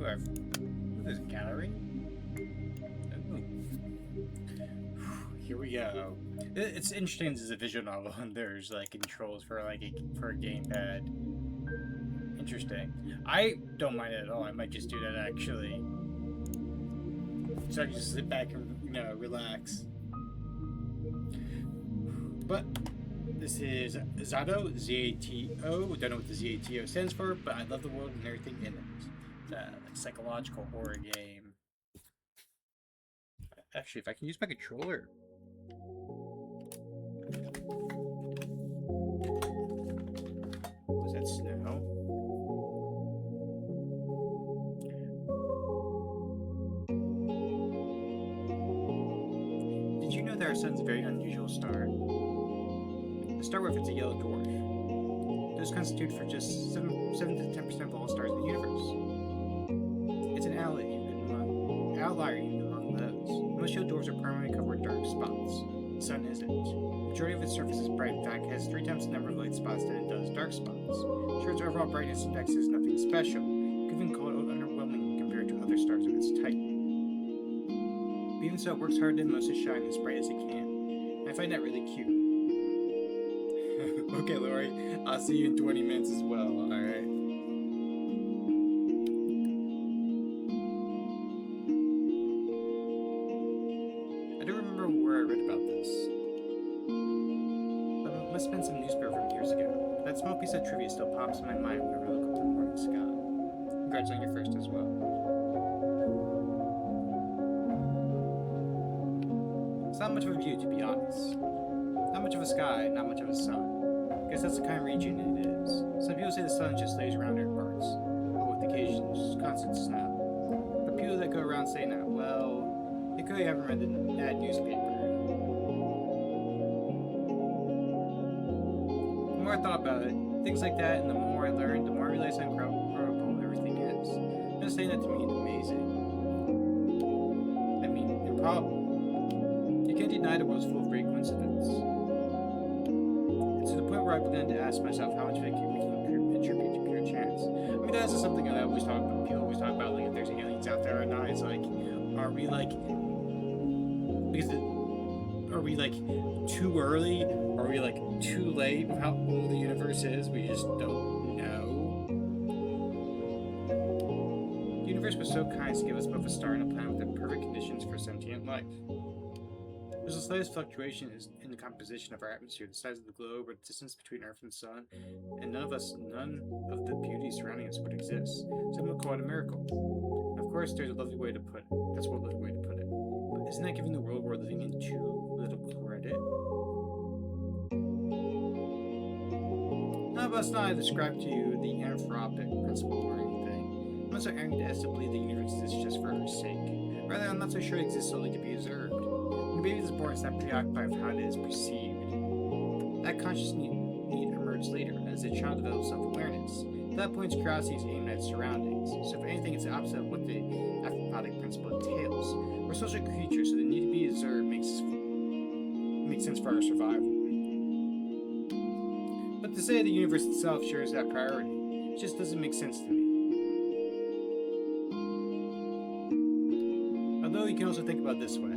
There's a gallery. Ooh. Here we go. It's interesting. This is a visual novel, and there's like controls for a gamepad. Interesting. I don't mind it at all. I might just do that actually. So I can just sit back and relax. But this is Z.A.T.O, Z.A.T.O. Don't know what the Z.A.T.O stands for, but I love the world and everything in it. It's a psychological horror game. Actually, if I can use my controller. Was that snow? Did you know that our sun's a very unusual star? The star represents a yellow dwarf. Those constitute for just 7 to 10% of all stars in the universe. It's an outlier even among those. Most yellow dwarfs are primarily covered with dark spots. The sun isn't. The majority of its surface is bright. In fact, it has 3 times the number of light spots than it does dark spots. Sure, its overall brightness index is nothing special, given cold underwhelming compared to other stars of its type. But even so, it works hard to most to shine as bright as it can. And I find that really cute. Okay, Lori, I'll see you in 20 minutes as well, alright? I don't remember where I read about this. But it must have been some newspaper from years ago. But that small piece of trivia still pops in my mind whenever I look up the morning sky. Congrats on your first as well. It's not much of a view, to be honest. Not much of a sky, not much of a sun. I guess that's the kind of region it is. Some people say the sun just lays around in parts, but with occasional constant snow. But people that go around saying that, well, they clearly haven't read that newspaper. The more I thought about it, things like that, and the more I learned, the more I realized how incredible everything is. Just saying that to me is amazing. I mean, improbable. You can't deny the world's full of great coincidence. It's to the point where I began to ask myself how much of it we can attribute to pure chance. I mean, that's just something that I always talk about. People always talk about, like, if there's aliens out there or not. It's like, are we like too early? Are we like too late with how old the universe is? We just don't know. The universe was so kind to give us both a star and a planet with the perfect conditions for sentient life. There's the slightest fluctuation in the composition of our atmosphere, the size of the globe, or the distance between Earth and Sun, and none of the beauty surrounding us would exist. Some would call it a miracle. Of course, there's a lovely way to put it. That's one lovely way to put it. But isn't that giving the world we're living in too little credit? None of us not describe to you the anthropic principle or anything. I'm not so arrogant as to believe the universe exists just for our sake. Rather, I'm not so sure it exists solely to be observed. When a baby is born, it's not preoccupied with how it is perceived. That conscious need emerges later, as the child develops self-awareness. At that point, its curiosity is aimed at its surroundings. So if anything, it's the opposite of what the anthropic principle entails. We're social creatures, so the need to be observed makes sense for our survival. But to say the universe itself shares that priority, it just doesn't make sense to me. Although you can also think about it this way.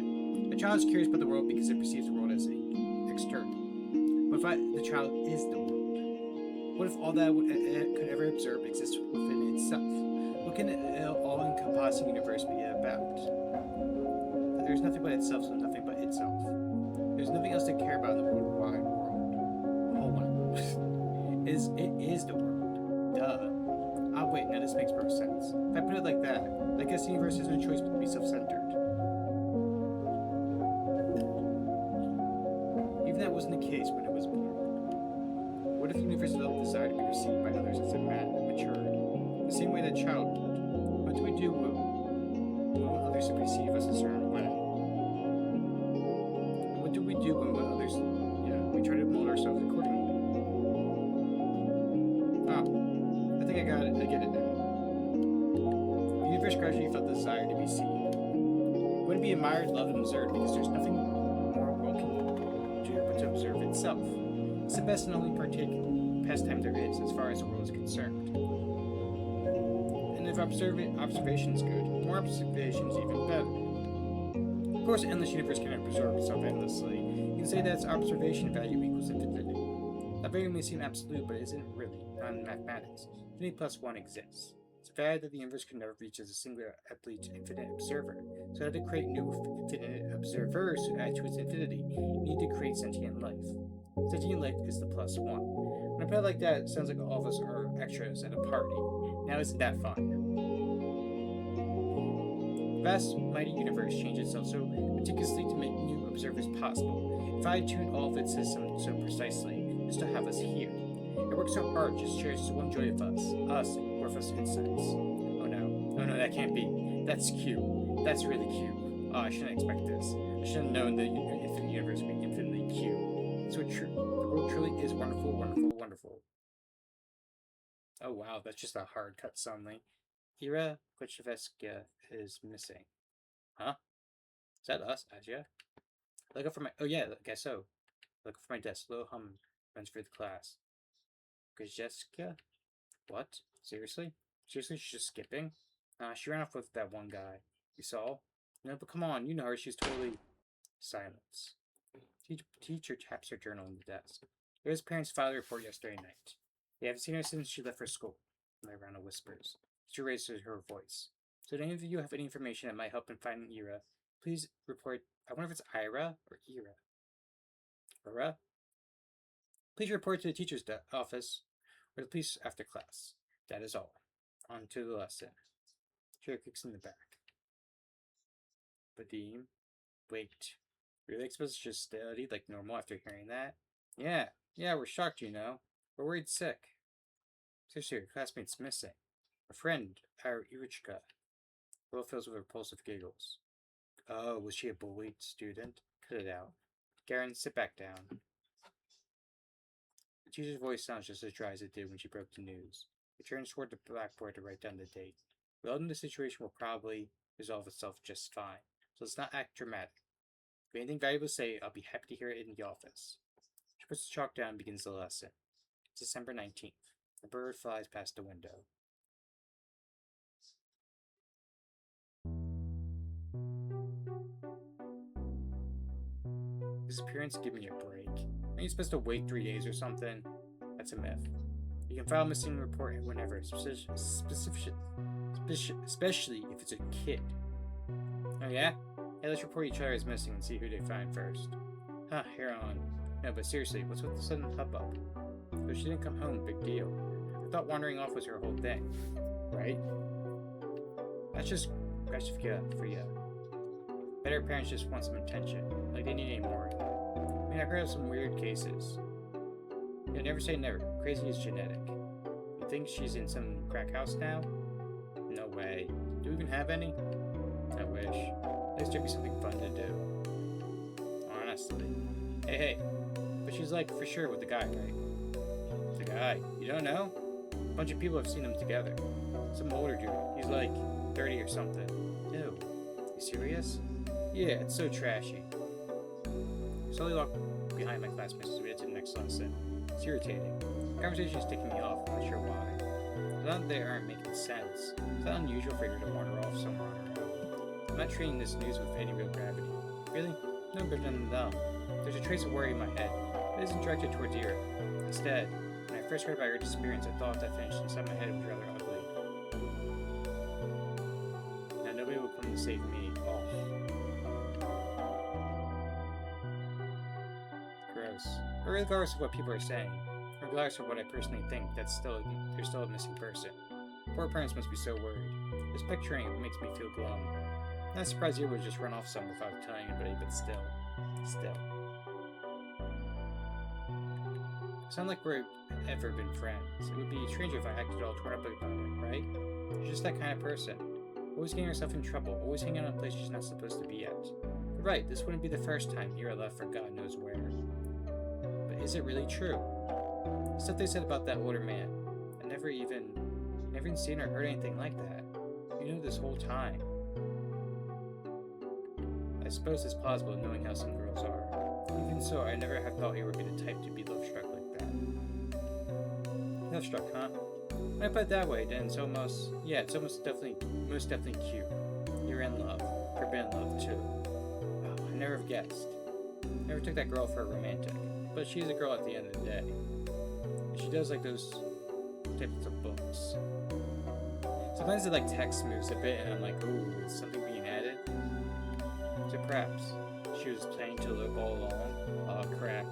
A child is curious about the world because it perceives the world as external. But if the child is the world, what if all that it could ever observe exists within itself? What can an all-encompassing universe be about? There's nothing but itself, so nothing but itself. There's nothing else to care about in the wide world. The whole wide world. It is the world. Duh. Ah, wait, now this makes perfect sense. If I put it like that, I guess the universe has no choice but to be self-centered. Even that wasn't the case when it was born. What if the universe developed the desire to be received by others as it matured? The same way that child would. What do we do when others perceive us a certain way? And what do we do when others, we try to mold ourselves accordingly? Ah, I think I got it. I get it now. The universe gradually felt the desire to be seen. It wouldn't be admired, loved, and observed because there's nothing more world can do but to observe itself. It's the best and only pastime there is as far as the world is concerned. And if If observation's good, more observations even better. Of course, an endless universe cannot preserve itself endlessly. You can say that its observation value equals infinity. That value may seem absolute, but it isn't really, not in mathematics. Infinity plus 1 exists. It's a value that the universe could never reach as a singular, infinite observer. So how to create new infinite observers to add to its infinity, you need to create sentient life. Sentient life is the plus 1. When I put it like that, it sounds like all of us are extras at a party. Now isn't that fun? The vast, mighty universe changed itself so meticulously to make new observers possible. If I tuned all of its systems so precisely, it still have us here. It works so hard, just shares one joy of us, worthless insects. Oh no, that can't be. That's cute. That's really cute. Oh, I shouldn't expect this. I should have known the infinite universe would be infinitely cute. So true. The world truly is wonderful, wonderful, wonderful. Oh wow, that's just a hard cut suddenly. Ira Klitschevska is missing. Huh? Is that us, Asia? Look up for my. Oh yeah, I guess so. Look up for my desk. Low hum runs for the class. Klitschevska? What? Seriously? Seriously, she's just skipping? She ran off with that one guy. You saw? No, but come on, you know her. She's totally. Silence. Teacher taps her journal on the desk. Ira's parents filed a report yesterday night. They haven't seen her since she left for school. Miranda whispers. She raises her voice. So if any of you have any information that might help in finding Ira, please report. I wonder if it's Ira or Ira. Ira? Please report to the teacher's office or the police after class. That is all. On to the lesson. Chair kicks in the back. Vadim, wait. Really expected to just study like normal after hearing that? Yeah, we're shocked, you know. We're worried sick. Seriously, your classmate's missing. A friend, our Irichka. Will fills with repulsive giggles. Oh, was she a bullied student? Cut it out. Garen, sit back down. The teacher's voice sounds just as dry as it did when she broke the news. He turns toward the blackboard to write down the date. We all know the situation will probably resolve itself just fine, so let's not act dramatic. If you have anything valuable to say, I'll be happy to hear it in the office. She puts the chalk down and begins the lesson. It's December 19th. A bird flies past the window. Disappearance, give me a break. Aren't you supposed to wait 3 days or something? That's a myth. You can file a missing report whenever, especially if it's a kid. Oh yeah? Hey, let's report each other as missing and see who they find first. Huh, here on. No, but seriously, what's with the sudden hubbub? Though she didn't come home, big deal. I thought wandering off was her whole thing. Right? That's just gratification for you. Better parents just want some attention, like they need any more. I mean, I've heard of some weird cases. You never say never. Crazy is genetic. You think she's in some crack house now? No way. Do we even have any? I wish. At least there'd be something fun to do. Honestly. Hey. But she's like for sure with the guy, right? The guy? You don't know? A bunch of people have seen them together. Some older dude. He's like 30 or something. Ew. You serious? Yeah, it's so trashy. Slowly walk behind my classmates as we head to the next lesson. It's irritating. The conversation is taking me off, I'm not sure why. It's not that they aren't making sense. It's not unusual for her to wander off somewhere on her own. I'm not treating this news with any real gravity. Really? No better than them. There's a trace of worry in my head. It isn't directed towards Ira. Instead, when I first heard about her disappearance, I thought that finished inside my head was rather ugly. Now nobody will come to save me. Oh. Gross. But regardless of what people are saying, regardless of what I personally think, there's still a missing person. Poor parents must be so worried. Just picturing it makes me feel glum. I'm not surprised you would just run off somewhere without telling anybody, but still. It's not like we've ever been friends. It would be strange if I acted all torn up about it, right? She's just that kind of person. Always getting herself in trouble, always hanging out in a place she's not supposed to be at. But right, this wouldn't be the first time Ira left for God knows where. But is it really true? The stuff they said about that older man, I never even seen or heard anything like that. You knew this whole time. I suppose it's plausible knowing how some girls are. Even so, I never have thought you would be the type to be love-struck like that. Love-struck, huh? When I put it that way, then it's almost, yeah, it's most definitely cute. You're in love. Forbidden love, too. Wow, I never have guessed. Never took that girl for a romantic, but she's a girl at the end of the day. And she does like those types of books. Sometimes it like text moves a bit, and I'm like, ooh, is something being added? So perhaps she was planning to look all along. Oh, crap.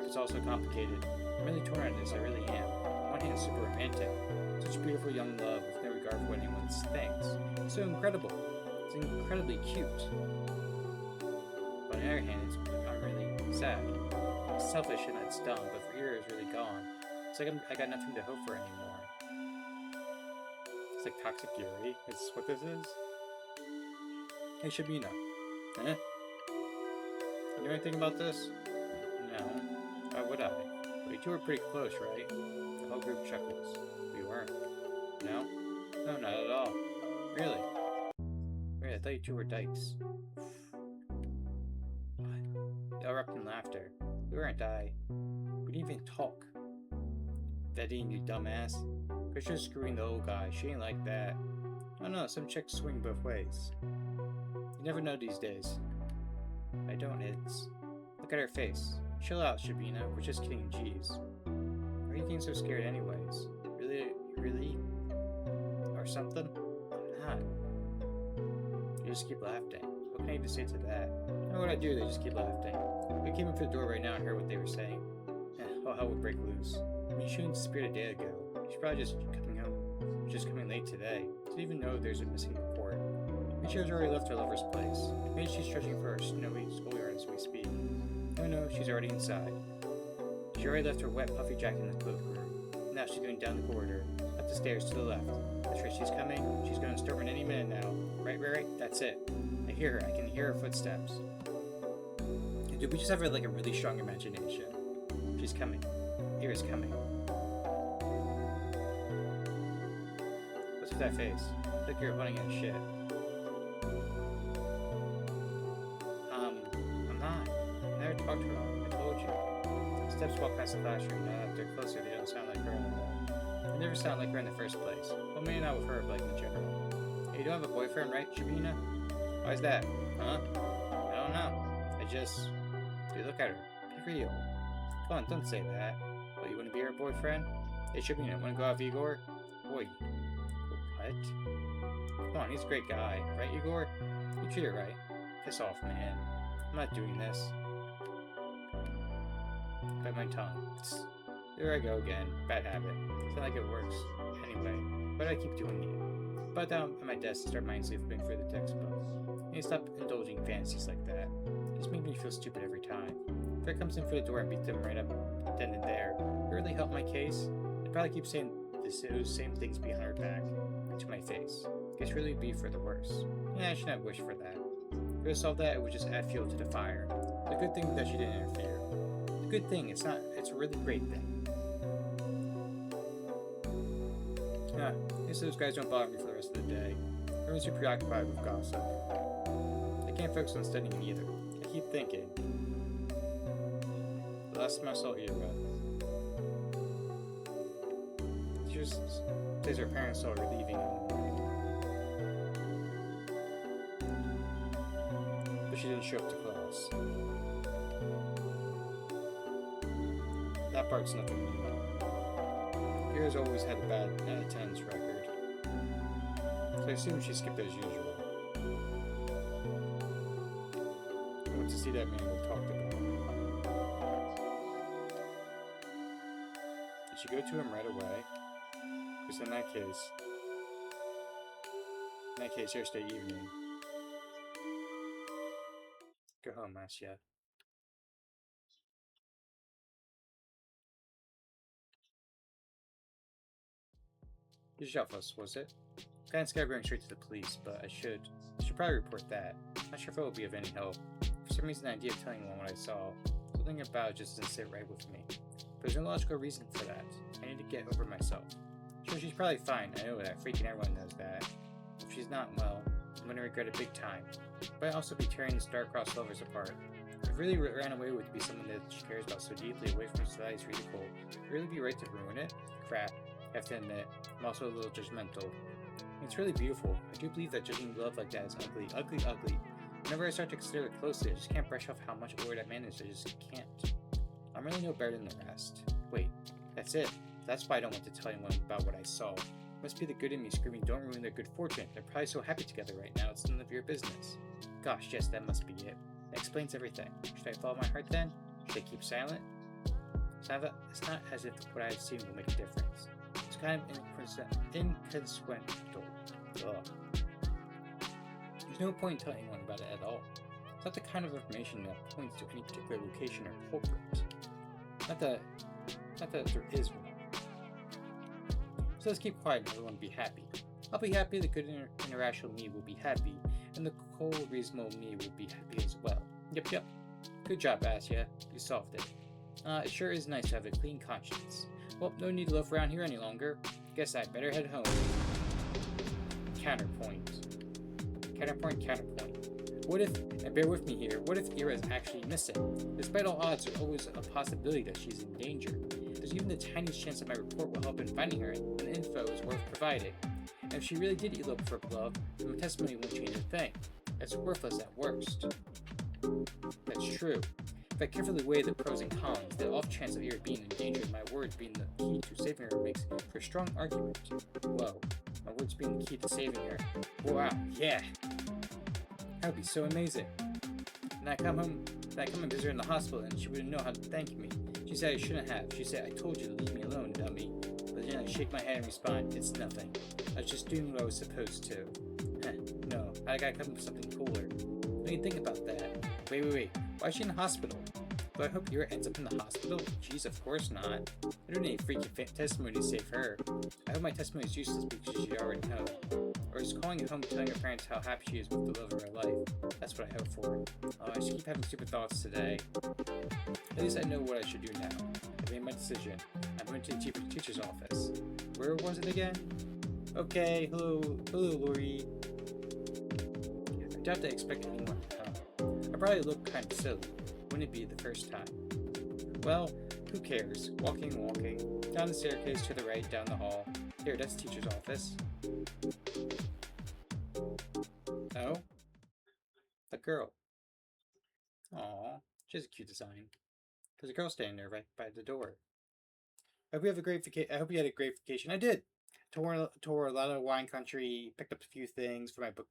It's all so complicated. I'm really torn on this, I really am. On one hand, super romantic. Such beautiful young love with no regard for what anyone thinks. It's so incredible. It's incredibly cute. But on the other hand, I'm really sad. It's selfish and it's dumb, but for here it's really gone. It's like I got nothing to hope for anymore. It's like toxic fury. It's what this is. Hey, Shabina. Eh? You know anything about this? No. Why would I? But you two were pretty close, right? The whole group chuckles. We weren't. No? No, not at all. Really? Wait, I thought you two were dykes. What? They all erupted in laughter. We weren't we didn't even talk. That didn't, you dumbass. Christian's screwing the old guy. She ain't like that. Oh no, some chicks swing both ways. You never know these days. I don't, it's... Look at her face. Chill out, Shabina. We're just kidding, jeez. Why are you getting so scared anyways? Really? Or something? I'm not. You just keep laughing. What can I even say to that? I know what I do, they just keep laughing. We came in for the door right now and heard what they were saying. All hell would break loose. I mean, she disappeared a day ago. She's probably just coming home. She's just coming late today. Didn't even know there's a missing report. Maybe she has already left her lover's place. Maybe she's stretching for her snowy schoolyard as we speak. No, she's already inside. She already left her wet, puffy jacket in the cloakroom. Now she's going down the corridor, up the stairs to the left. That's right, she's coming. She's going to storm in any minute now. Right? That's it. I hear her. I can hear her footsteps. Dude, we just have like a really strong imagination. She's coming. Here is coming. What's with that face? It's like you're running out of shit. I'm not. I never talked to her. I told you. Steps walk past the classroom. Now that they're closer, they don't sound like her anymore. They never sound like her in the first place. Well, maybe not with her, but like in general. Hey, you don't have a boyfriend, right, Shabina? Why is that? Huh? I don't know. Dude, look at her. Be real. Come on, don't say that. What, you want to be her boyfriend? Hey, Shabina, want to go out with Igor? Boy. What? Come on, he's a great guy. Right, Igor? You treat her right. Piss off, man. I'm not doing this. Bite my tongue. There I go again. Bad habit. It's not like it works. Anyway, why do I keep doing it? But down at my desk and start mindlessly flipping through the textbook. I need to stop indulging fantasies like that. It just makes me feel stupid every time. If I comes in through the door and beat them right up then and there, it really help my case. They probably keep saying those same things behind her back, to my face. Guess really be for the worse. Yeah, I should not wish for that. If I solve that, it would just add fuel to the fire. The good thing that she didn't interfere. The good thing, it's a really great thing. Yeah, I guess those guys don't bother me for the rest of the day. Everyone's too preoccupied with gossip. I can't focus on studying either. I keep thinking. The last time I saw Eva, she just says her parents saw her leaving in the morning. But she didn't show up to class. That part's nothing new. Ira's always had a bad attendance record, so I assume she skipped as usual. I went to see that man we talked about. Did she go to him right away? Because in that case, yesterday evening. Go home, Asya. You shot us, was it? Kinda scared going straight to the police, but I should probably report that. Not sure if it will be of any help. For some reason, the idea of telling anyone what I saw, something about it just doesn't sit right with me. But there's no logical reason for that. I need to get over myself. Sure, she's probably fine, I know that, freaking everyone knows that. If she's not, well, I'm gonna regret it big time. But I'd also be tearing the star-crossed lovers apart. If really ran away with to be someone that she cares about so deeply away from society's ridicule, would it really be right to ruin it? Crap. I have to admit, I'm also a little judgmental. It's really beautiful. I do believe that judging love like that is ugly, ugly, ugly. Whenever I start to consider it closely, I just can't brush off how much over that man is. I just can't. I'm really no better than the rest. Wait, that's it. That's why I don't want to tell anyone about what I saw. It must be the good in me screaming, don't ruin their good fortune. They're probably so happy together right now, it's none of your business. Gosh, yes, that must be it. That explains everything. Should I follow my heart then? Should I keep silent? It's not as if what I've seen will make a difference. It's kind of inconsequential. Ugh. There's no point in telling anyone about it at all. It's not the kind of information that points to any particular location or culprit. Not that there is one. So let's keep quiet and everyone be happy. I'll be happy, the good irrational me will be happy, and the cold, reasonable me will be happy as well. Yep. Good job, Asya. You solved it. It sure is nice to have a clean conscience. Well, no need to loaf around here any longer. Guess I'd better head home. Counterpoint. What if, and bear with me here, what if Ira is actually missing? Despite all odds, there's always a possibility that she's in danger. There's even the tiniest chance that my report will help in finding her, and info is worth providing. And if she really did elope for love, then my testimony won't change a thing. It's worthless at worst. That's true. If I carefully weigh the pros and cons, the off chance of Ira being in danger and my words being the key to saving her makes for a strong argument. Whoa, my words being the key to saving her. Wow, yeah! That would be so amazing. And I come and visit her in the hospital and she wouldn't know how to thank me. She said I shouldn't have. She said, I told you to leave me alone, dummy. But then I shake my head and respond, it's nothing. I was just doing what I was supposed to. No, I gotta come up with something cooler. What do you think about that? Wait. Why is she in the hospital? Do I hope Ira ends up in the hospital? Jeez, of course not. I don't need a freaking testimony to save her. I hope my testimony is useless because she already knows. Or is calling it home telling her parents how happy she is with the love of her life. That's what I hope for. I just keep having stupid thoughts today. At least I know what I should do now. I made my decision. I'm going to the teacher's office. Where was it again? Okay, hello Lori. I doubt they expect anyone to come. I probably look kind of silly. Wouldn't it be the first time? Well, who cares? Walking, down the staircase to the right, down the hall. Here, that's the teacher's office. Oh? The girl. Aww, she has a cute design. There's a girl standing there right by the door. I hope you had a great vacation. I did. Tour a lot of wine country. Picked up a few things for my book,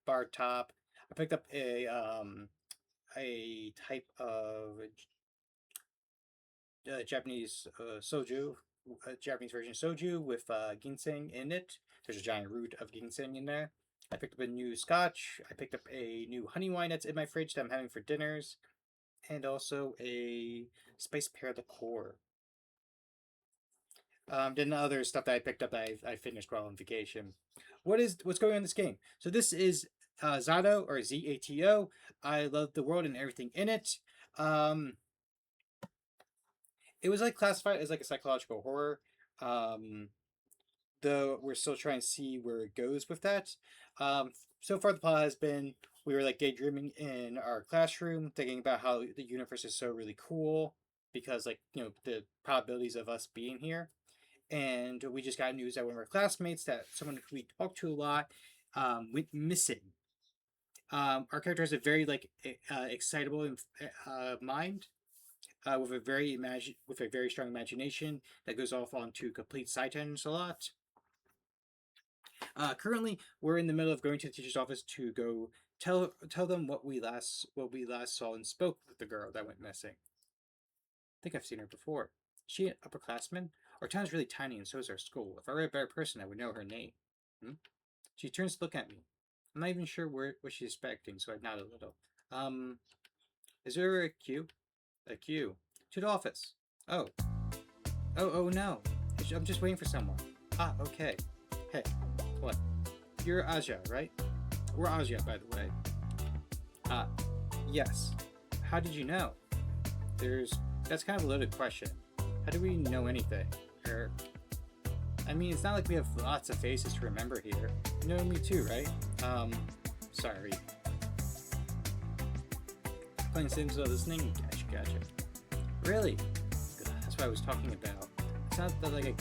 bar top. I picked up a type of Japanese soju, Japanese version soju with ginseng in it. There's a giant root of ginseng in there. I picked up a new scotch. I picked up a new honey wine that's in my fridge that I'm having for dinners. And also a spice pear liqueur. Then other stuff that I picked up that I finished while on vacation. What's going on in this game? So this is Z.A.T.O or Z.A.T.O. I love the world and everything in it. It was like classified as like a psychological horror. Though we're still trying to see where it goes with that. So far the plot has been we were like daydreaming in our classroom, thinking about how the universe is so really cool because like, you know, the probabilities of us being here. And we just got news that one of our classmates, that someone who we talked to a lot, went missing. Our character has a very like excitable mind, with a very strong imagination that goes off onto complete side tangents a lot. Currently, we're in the middle of going to the teacher's office to go tell them what we last saw and spoke with the girl that went missing. I think I've seen her before. Is she an upperclassman? Our town's really tiny, and so is our school. If I were a better person, I would know her name. She turns to look at me. I'm not even sure what she's expecting, so I nod a little. Is there a queue? A queue. To the office. Oh no. I'm just waiting for someone. Ah, okay. Hey, what? You're Aja, right? We're Aja, by the way. Yes. How did you know? That's kind of a loaded question. How do we know anything? I mean, it's not like we have lots of faces to remember here. You know me too, right? Sorry. Playing Sims while listening? Gotcha. Really? That's what I was talking about. It's not that like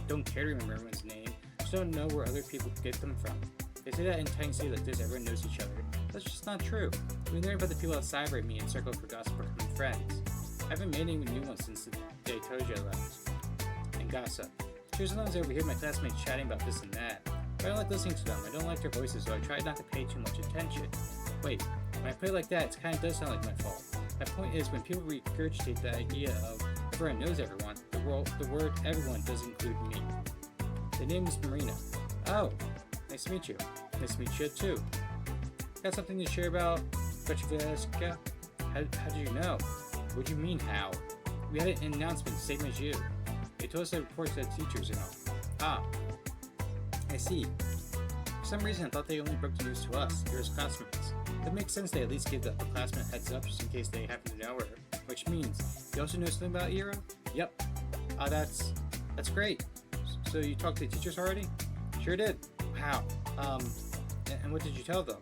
don't care to remember everyone's name. Just don't know where other people get them from. They say that in tiny cities like this, everyone knows each other. That's just not true. We learn about the people outside our immediate circle for gossip or becoming friends. I haven't made any new ones since the day Tojo left. And gossip. Sure, sometimes I overhear my classmates chatting about this and that. But I don't like listening to them. I don't like their voices, so I try not to pay too much attention. Wait, when I play like that, it kind of does sound like my fault. My point is, when people regurgitate the idea of everyone knows everyone, the word everyone does include me. The name is Marina. Oh, nice to meet you. Nice to meet you too. Got something to share about Butchevska? How did you know? What do you mean, how? We had an announcement, same as you. They told us to report to the teachers and all. Ah, I see. For some reason, I thought they only broke the news to us, your classmates. It makes sense they at least give the upperclassmen a heads up just in case they happen to know her. Which means, you also know something about Iro? Yep. That's great. So you talked to the teachers already? Sure did. Wow. And what did you tell them?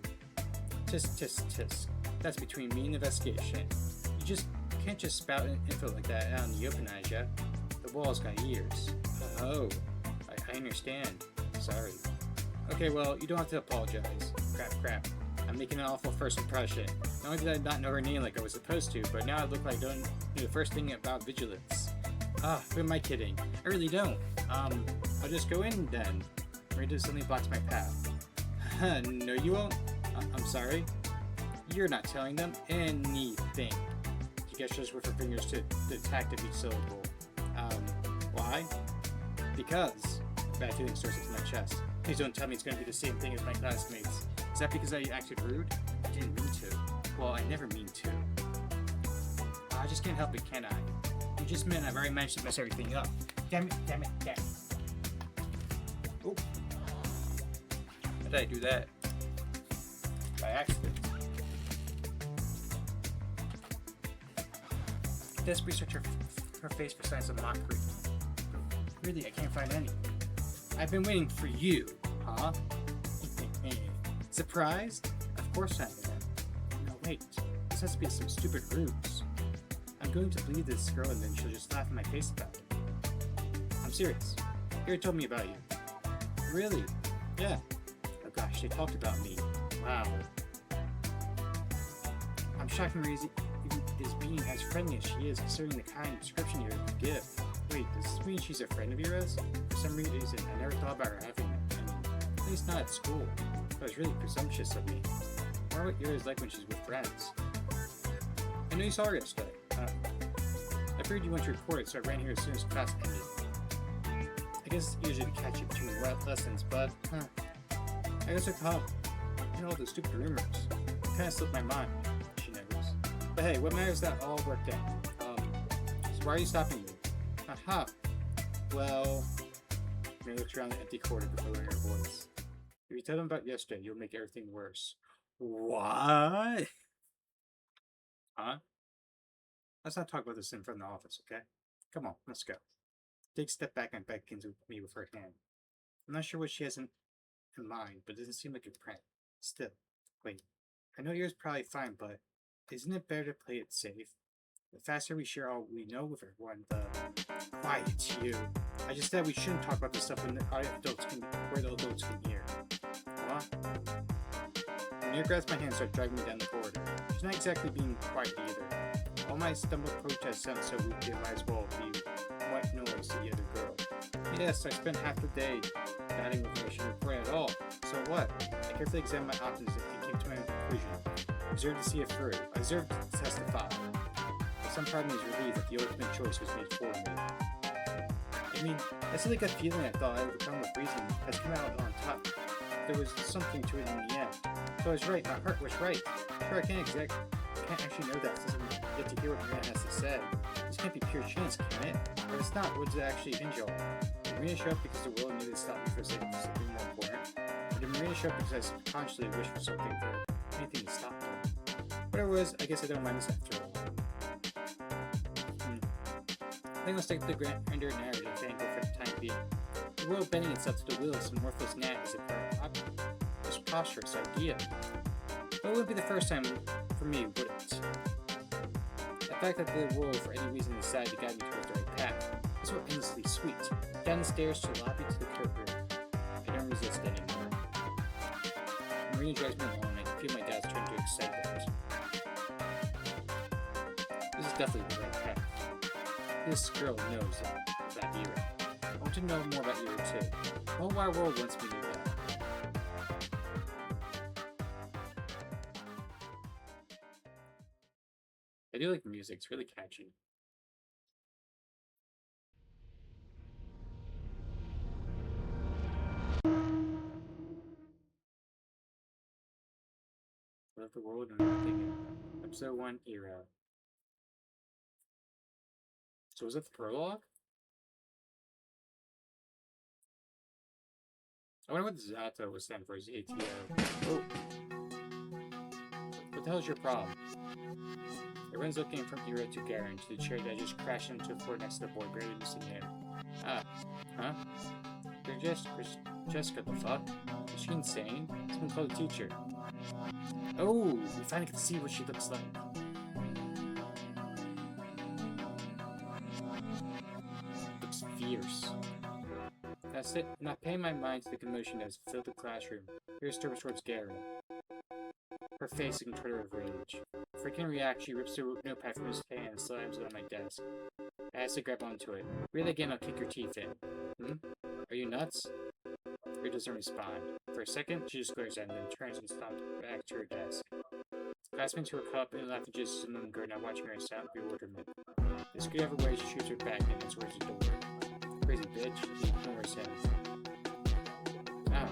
Tisk. That's between me and the investigation. You can't just spout info like that out in the open, Aja. The wall's got ears. Oh, I understand. Sorry. Okay, well, you don't have to apologize. Crap. I'm making an awful first impression. Not only did I not know her name like I was supposed to, but now I look like I don't know the first thing about vigilance. Who am I kidding? I really don't. I'll just go in then. Marina suddenly blocks my path. No, you won't. I'm sorry. You're not telling them anything. She gestures with her fingers to the tact of each syllable. Why? Because. Bad feeling starts into my chest. Please don't tell me it's going to be the same thing as my classmates. Is that because I acted rude? I didn't mean to. Well, I never mean to. I just can't help it, can I? You just meant I've already managed to mess everything up. Damn it. Oh. How did I do that? By accident. Desperately search her face for signs of mockery. Really, I can't find any. I've been waiting for you, huh? Surprised? Of course I am. No, wait. This has to be some stupid ruse. I'm going to believe this girl and then she'll just laugh in my face about it. I'm serious. Ira told me about you. Really? Yeah. Oh gosh, they talked about me. Wow. I'm shocked Marie is being as friendly as she is, considering the kind of description you give. Wait, does this mean she's a friend of yours? For some reason, I never thought about her having at least not at school. That was really presumptuous of me. I wonder what Ira's like when she's with friends. I know you saw her yesterday. I figured you went to report it, so I ran here as soon as class ended. I guess it's easier to catch you between lessons, but, I guess I caught all those stupid rumors. It kind of slipped my mind, she knows. But hey, what matters is that all worked out. So why are you stopping me? Aha. Well, Mary looks around the empty corridor before lowering her voice. If you tell them about yesterday, you'll make everything worse. What? Huh? Let's not talk about this in front of the office, okay? Come on, let's go. Take a step back and beckons me with her hand. I'm not sure what she has in mind, but it doesn't seem like a prank. Still, wait. I know yours probably fine, but isn't it better to play it safe? The faster we share all we know with everyone, the quiet you. I just said we shouldn't talk about this stuff when the adults can hear. What? Mira grabs my hand and starts dragging me down the corridor. She's not exactly being quiet either. All my stumbled protests sound so weak they might as well be white noise to the other girl. Yes, I spent half the day batting with her. I shouldn't report at all. So what? I carefully examined my options and came to my conclusion. I deserve to see it through. I deserve to testify. But some part of me is relieved that the ultimate choice was made for me. I mean, that silly gut feeling I thought I would overcome with reason has come out on top. There was something to it in the end. So I was right. My heart was right. Sure, I can't actually know that since I get to hear what Marina has to say. This can't be pure chance, can it? If it's not, what does it actually hinge on? Did Marina show up because the world knew to stop me for the sake of something more important? Or did Marina show up because I subconsciously wished for something for anything to stop me? Whatever it was, I guess I don't mind this after all. I think I'll stick to the grander narrative angle for the time being. The world bending itself to the will of some worthless gnat is a preposterous idea. But it wouldn't be the first time for me, would it? The fact that the world, for any reason, decided to guide me towards the right path so endlessly sweet. Down the stairs to the lobby to the coat room. I don't resist anymore. Marina drags me along and I feel my dad's turn to excitement. This is definitely the right path. This girl knows about Ira. I want to know more about Ira too. The whole wide world wants me to know that. I do like the music, it's really catchy. Love the world and everything in it. Episode 1, Era. So was that the prologue? I wonder what Z.A.T.O was stand for. Z.A.T.O. Oh. What the hell's your problem? Everyone's looking from Era to Garen to the chair that just crashed into the floor next to the boy, barely missing him. Ah. Huh? They're just Jessica, the fuck? Is she insane? Someone called a teacher. Oh, we finally get to see what she looks like. Looks fierce. That's it. I'm not paying my mind to the commotion that has filled the classroom. Here's Turbo towards Garen. Her face a contorted of rage. Before I can react, she rips the notepad from his hand and slams it on my desk. I ask to grab onto it. Read it again, I'll kick your teeth in. Are you nuts? Ray doesn't respond. For a second, she just glares at him, then turns and stomps back to her desk. Clasping to her cup and laughing just as a moment ago, now watching her in silent bewilderment. The scream of her way, she shoots her back and heads towards the door. Crazy bitch, she ignores him. Ah,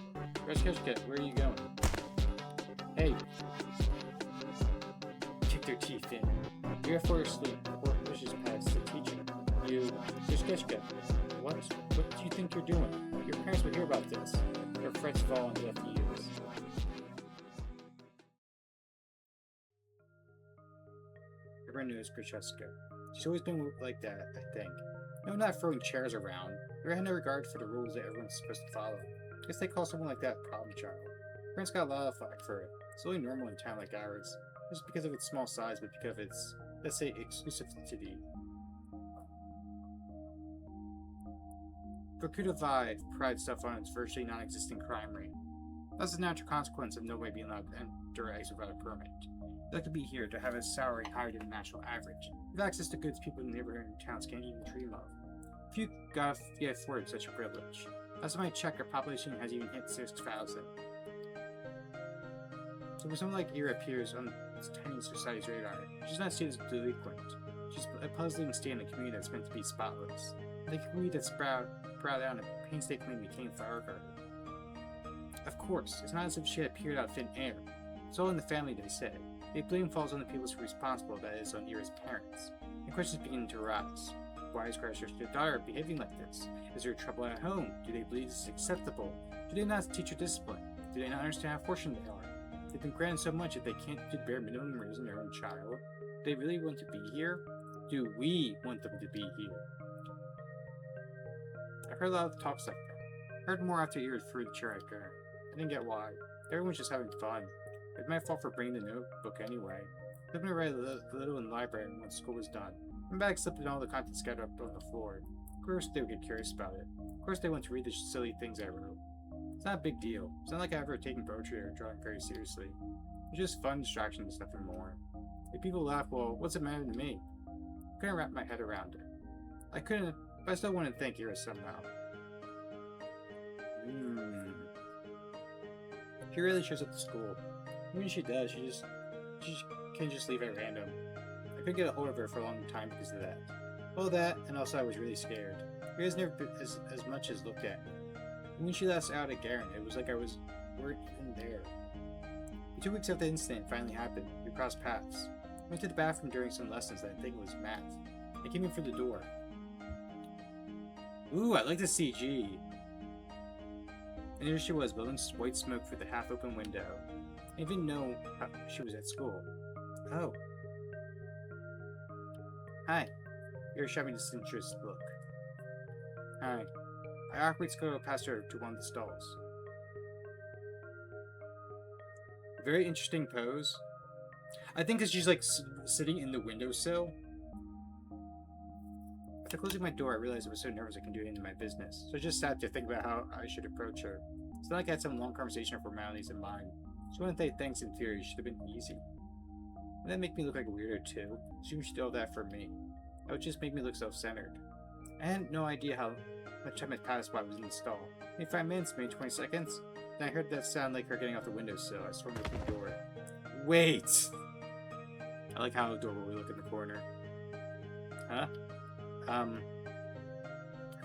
Reshkeshka, where are you going? Hey! Kick their teeth in. You're for asleep. Or pushes past the teacher. You, Reshkeshka, what do you think you're doing? Your parents will hear about this. Her frets fall on left ears. Everyone knows Grishevska. She's always been like that, I think. No, not throwing chairs around. Never had no regard for the rules that everyone's supposed to follow. I guess they call someone like that a problem child. Parents got a lot of flack for it. It's only normal in a town like ours. Not just because of its small size, but because of its, let's say, exclusivity. Berkuda Vive prides stuff on its virtually non-existent crime rate. That's a natural consequence of nobody being allowed to enter eggs without a permit. You'd like to be here to have a salary higher than the national average. You have access to goods people in the neighborhood and towns can't even dream of. Few got afford such a privilege. Last time I checked, our population has even hit 6,000. So when someone like Ira appears on this tiny society's radar, she's not seen as delinquent. She's a puzzling stain in a community that's meant to be spotless. Like a community that's proud out and painstakingly became Farragut. Of course, it's not as if she had appeared out of thin air. It's all in the family, they say. The blame falls on the people who are responsible, that is, on Ira's parents. And questions begin to arise. Why is Crusher's daughter behaving like this? Is there trouble at home? Do they believe this is acceptable? Do they not teach her discipline? Do they not understand how fortunate they are? They've been granted so much that they can't do the bare minimum raising their own child. Do they really want to be here? Do we want them to be here? I've heard a lot of talks like that. I heard more after Ira threw the chair at her. I didn't get why. Everyone's just having fun. It's my fault for bringing the notebook anyway. I was going to write a little in the library once school was done. My bag slipped and all the contents scattered up on the floor. Of course they would get curious about it. Of course they want to read the silly things I wrote. It's not a big deal. It's not like I've ever taken poetry or drawing very seriously. It's just fun distractions, nothing more. If people laugh, well, what's it matter to me? I couldn't wrap my head around it. I couldn't, but I still want to thank Ira somehow. She really shows up to school. Even if she does, she can't just leave at random. I couldn't get a hold of her for a long time because of that. Well, that, and also I was really scared. Ira's never been as much as looked at me. And when she last out at Garen, it was like I weren't even there. 2 weeks after the incident finally happened, we crossed paths. I went to the bathroom during some lessons that I think was math. I came in through the door. Ooh, I like the CG. And there she was, blowing white smoke through the half-open window. I didn't even know how she was at school. Oh. Hi. Ira shot me a disinterested look. Hi. I awkwardly scuttled past her to one of the stalls. Very interesting pose. I think because she's like sitting in the windowsill. After closing my door, I realized I was so nervous I couldn't do any of my business, so I just sat there thinking about how I should approach her. It's not like I had some long conversation or formalities in mind. Just wanted to say thanks in theory should have been easy. Would that make me look like a weirdo too? Assume she did all that for me. That would just make me look self-centered. I had no idea how much time had passed while I was in the stall. Maybe 5 minutes, maybe 20 seconds. Then I heard that sound like her getting off the windowsill. I swung open the door. Wait! I like how adorable we look in the corner. Huh? I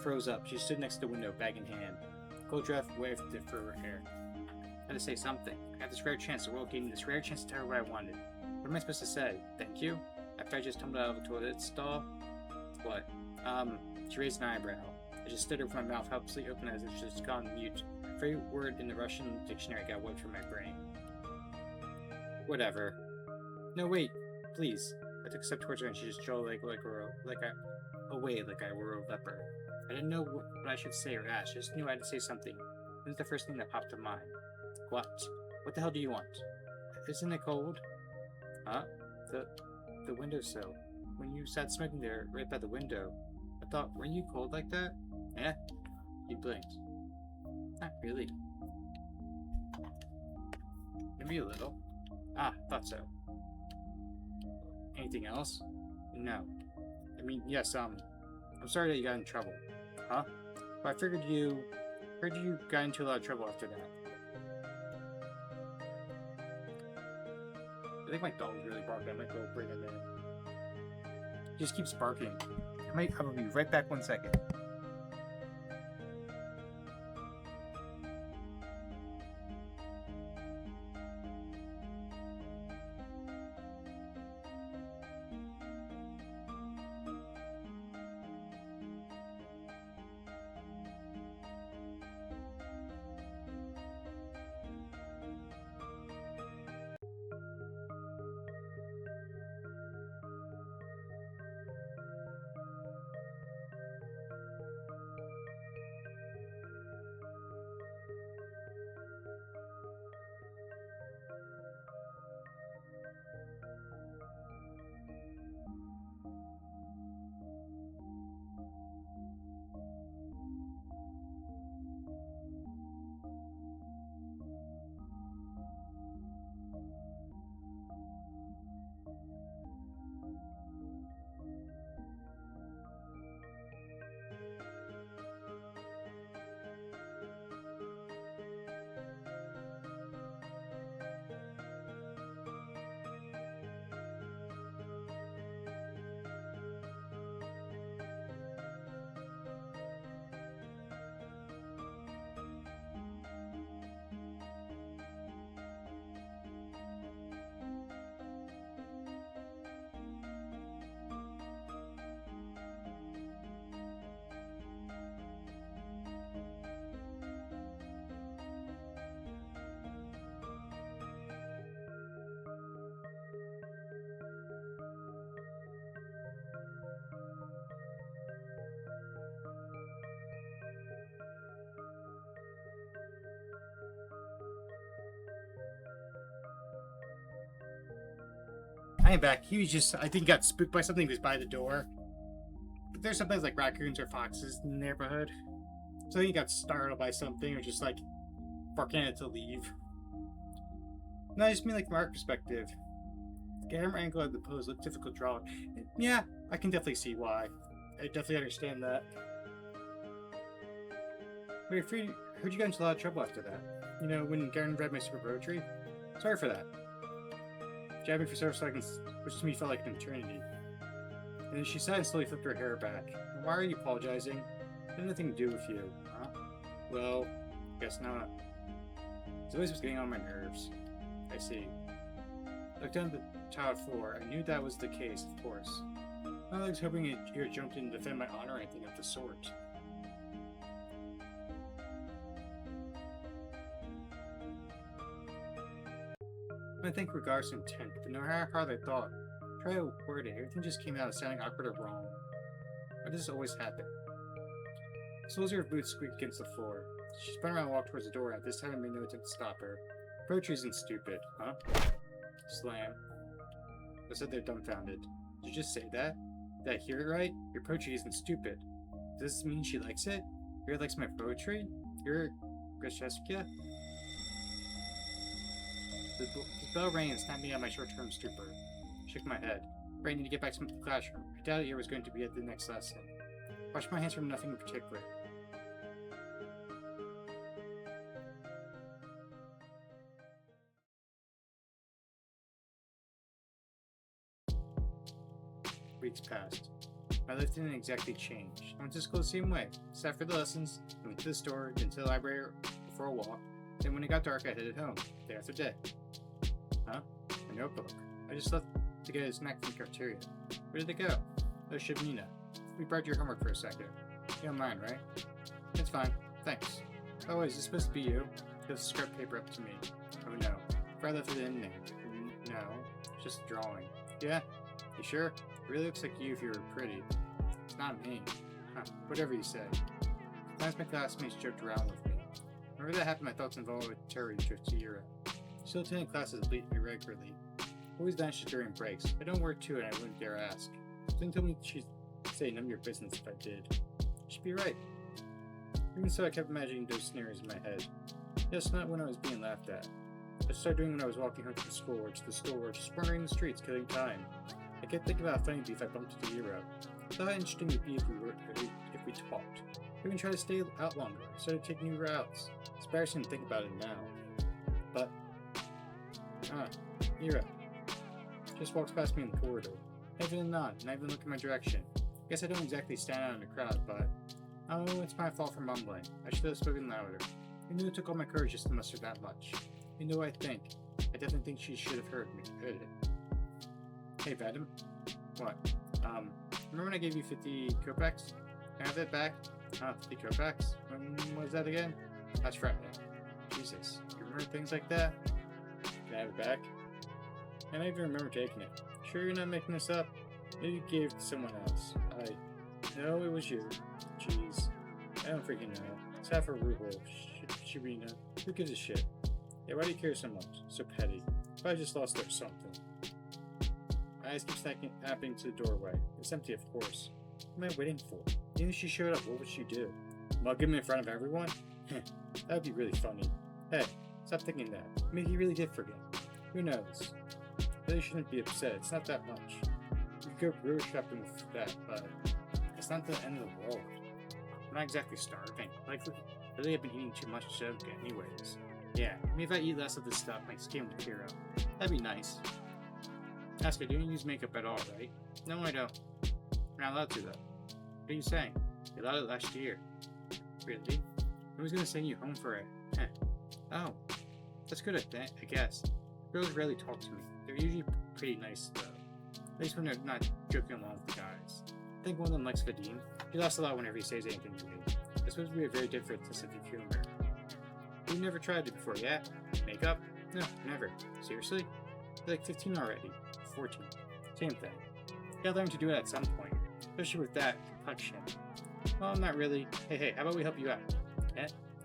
froze up. She stood next to the window, bag in hand. Cold draft waved for her hair. I had to say something. I had this rare chance. The world gave me this rare chance to tell her what I wanted. What am I supposed to say? Thank you? After I just tumbled out of the toilet stall? What? She raised an eyebrow. I just stood over my mouth helplessly open as if she'd just gone mute. Every word in the Russian dictionary got wiped from my brain. Whatever. No, wait. Please. I took a step towards her and she just jolted away like I were a leper. I didn't know what I should say or ask. I just knew I had to say something. This was the first thing that popped to mind. What? What the hell do you want? Isn't it cold? Huh? The windowsill. When you sat smoking there, right by the window, I thought, weren't you cold like that? Eh? He blinked. Not really. Maybe a little. Ah, thought so. Anything else? No. I mean, yes, I'm sorry that you got in trouble. Huh? But I figured you got into a lot of trouble after that. I think my dog is really barking. I might go bring him in. He just keeps barking. I will be right back 1 second. I am back. He was just, I think he got spooked by something. He was by the door. But there's sometimes like raccoons or foxes in the neighborhood. So I think he got startled by something or just like barking at it to leave. No, I just mean like from our perspective. The camera angle of the pose looked difficult to draw. Yeah, I can definitely see why. I definitely understand that. Wait, heard you got into a lot of trouble after that. You know, when Garen read my super poetry? Sorry for that. Jabbing for several seconds, which to me felt like an eternity. And then she sighed and slowly flipped her hair back. Why are you apologizing? It had nothing to do with you, huh? Well, guess not. Zoe was getting on my nerves. I see. I looked down at the tiled floor. I knew that was the case, of course. Not like I was hoping you had jumped in to defend my honor or anything of the sort. I think regards to intent, but no matter how hard I thought, try to word it, everything just came out as sounding awkward or wrong. Why does this always happen? The soles of her boots squeaked against the floor. She spun around and walked towards the door, and at this time I made no attempt to stop her. Poetry isn't stupid, huh? Slam. I said they're dumbfounded. Did you just say that? Did I hear it right? Your poetry isn't stupid. Does this mean she likes it? Ira likes my poetry? Ira Grzeska? The bell rang and snapped me out of my short-term stupor. I shook my head. I need to get back to the classroom. I doubted Ira was going to be at the next lesson. Wash my hands from nothing in particular. Weeks passed. My life didn't exactly change. I went to school the same way. Sat for the lessons, went to the store, went to the library for a walk. Then when it got dark, I headed home, day after day. Huh? A notebook. I just left to get a snack from the cafeteria. Where did it go? Oh, Shabnina. We borrowed your homework for a second. You don't mind, right? It's fine. Thanks. Oh, is this supposed to be you? Give the scrap paper up to me. Oh no. If I left it in there. No. It's just a drawing. Yeah? You sure? It really looks like you if you were pretty. It's not me. Huh. Whatever you say. Sometimes my classmates joked around with me. Whenever that happened, my thoughts involuntarily drift to Ira. Still attending classes irregularly. Always vanishes during breaks. I don't work too, and I wouldn't dare ask. Something told me she'd say none of your business if I did. She'd be right. Even so, I kept imagining those scenarios in my head. Yes, not when I was being laughed at. I started doing when I was walking home from school or to the store or just wandering the streets, killing time. I kept thinking about a funny beef I bumped into Ira. I thought how interesting it would be if we talked. I even tried to stay out longer. I started taking new routes. It's embarrassing to think about it now. But, Ira. Just walks past me in the corridor. I even nod, and I even look in my direction. Guess I don't exactly stand out in the crowd, but oh, it's my fault for mumbling. I should have spoken louder. I knew it took all my courage just to muster that much. You know what I definitely think she should have heard it. Hey, Vadim. What? Remember when I gave you 50 kopecks? Can I have that back? 50 kopecks? When was that again? Last Friday. Jesus. You remember things like that? Can I have it back? And I even remember taking it. Sure you're not making this up? Maybe you gave it to someone else. No, it was you. Jeez. I don't freaking know. It's half a ruble. Shabina. Who gives a shit? Yeah, why do you care so much? So petty. If I just lost it or something. My eyes keep snapping to the doorway. It's empty, of course. What am I waiting for? Even if she showed up, what would she do? Mug him in front of everyone? That would be really funny. Hey, stop thinking that. Maybe he really did forget. Who knows? Really shouldn't be upset. It's not that much. You could go grocery shopping with that, but it's not the end of the world. I'm not exactly starving. Really, I've been eating too much sugar anyways. Yeah, maybe if I eat less of this stuff, my skin would clear up. That'd be nice. Ask her, do you use makeup at all, right? No, I don't. You're not allowed to, though. What are you saying? You allowed it last year. Really? Who's gonna send you home for it? Oh, that's good, I guess. Girls rarely talk to me. They're usually pretty nice, though. At least when they're not joking along with the guys. I think one of them likes Vadim. He laughs a lot whenever he says anything to me. It's supposed to be a very different sense of humor. You've never tried it before, yeah? Makeup? No, never. Seriously? You're like 15 already. 14. Same thing. You gotta learn to do it at some point. Especially with that complexion. Well, not really. Hey, how about we help you out?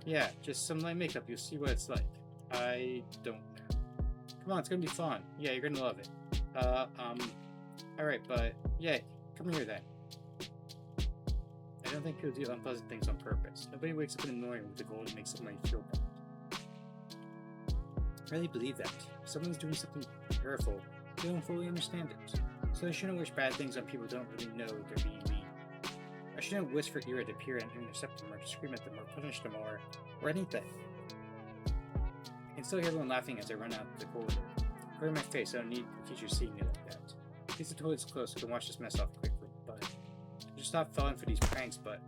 Yeah, just some light makeup. You'll see what it's like. I don't know. Come on, it's gonna be fun. Yeah, you're gonna love it. Alright, but yeah, come here then. I don't think he'll do unpleasant things on purpose. Nobody wakes up in the morning with the goal to make somebody feel bad. I really believe that. If someone's doing something hurtful, they don't fully understand it. So I shouldn't wish bad things on people who don't really know they're being mean. I shouldn't wish for Ira to appear and intercept them or to scream at them or punish them or anything. I can still hear everyone laughing as I run out the corridor. Cover my face, I don't need the teacher seeing me like that. At least the toilet's close so I can wash this mess off quickly, but I just stopped falling for these pranks, but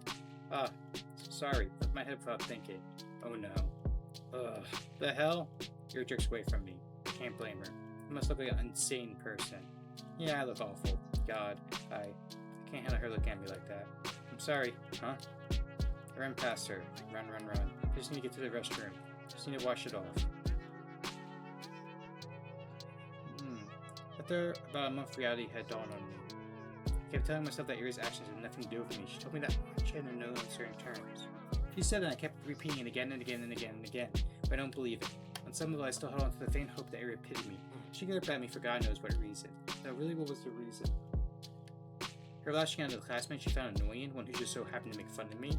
sorry, let my head without thinking. Oh no. The hell? Ira jerks away from me. I can't blame her. I must look like an insane person. Yeah, I look awful. God, I can't handle her looking at me like that. I'm sorry, huh? I ran past her. Run. I just need to get to the restroom. Just need to wash it off. After about a month, reality had dawned on me. I kept telling myself that Ira's actions had nothing to do with me. She told me that much and in no uncertain terms. She said it and I kept repeating it again and again, but I don't believe it. On some level, I still held on to the faint hope that Ira pitied me. She could have bet me for God knows what reason. Now, really, what was the reason? Her lashing out at the classmate she found annoying, one who just so happened to make fun of me,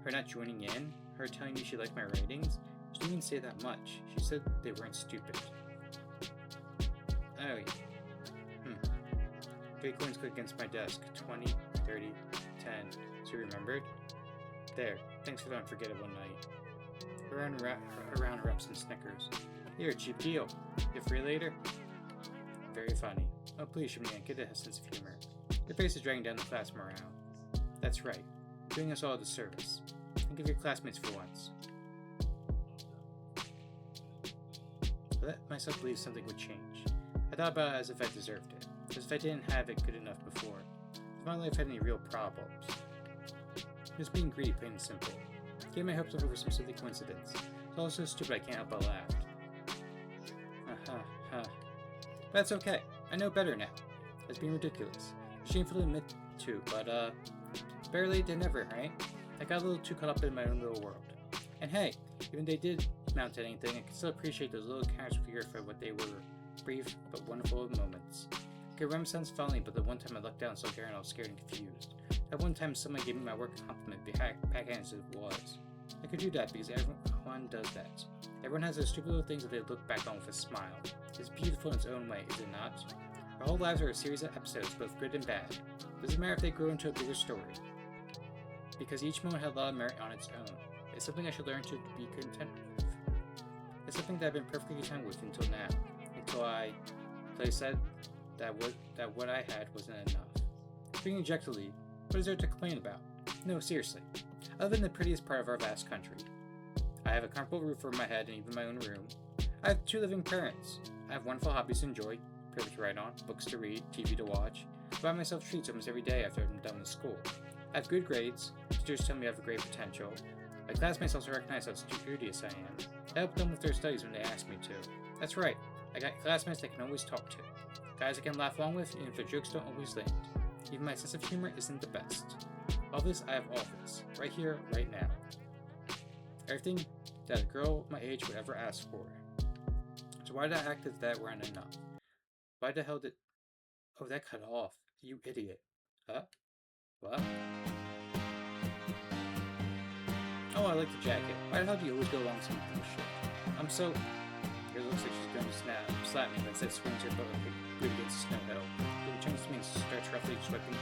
her not joining in, her telling me she liked my writings. She didn't even say that much. She said they weren't stupid. Oh yeah. 3 coins click against my desk. 20, 30, 10. So you remembered? There. Thanks for the unforgettable night. Around erupts and snickers. Here, cheap deal. You free later? Very funny. Oh please, Shimmy, get a sense of humor. Your face is dragging down the class morale. That's right. Doing us all a disservice. Think of your classmates for once. I let myself believe something would change. I thought about it as if I deserved it. As if I didn't have it good enough before. If my life had any real problems. Just being greedy, plain and simple. Getting my hopes up over some silly coincidence. It's all so stupid I can't help but laugh. But that's okay. I know better now. It's being ridiculous. Shameful to admit to, but better late than never, right? I got a little too caught up in my own little world. And hey, even if they did amount to anything, I can still appreciate those little encounters with your for what they were, brief but wonderful moments. I could remember sounds fondly, but the one time I looked down and saw Garen all scared and confused. That one time someone gave me my work a compliment, backhanded as it was. I could do that because everyone does that. Everyone has those stupid little things that they look back on with a smile. It's beautiful in its own way, is it not? Our whole lives are a series of episodes, both good and bad. It doesn't matter if they grow into a bigger story. Because each moment had a lot of merit on its own. It's something I should learn to be content with. It's something that I've been perfectly content with until now. Until I said that what I had wasn't enough. Speaking objectively, what is there to complain about? No, seriously. I live in the prettiest part of our vast country. I have a comfortable roof over my head and even my own room. I have 2 living parents. I have wonderful hobbies to enjoy, papers to write on, books to read, TV to watch. I buy myself treats almost every day after I'm done with school. I have good grades. Teachers tell me I have a great potential. My classmates also recognize how studious I am. I help them with their studies when they ask me to. That's right. I got classmates I can always talk to. Guys I can laugh along with, even if their jokes don't always land. Even my sense of humor isn't the best. All this, I have all this. Right here, right now. Everything that a girl my age would ever ask for. So why did I act as if that weren't enough? Why the hell did... Oh, that cut off. You idiot. What? Oh, I like the jacket. Why the hell do you always go along with some bullshit? I'm so... Here looks like she's going to slap me, but instead swings her butt like a boot against a snow hill. She returns to me and starts roughly swiping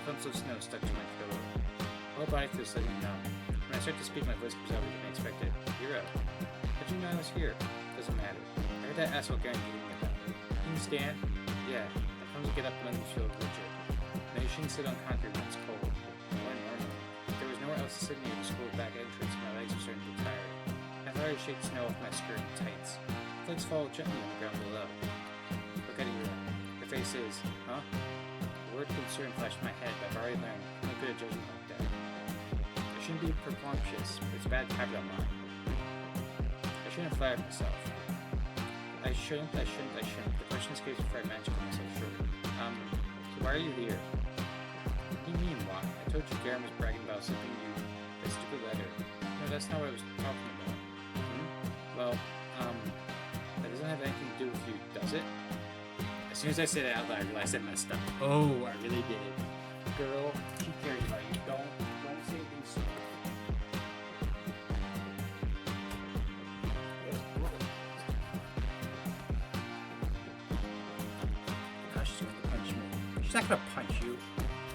clumps of snow stuck to my pillow. My whole body feels slightly numb. When I start to speak, my voice comes out weaker than expected. Hero. How'd you know I was here? Doesn't matter. I heard that asshole Garen yelling about me. Can you stand? Yeah. I come to get up and let me feel rigid. Now you shouldn't sit on concrete when it's cold. More normally. There was nowhere else to sit near the school back entrance and my legs were starting to get tired. I thought I'd shake snow off my skirt and tights. Flakes fall gently on the ground below. Look at Hero. Her face is, huh? The word concern flashed in my head, but I've already learned I'm not good at judging like that. I shouldn't be preposterous, but it's bad to have it on mine. I shouldn't flatter myself. I shouldn't. The question escapes before I manage to put myself short. So why are you here? What do you mean, why? I told you Garen was bragging about something you... that stupid letter. No, that's not what I was talking about. Well, that doesn't have anything to do with you, does it? As soon as I said it out loud, I realized I messed up. Oh, I really did. Girl, she cares about you. Don't say things so. Gosh, she's going to punch me. She's not going to punch you.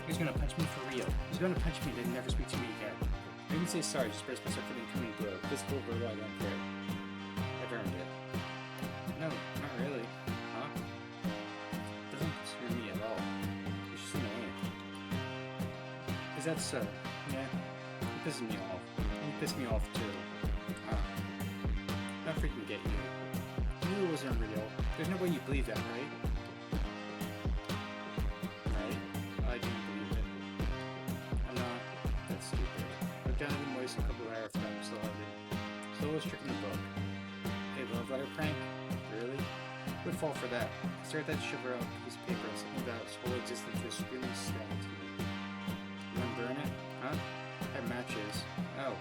He's going to punch me for real. He's going to punch me and then never speak to me again. I didn't say sorry, just brace myself for the incoming blow. Physical or verbal, I don't care. I've earned it. No, not really. Huh? It doesn't concern me at all. It's just annoying. Is that so? Yeah. It pisses me off. You piss me off too. Not freaking get you. You knew it wasn't real. There's no way you believe that, right? Right? I didn't believe it. I'm not. That's stupid. I've done it in ways a couple of hours ago. I'm still having. Still was stricken the book. Hey, love letter prank? Really? Would fall for that. Stare at that shiver on a piece of paper and something about its whole existence was really staring to me. You wanna burn it? Huh? I have matches. Oh.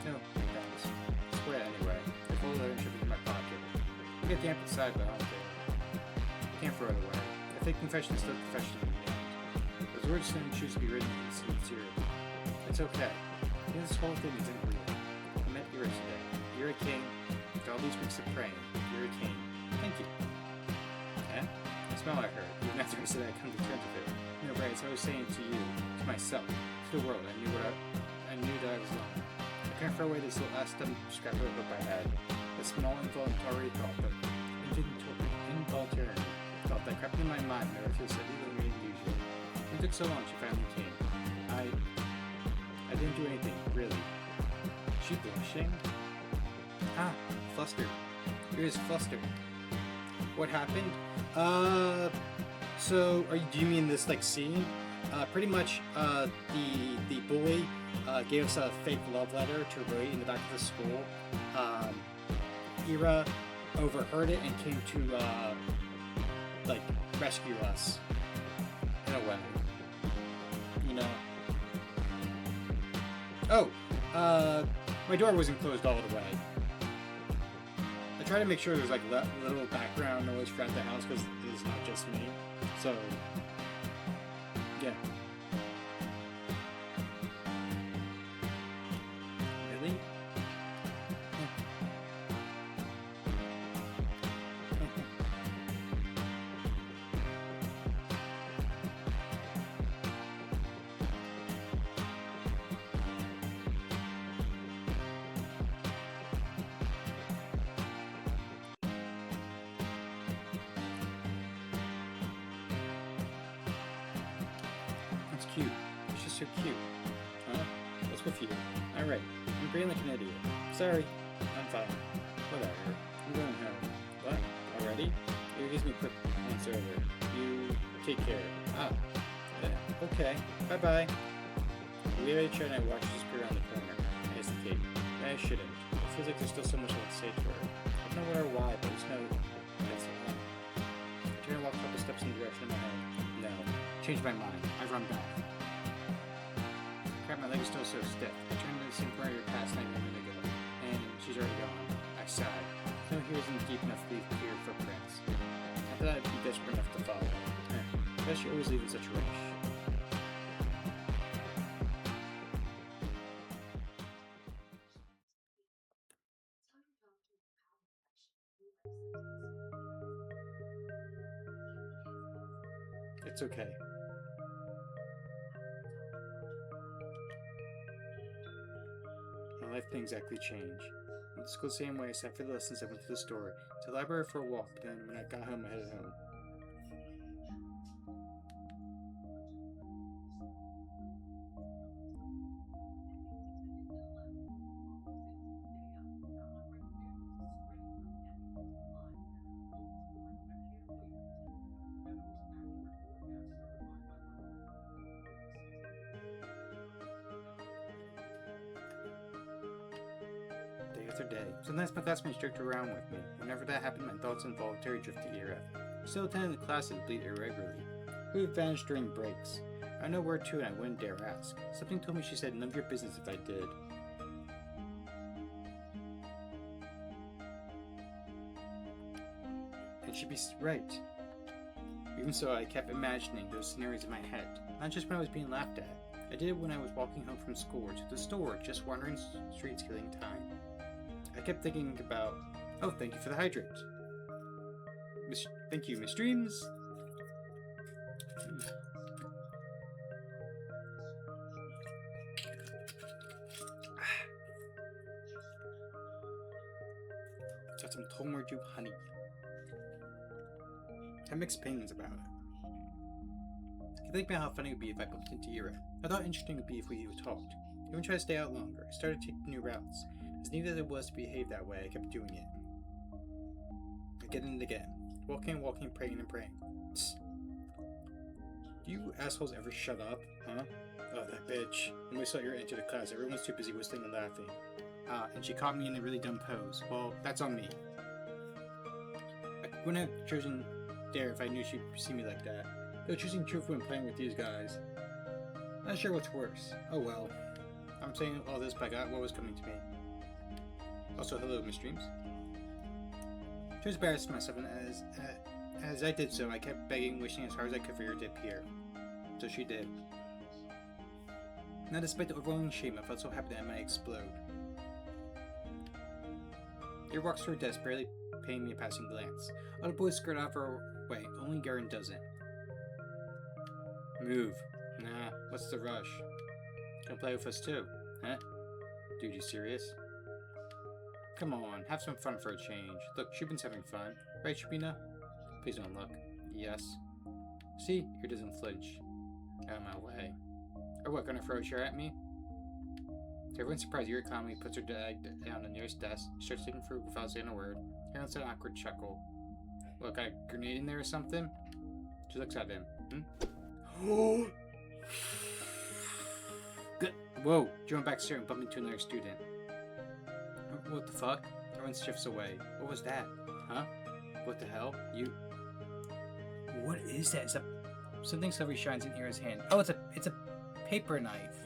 No, thanks. It's wet anyway. I fold the letter and shove it in my pocket. I get damp inside, but I don't care. I can't throw it away. A fake confession is still a confession in the end. It was Those words didn't choose to be written sincerely. It's okay. This whole thing isn't real. I met Ira today. Ira came. After all these weeks of praying, Ira came. Thank you. Eh? The smell I heard. Even after I said I'd come to terms with it. You know, right, as I was saying to you, to myself, to the world, I knew that I was alone. I can't throw away this last scrap of a book I had. A small involuntary thought that crept in my mind never feels so easily than usual. It took so long she finally came. I didn't do anything, really. She blushing? Ah, flustered. It was flustered. What happened? So do you mean this like scene? Pretty much the bully gave us a fake love letter to write in the back of the school. Ira overheard it and came to like rescue us in a way. You know. Oh, my door wasn't closed all the way. I try to make sure there's like little background noise throughout the house because it's not just me. So, yeah. Really? Cute. It's just so cute. Huh? What's with you? Alright. I'm green like an idiot. Sorry. I'm fine. Whatever. I'm going home. What? Already? It gives me a quick once over. You take care. Ah. Yeah. Okay. Bye-bye. We already tried and I watched her disappear around the corner. I hesitate. I shouldn't. It feels like there's still so much left to say to her. I don't know what or why, but I just know that's the one. Trying to walk a couple steps in the direction of my head. No. Changed my mind. I run back. Crap, my leg is still so stiff. I turned to the same corner you passed 9 minutes ago, and she's already gone. I sighed. No here isn't deep enough to leave clear footprints. I thought I'd be desperate enough to follow. I guess you always leave in such a rush. It's okay. My life didn't exactly change. I went to school the same way, I sat for the lessons, I went to the store, to the library for a walk, then when I got home, I headed home. Day after day. Sometimes my classmates joked around with me. Whenever that happened, my thoughts involuntarily drifted to Ira. Still attending the classes, bleed irregularly. We would vanish during breaks. I know where to and I wouldn't dare ask. Something told me she said none of your business if I did. And she'd be right. Even so, I kept imagining those scenarios in my head. Not just when I was being laughed at. I did it when I was walking home from school or to the store, just wandering streets killing time. I kept thinking about, oh, thank you for the hydrant. Thank you, Miss Dreams. Got some Tomer Jupe honey. I have mixed opinions about it. I think about how funny it would be if I bumped into Ira. I thought interesting would be if we talked. I even tried to stay out longer. I started taking new routes. As neat as it was to behave that way, I kept doing it. Again and again. Walking, praying and praying. Psst. Do you assholes ever shut up, huh? Oh, that bitch. When we saw Ira enter the class, everyone was too busy whistling and laughing. And she caught me in a really dumb pose. Well, that's on me. I wouldn't have chosen Dare if I knew she'd see me like that. Though choosing truth when playing with these guys. Not sure what's worse. Oh well. I'm saying all this, but I got what was coming to me. Also, hello, Miss Dreams. To embarrass myself, and as I did so, I kept begging, wishing as hard as I could for her to appear. until she did. Now, despite the overwhelming shame, I felt so happy that I might explode. He walks to her desk, barely paying me a passing glance. All the boys skirt out of her way, only Garen doesn't. Move. Nah, what's the rush? Gonna play with us too, huh? Dude, you serious? Come on, have some fun for a change. Look, Shubin's having fun. Right, Shubina? Please don't look. Yes. See? Here doesn't flinch. Out of my way. Or what, gonna throw a chair at me? To everyone's surprise, Yuri calmly puts her bag down on the nearest desk, starts taking fruit without saying a word. Here lets an awkward chuckle. What, got a grenade in there or something? She looks at him. Whoa! She went back to and bumped into another student. What the fuck? Everyone shifts away. What was that? Huh? What the hell? You... What is that? It's a... Something silvery shines in Ira's hand. Oh, it's a paper knife.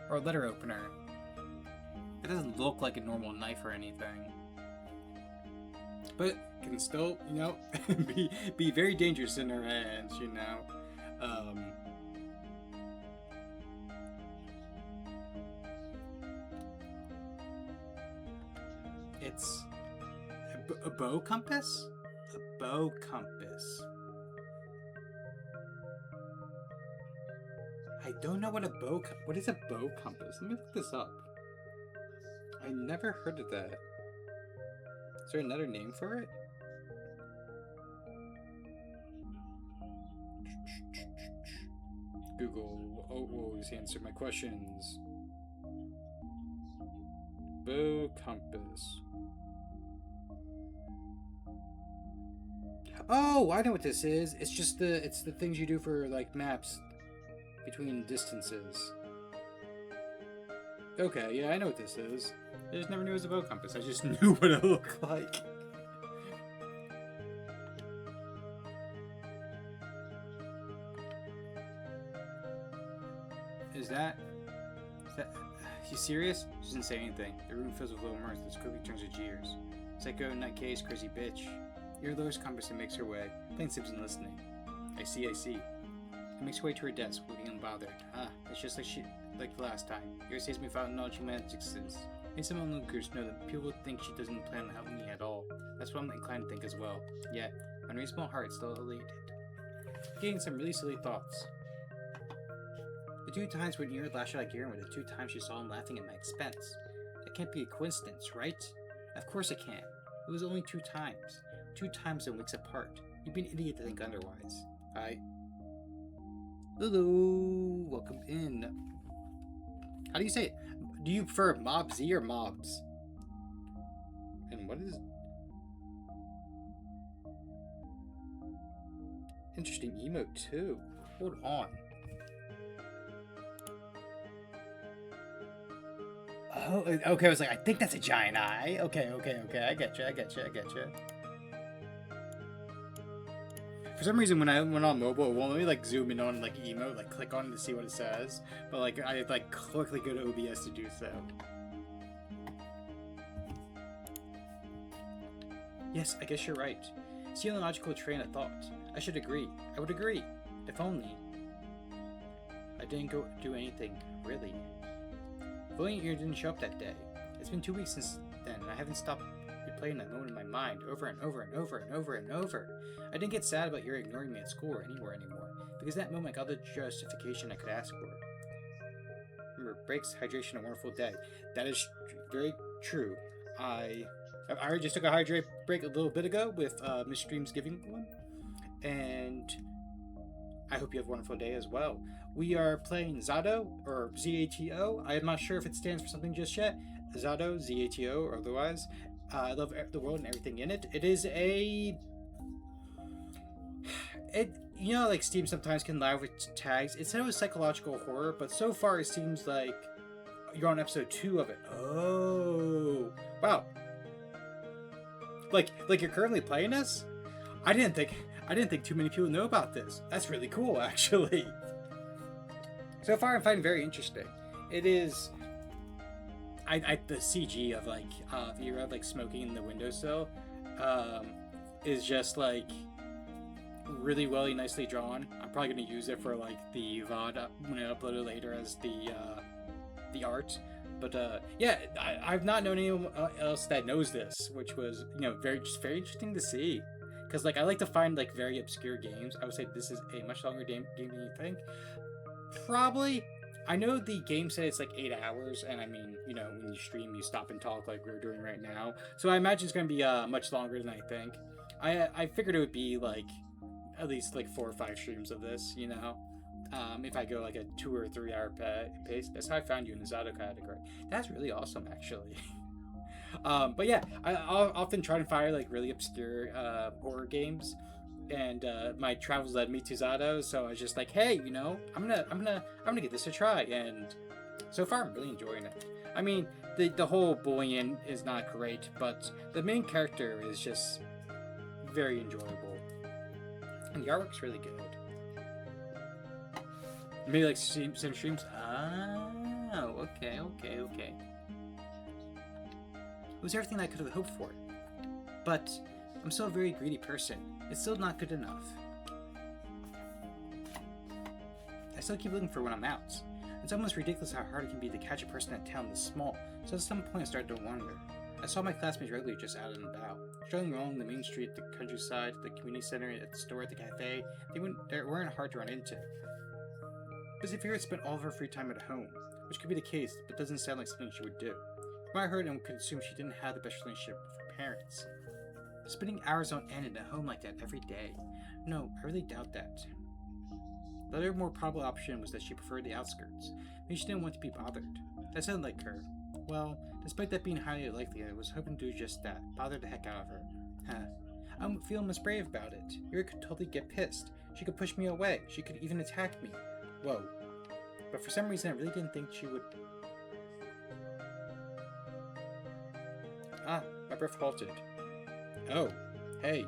Or a letter opener. It doesn't look like a normal knife or anything. But can still, you know, be very dangerous in her hands, you know. It's a bow compass? A bow compass. I don't know what a bow... What is a bow compass? Let me look this up. I never heard of that. Is there another name for it? Google always answer my questions. Bow compass. Oh, I know what this is. It's just the things you do for like maps between distances. Okay, yeah, I know what this is. I just never knew it was a bow compass. I just knew what it looked like. Is that... You serious? She doesn't say anything. The room fills with low mirth as quickly turns to jeers. Psycho, nutcase, crazy bitch. Your lowers compass and makes her way. Plain Simpson listening. I see. It makes her way to her desk, looking unbothered. It's just like the last time. Ira saves me without knowledge of human's existence. Makes some onlookers know that people think she doesn't plan on helping me at all. That's what I'm inclined to think as well. Yet, my unreasonable heart still elated. Getting some really silly thoughts. The 2 times when Ira lashed out at Garen were the 2 times she saw him laughing at my expense. It can't be a coincidence, right? Of course it can't. It was only 2 times. 2 times in weeks apart. You'd be an idiot to think otherwise. Hello, welcome in. How do you say it? Do you prefer Mob Z or Mobs? And what is... Interesting emote too. Hold on. Oh, okay, I was like, I think that's a giant eye. Okay, I get you. For some reason, when I went on mobile, it won't let me like zoom in on like emote, like click on it to see what it says. But like I like quickly go to OBS to do so. Yes, I guess you're right. See a logical train of thought. I should agree. I would agree. If only. I didn't go do anything, really. If only Ira didn't show up that day. It's been 2 weeks since then, and I haven't stopped replaying that moment in my mind over and over. I didn't get sad about Ira ignoring me at school or anywhere anymore, because that moment got the justification I could ask for. Remember, breaks, hydration, a wonderful day. That is very true. I just took a hydrate break a little bit ago with Miss Stream's giving one, and I hope you have a wonderful day as well. We are playing Z.A.T.O I, or Z.A.T.O I. I'm not sure if it stands for something just yet. Z.A.T.O I, Z.A.T.O, or otherwise. I love the world and everything in it. It is a... You know, like Steam sometimes can lie with tags. It said it was psychological horror, but so far it seems like you're on episode 2 of it. Oh, wow! Like you're currently playing this? I didn't think too many people know about this. That's really cool, actually. So far, I'm finding it very interesting. It is. The CG of like Ira like smoking in the windowsill, is just like really well, nicely drawn. I'm probably gonna use it for like the VOD when I upload it later as the art. But yeah, I've not known anyone else that knows this, which was very interesting to see. Because like I like to find like very obscure games. I would say this is a much longer game than you think. Probably. I know the game said it's like 8 hours, and I mean, when you stream, you stop and talk like we're doing right now. So I imagine it's gonna be much longer than I think. I figured it would be like at least like 4 or 5 streams of this, if I go like a 2 or 3 hour pace. That's how I found you in the Z.A.T.O category. That's really awesome, actually. But yeah, I'll often try to find like really obscure horror games, and my travels led me to Z.A.T.O, so I was just like, hey, I'm gonna give this a try, and so far I'm really enjoying it. I mean, the whole bullying is not great, but the main character is just very enjoyable, and the artwork's really good. Maybe like some streams. Oh, okay. It was everything I could have hoped for. But I'm still a very greedy person. It's still not good enough. I still keep looking for when I'm out. It's almost ridiculous how hard it can be to catch a person at town this small, so at some point I started to wonder. I saw my classmates regularly just out and about, strolling along the main street, the countryside, the community center, at the store, at the cafe. They weren't hard to run into. But Zafira spent all of her free time at home, which could be the case, but doesn't sound like something she would do. From what I heard, and could assume she didn't have the best relationship with her parents. Spending hours on end in a home like that every day. No, I really doubt that. The other more probable option was that she preferred the outskirts. Maybe she didn't want to be bothered. That sounded like her. Well, despite that being highly likely, I was hoping to do just that, bother the heck out of her. I'm feeling misbrave about it. Yuri could totally get pissed. She could push me away. She could even attack me. Whoa. But for some reason, I really didn't think she would... My breath halted. Oh, hey.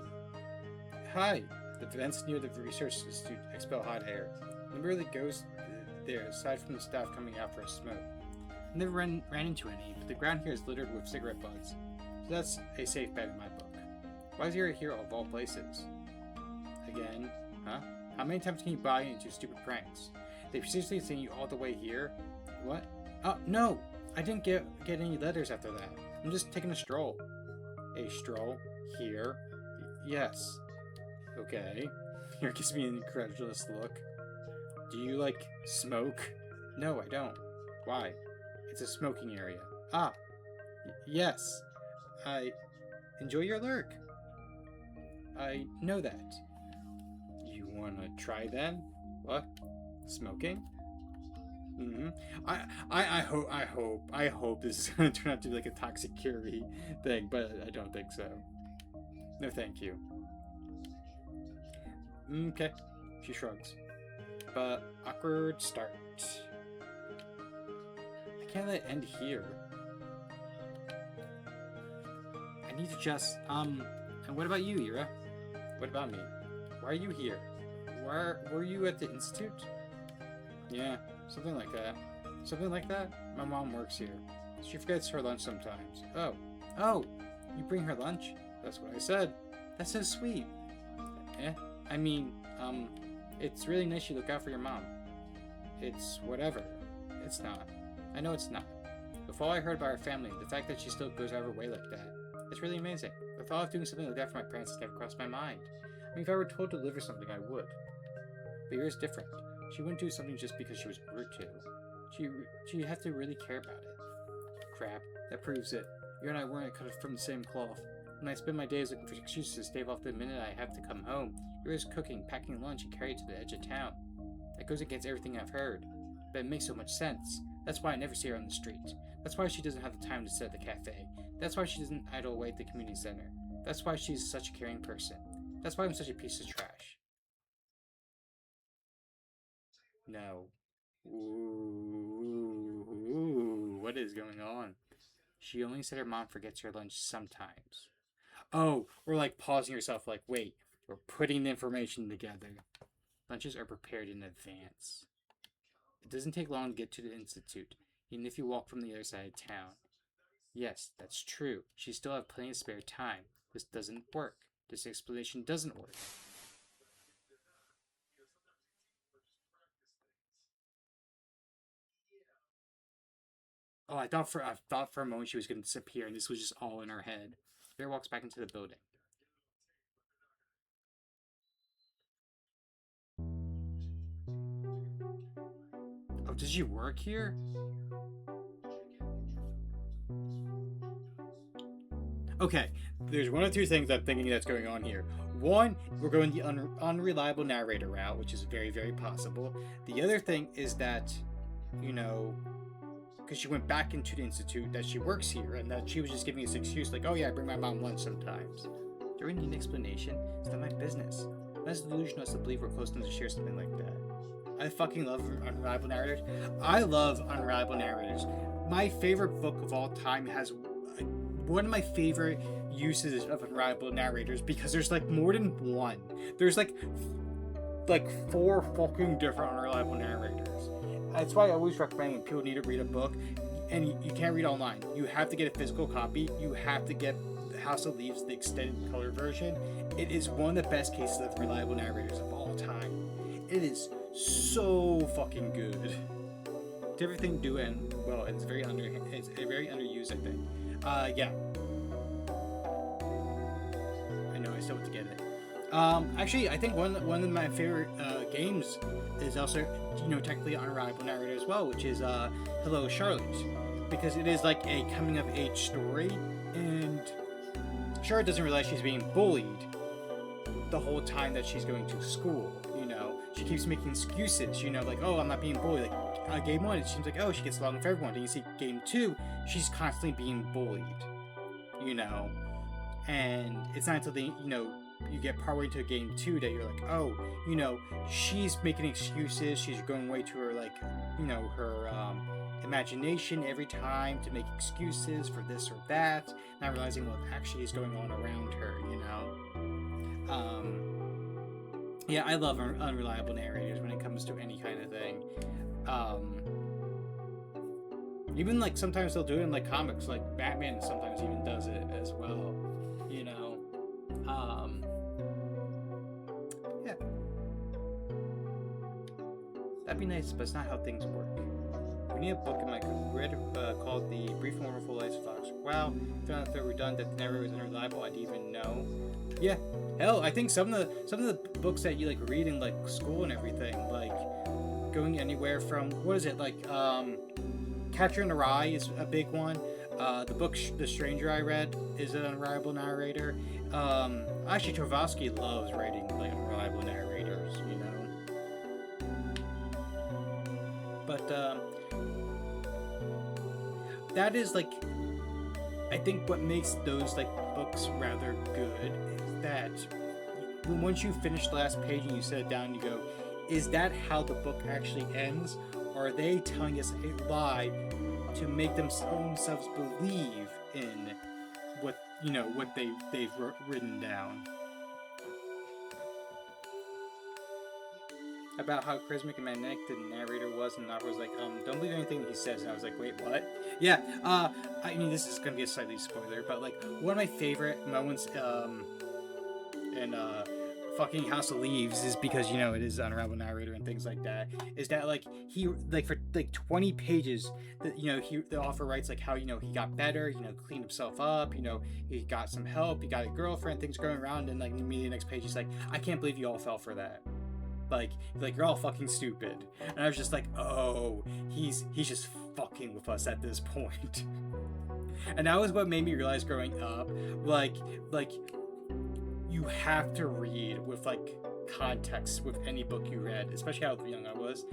Hi. The vents near the research institute expel hot air. Nobody really goes there, aside from the staff coming out for a smoke. I never ran into any, but the ground here is littered with cigarette butts. So that's a safe bet in my book. Why is Yuri here of all places? Again? Huh? How many times can you buy into stupid pranks? They seriously send you all the way here? What? Oh, no! I didn't get any letters after that. I'm just taking a stroll. A stroll? Here? Yes. Okay. Here gives me an incredulous look. Do you, like, smoke? No, I don't. Why? It's a smoking area. Yes. I enjoy your lurk. I know that. You wanna try then? What? Smoking? Mm-hmm. I hope this is gonna turn out to be like a toxic Curie thing, but I don't think so. No, thank you. Okay. She shrugs. But awkward start. I can't let it end here. I need to just and what about you, Yura? What about me? Why are you here? Were you at the institute? Yeah, something like that. Something like that? My mom works here. She forgets her lunch sometimes. Oh, you bring her lunch? That's what I said. That's so sweet. I mean, it's really nice you look out for your mom. It's whatever. It's not. I know it's not. With all I heard about her family, the fact that she still goes out of her way like that, it's really amazing. The thought of doing something like that for my parents has never crossed my mind. I mean, if I were told to deliver something, I would. But yours different. She wouldn't do something just because she was ordered to. She had to really care about it. Crap, that proves it. You and I weren't cut from the same cloth. When I spend my days looking for excuses to stave off the minute I have to come home, you're always cooking, packing lunch, and carrying it to the edge of town. That goes against everything I've heard. But it makes so much sense. That's why I never see her on the street. That's why she doesn't have the time to sit at the cafe. That's why she doesn't idle away at the community center. That's why she's such a caring person. That's why I'm such a piece of trash. No. Ooh, what is going on? She only said her mom forgets her lunch sometimes. Oh, or like pausing yourself, like, wait, we're putting the information together. Lunches are prepared in advance. It doesn't take long to get to the institute, even if you walk from the other side of town. Yes, that's true. She still have plenty of spare time. This doesn't work. This explanation doesn't work. Oh, I thought for a moment she was gonna disappear, and this was just all in her head. Vera walks back into the building. Oh, does she work here? Okay, there's one or two things I'm thinking that's going on here. One, we're going the unreliable narrator route, which is very, very possible. The other thing is that, you know, because she went back into the institute, that she works here, and that she was just giving this excuse like, oh yeah, I bring my mom lunch sometimes. Do we need an explanation? It's not my business. That's delusional to believe we're close enough to share something like that. I fucking love unreliable narrators. I love unreliable narrators. My favorite book of all time has one of my favorite uses of unreliable narrators, because there's like more than one. There's like 4 fucking different unreliable narrators. That's why I always recommend when people need to read a book, and you can't read online. You have to get a physical copy. You have to get House of Leaves, the extended color version. It is one of the best cases of reliable narrators of all time. It is so fucking good. Everything do and well, it's very underused, I think. Yeah. I know I still have to get it. Actually, I think one of my favorite games is also, technically unreliable narrator as well, which is Hello Charlotte, because it is like a coming of age story, and Charlotte doesn't realize she's being bullied the whole time that she's going to school. She keeps making excuses. Like, oh, I'm not being bullied. Like game 1, it seems like, oh, she gets along with everyone. Then you see game 2, she's constantly being bullied. And it's not until you get partway into game 2 that you're like, oh, she's making excuses. She's going way to her her imagination every time to make excuses for this or that, not realizing what actually is going on around her. Yeah, I love unreliable narrators when it comes to any kind of thing. Even like sometimes they'll do it in like comics, like Batman sometimes even does it as well. Yeah, that'd be nice, but it's not how things work. We need a book in my read called The Brief and Wonderful Life of Fox. Wow, found out that we're done. That the narrator was unreliable. I didn't even know. Yeah, hell, I think some of the books that you like read in like school and everything, like going anywhere from Catcher in the Rye is a big one. The book The Stranger I read is an unreliable narrator. Actually, Tchaikovsky loves writing like unreliable narrators, But that is like, I think what makes those like books rather good is that once you finish the last page and you set it down and you go, is that how the book actually ends? Or are they telling us a lie to make themselves believe in what they've written down? About how charismatic and magnetic the narrator was, and I was like, don't believe anything he says. And I was like, wait, what? Yeah, I mean, this is gonna be a slightly spoiler, but like one of my favorite moments in fucking House of Leaves is because it is unravel narrator and things like that, is that like he like for like 20 pages that the author writes like how he got better, cleaned himself up, he got some help, he got a girlfriend, things going around, and like immediately the next page he's like, I can't believe you all fell for that. Like you're all fucking stupid. And I was just like, oh, he's just fucking with us at this point. And that was what made me realize growing up, like you have to read with like context with any book you read, especially how young I was.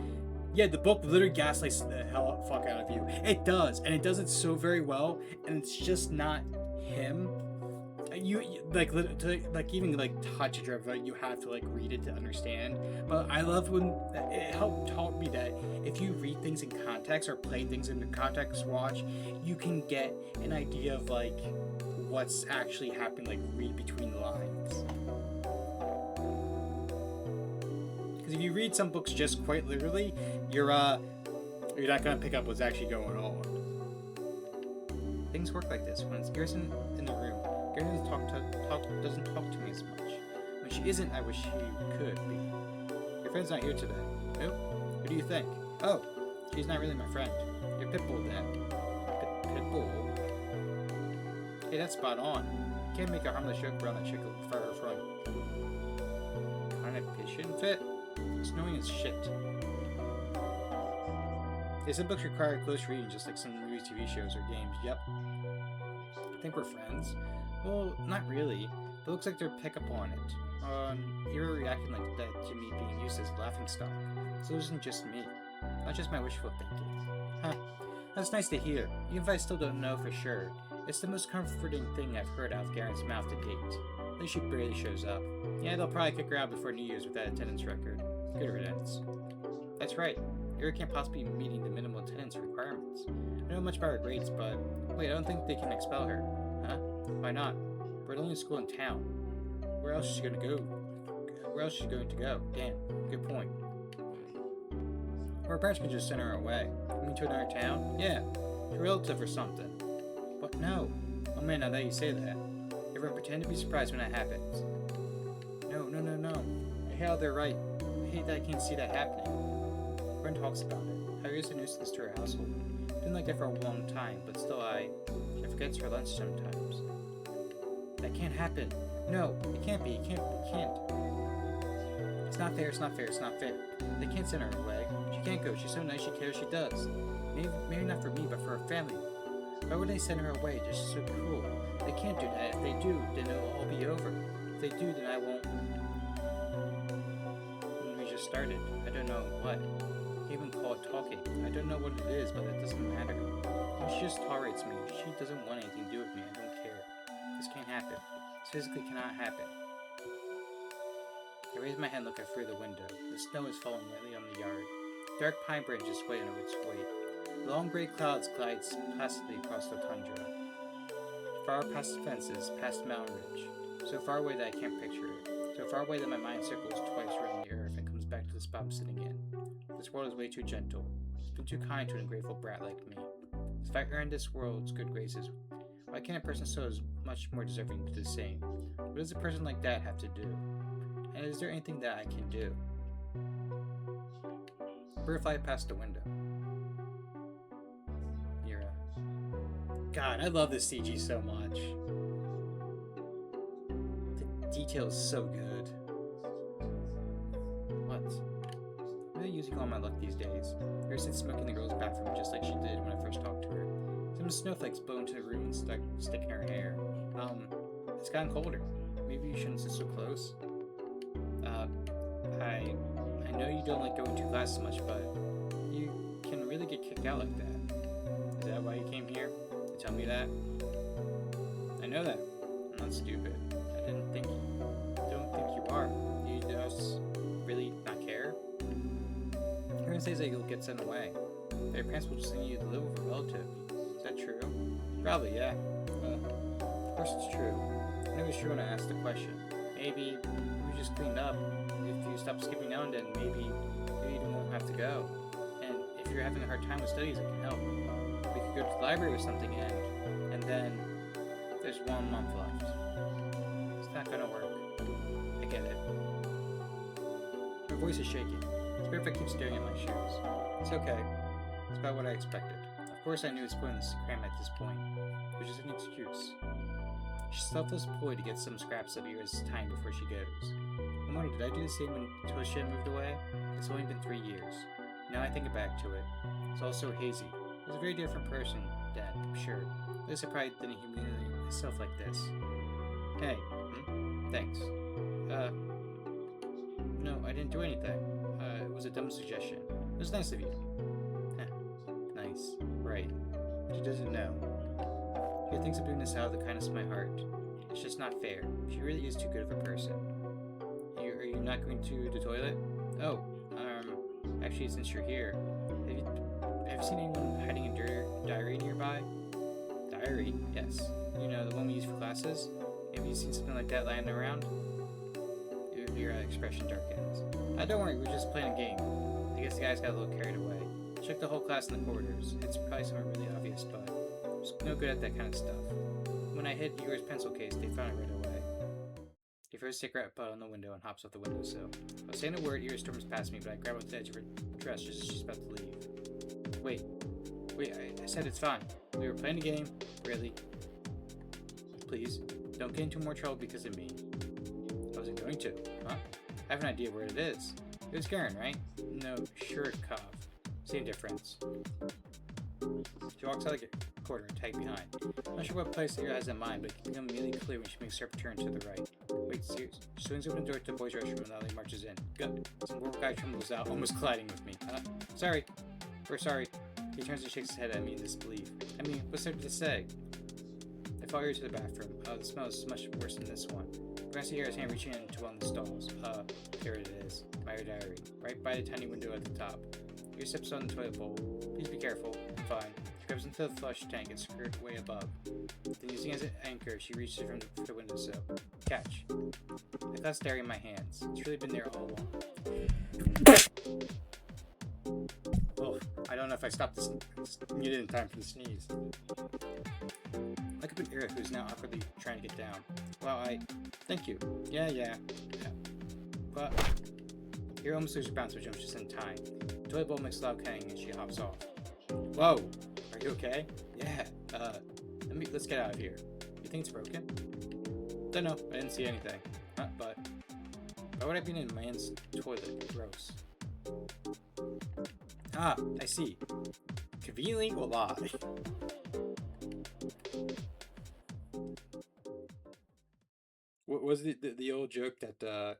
Yeah, the book literally gaslights the fuck out of you. It does, and it does it so very well, and it's just not him. You like even like touch a driver, you have to like read it to understand. But I love when it taught me that if you read things in context or play things in context watch, you can get an idea of like what's actually happening, like read between the lines. Because if you read some books just quite literally, you're not gonna pick up what's actually going on. Things work like this when Garrison in the room. Garrison doesn't talk to me as much. When she isn't, I wish she could be. Your friend's not here today. Who? Who do you think? Oh, she's not really my friend. Your pitbull then. pit bull. Hey, that's spot on. You can't make a harmless joke around that chick far front. Connotation fit? It's annoying as shit. They said books require close reading, just like some movies, TV shows, or games. Yep. I think we're friends. Well, not really, but it looks like they're pick up on it. You're reacting like that to me being used as a laughingstock. So it isn't just me. Not just my wishful thinking. Huh. That's nice to hear, even if I still don't know for sure. It's the most comforting thing I've heard out of Garen's mouth to date. At least she barely shows up. Yeah, they'll probably kick her out before New Year's with that attendance record. Good riddance. That's right. Eric can't possibly be meeting the minimal attendance requirements. I don't know much about her grades, but... Wait, I don't think they can expel her. Huh? Why not? We're the only school in town. Where else is she going to go? Where else is she going to go? Damn, good point. Her parents could just send her away. You mean to another town? Yeah, to a relative or something. But no. Oh man, now that you say that. Everyone pretend to be surprised when that happens. No. I hate how they're right. I hate that I can't see that happening. Everyone talks about it. How is a nuisance to her household. Been like that for a long time, but still she forgets her lunch sometimes. That can't happen. No, it can't be. It can't. It's not fair. They can't send her away. She can't go. She's so nice, she cares, she does. Maybe not for me, but for her family. Why would they send her away? Just so cruel. They can't do that. If they do, then it'll all be over. If they do, then I won't. When we just started, I don't know what. I can't even call it talking. I don't know what it is, but it doesn't matter. She just tolerates me. She doesn't want anything to do with me. I don't care. This can't happen. This physically cannot happen. I raise my head and look out through the window. The snow is falling lightly on the yard. Dark pine branches sway under its weight. Long gray clouds glide placidly across the tundra. Far past the fences, past the mountain ridge. So far away that I can't picture it. So far away that my mind circles twice around the earth and comes back to the spot I'm sitting in. This world is way too gentle. It's been too kind to an ungrateful brat like me. If I earned this world's good graces, why can't a person so much more deserving do the same? What does a person like that have to do? And is there anything that I can do? Bird fly past the window. Mira. God, I love this CG so much. The detail is so good. What? I'm really using all my luck these days. Ever since smoking the girl's bathroom just like she did when I first talked to her. Some snowflakes blow into the room and stick in her hair. It's gotten colder. Maybe you shouldn't sit so close. I know you don't like going to class so much, but you can really get kicked out like that. Is that why you came here? To tell me that? I know that. I'm not stupid. I don't think you are. You just really not care? Everyone says that you'll get sent away. That your parents will just send you to live with a relative. Is that true? Probably, yeah. Well, of course it's true. I knew it was true when I asked the question. Maybe we just cleaned up. If you stop skipping now and then, maybe you won't have to go. And if you're having a hard time with studies, I can help. We could go to the library or something, and then there's 1 month left. It's not gonna work. I get it. My voice is shaking. It's better if I keep staring at my shoes. It's okay. It's about what I expected. Of course I knew it's pointless to cram at this point, which is an excuse. She's selfless ploy to get some scraps of Ira's time before she goes. I wonder, did I do the same when Tosha moved away? It's only been 3 years. Now I think back to it. It's all so hazy. It was a very different person, Dad, I'm sure. At least I probably didn't humiliate myself like this. Hey, thanks. No, I didn't do anything. It was a dumb suggestion. It was nice of you. Nice. Right. She doesn't know. She thinks I'm doing this out of the kindness of my heart. It's just not fair. She really is too good of a person. Are you not going to the toilet? Oh, actually, since you're here, have you seen anyone hiding a diary nearby? Diary? Yes. You know, the one we use for classes? Have you seen something like that lying around? Your expression darkens. Don't worry, we're just playing a game. I guess the guys got a little carried away. Check the whole class in the corridors. It's probably somewhere really obvious, but I'm just no good at that kind of stuff. When I hid Igor's pencil case, they found it right away. He throws a cigarette butt on the window and hops off the windowsill. I was saying a word, Igor storms past me, but I grab onto the edge of her dress just as she's about to leave. Wait Wait, I said it's fine. We were playing a game. Really? Please, don't get into more trouble because of me. I wasn't going to. Huh? I have an idea where it is. It was Garen, right? No, Shurikov. Same difference. She walks out of the corner and tags behind. I'm not sure what place Lyra has in mind, but it can become immediately clear when she makes her turn to the right. Wait, serious? She swings open the door to the boys' restroom and Lally marches in. Good. Some poor guy trembles out, almost colliding with me. Sorry. We're sorry. He turns and shakes his head at me in disbelief. I mean, what's there to say? I follow her to the bathroom. The smell is much worse than this one. I see her hand reaching into one of the stalls. Here it is. My diary. Right by the tiny window at the top. He steps on the toilet bowl. Please be careful. I'm fine. She grabs into the flush tank and skirts way above. Then using it as an anchor, she reaches from the windowsill. Catch. I got this diary in my hands. It's really been there all along. Oh, I don't know if I stopped this muted in time for the sneeze. Look up at Ira, who's now awkwardly trying to get down. Wow, thank you. Yeah. But Ira almost loses her bounce, but jumps just in time. The toilet bowl makes a loud clang and she hops off. Whoa! Are you okay? Yeah. Let's get out of here. You think it's broken? Don't know. I didn't see anything. But why would I be in a man's toilet? Gross. Ah, I see. Conveniently will lie. What was the old joke that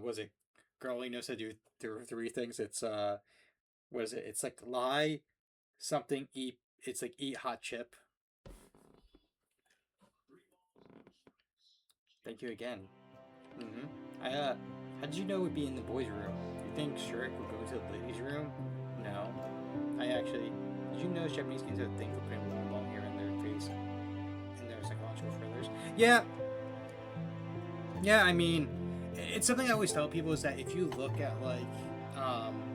was it? Girl only knows how to do three things. It's what is it? It's like lie, something, eat. It's like eat hot chip. Thank you again. How did you know it would be in the boys' room? You think Shrek would go to the ladies' room? No. Did you know Japanese kids have a thing for putting long hair in their face in their psychological thrillers? Yeah. Yeah, I mean, it's something I always tell people is that if you look at like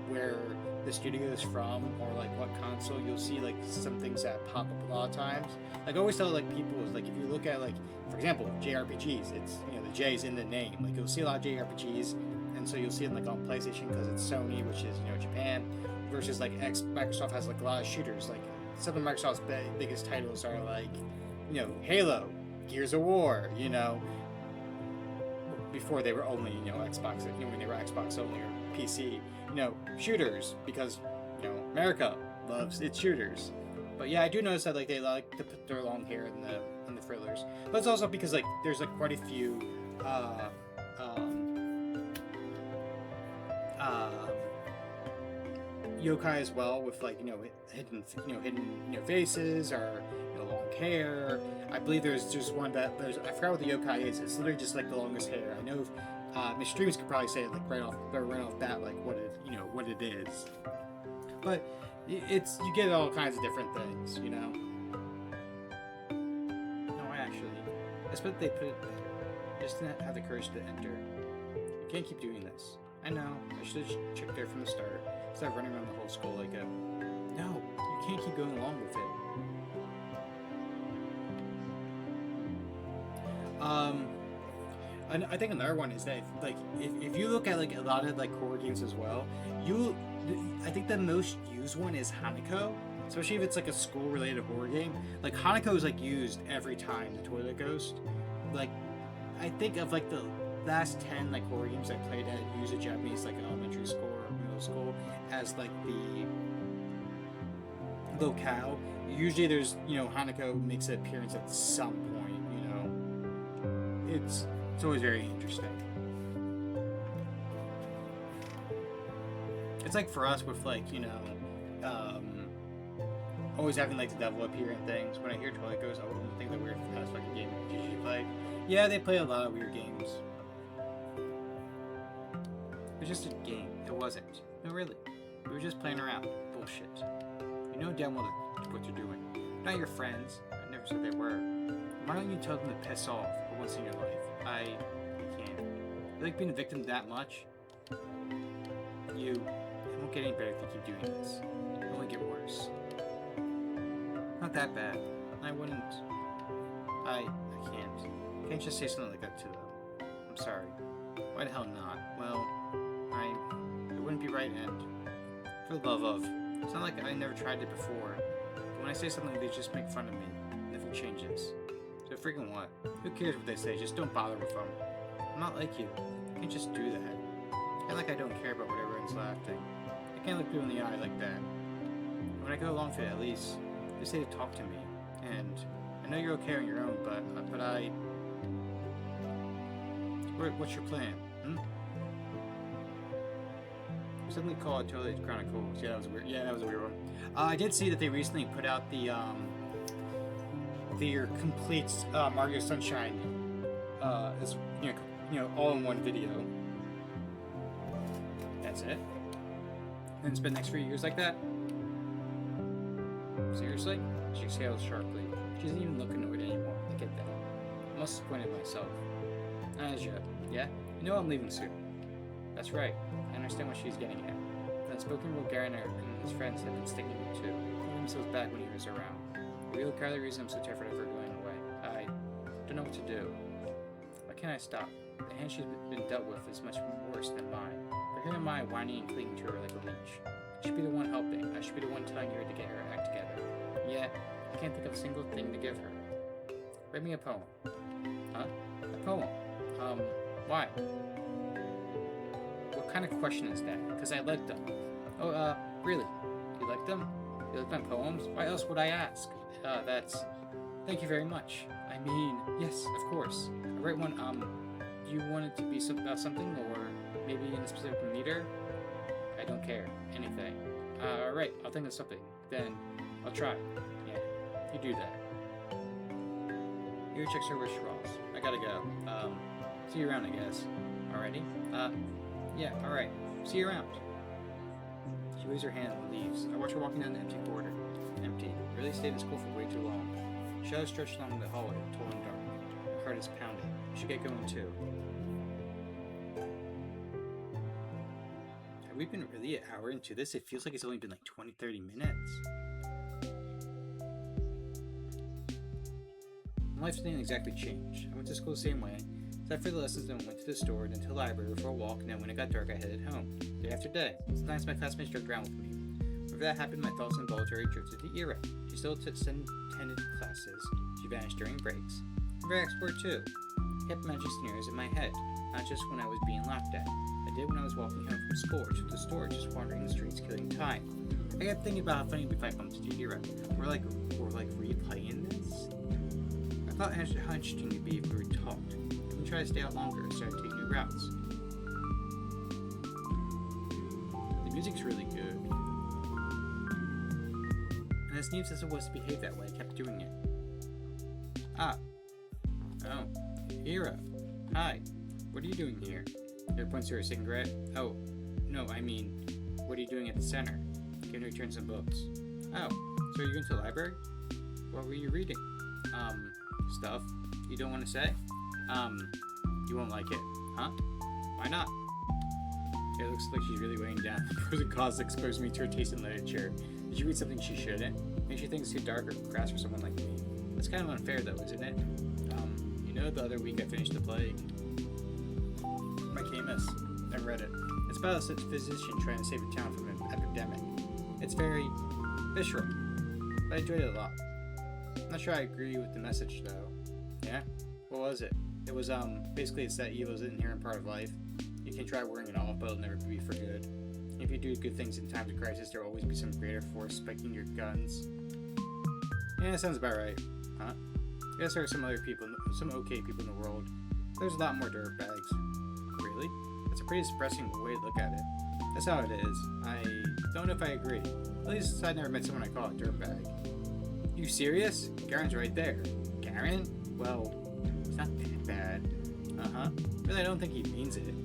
where the studio is from or like what console, you'll see like some things that pop up a lot of times. Like I always tell like people is like if you look at like for example JRPGs, it's the J is in the name. Like you'll see a lot of JRPGs, and so you'll see it like on PlayStation because it's Sony, which is Japan, versus like Microsoft has like a lot of shooters. Like some of Microsoft's biggest titles are like Halo, Gears of War, before they were only Xbox, when they were Xbox only or PC, shooters, because America loves its shooters. But yeah, I do notice that like they like to put their long hair in the thrillers, but it's also because like there's like quite a few yokai as well with like hidden faces or long hair. I believe there's just one that I forgot what the yokai is. It's literally just like the longest hair. I know Miss Streams could probably say it like right off bat like what it is. But it's you get all kinds of different things, No, I suppose they put it there. Just didn't have the courage to enter. You can't keep doing this. I know. I should have checked there from the start. Instead of running around the whole school like a... No, you can't keep going along with it. I think another one is that if you look at like a lot of like horror games as well, I think the most used one is Hanako, especially if it's like a school related horror game. Like Hanako is like used every time the toilet ghost. Like I think of like the last 10 like horror games I played that use a Japanese like elementary school or middle school as like the locale. Usually there's Hanako makes an appearance at some point. It's always very interesting. It's like for us with like always having like the devil appear and things. When I hear Toilet Ghost, I wouldn't think that weird if that's like a game you usually play. Yeah, they play a lot of weird games. It was just a game. It wasn't. No, really. We were just playing around. Bullshit. You know damn well what you're doing. Not your friends. I never said they were. Why don't you tell them to piss off for once in your life? I can't. You like being a victim that much? It won't get any better if you keep doing this. It'll only get worse. Not that bad. I wouldn't. I can't. Can't just say something like that to them. I'm sorry. Why the hell not? Well, it wouldn't be right, and for the love of, It's not like I never tried it before. But when I say something, they just make fun of me. Nothing changes. So freaking what? Who cares what they say? Just don't bother with them. I'm not like you. I can't just do that. Kinda like I don't care about what everyone's laughing. I can't look people in the eye like that. When I go along for it, at least, they say to talk to me. And I know you're okay on your own, but what's your plan? Suddenly called Totally Chronicles. Yeah, that was weird. Yeah, that was a weird one. I did see that they recently put out their complete Mario Sunshine, as all in one video. That's it. And spend the next few years like that. Seriously? She exhaled sharply. She doesn't even look annoyed anymore. I get that. I'm most disappointed in myself. Yeah? You know I'm leaving soon. That's right. I understand what she's getting at. The unspoken rule Garen and his friends have been sticking to, putting themselves back when he was around. The real entirely reason I'm so terrified of her going away. I don't know what to do. Why can't I stop? The hand she's been dealt with is much worse than mine. For here am I whining and clinging to her like a leech. I should be the one helping. I should be the one telling her to get her act together. Yet, I can't think of a single thing to give her. Write me a poem. Huh? A poem? Why? What kind of question is that? Because I like them. Oh, really? You like them? You like my poems? Why else would I ask? Thank you very much. I mean, yes, of course. I write one, do you want it to be about something, or maybe in a specific meter? I don't care. Anything. Alright, I'll think of something. Then, I'll try. Yeah, you do that. Here checks her wish rolls. I gotta go. See you around, I guess. Alrighty? Yeah, alright. See you around. She waves her hand and leaves. I watch her walking down the empty corridor. Empty. Really stayed in school for way too long. Shadows stretched along the hallway, tall and dark. My heart is pounding. I should get going too. Have we been really an hour into this? It feels like it's only been like 20-30 minutes. My life didn't exactly change. I went to school the same way. Sat for the lessons, then went to the store, then to the library for a walk, and then when it got dark, I headed home. Day after day. Sometimes my classmates joked around with me. Whenever that happened, my thoughts involuntarily drifted to Ira. She still attended classes. She vanished during breaks. I'm very expert too. I kept imagining scenarios in my head, not just when I was being laughed at. I did when I was walking home from school or to the store, just wandering the streets, killing time. I kept thinking about how funny it'd be if I bumped into Ira. We're like replaying this. I thought how interesting it'd be if we talked. We try to stay out longer and start taking new routes. The music's really good. And as neat as it was to behave that way, I kept doing it. Ah. Oh. Ira. Hi. What are you doing here? Ira points to her cigarette. Oh. No, I mean, what are you doing at the center? Giving her turn some books. Oh. So you're going to the library? What were you reading? Stuff. You don't want to say? You won't like it. Huh? Why not? It looks like she's really weighing down the pros and cons that expose me to her taste in literature. Did you read something she shouldn't? Maybe she thinks it's too dark or crass for someone like me. That's kind of unfair though, isn't it? The other week I finished The Plague. By Camus. I read it. It's about a physician trying to save a town from an epidemic. It's very visceral, but I enjoyed it a lot. I'm not sure I agree with the message though. Yeah? What was it? It was, basically it's that evil is an inherent part of life. You can try worrying it off, but it'll never be for good. If you do good things in times of crisis, there'll always be some greater force spiking your guns. Yeah, that sounds about right. Huh? I guess there are some other people, some okay people in the world. There's a lot more dirtbags. Really? That's a pretty depressing way to look at it. That's how it is. I don't know if I agree. At least I never met someone I call a dirtbag. You serious? Garen's right there. Garen? Well, it's not that bad. Really, I don't think he means it.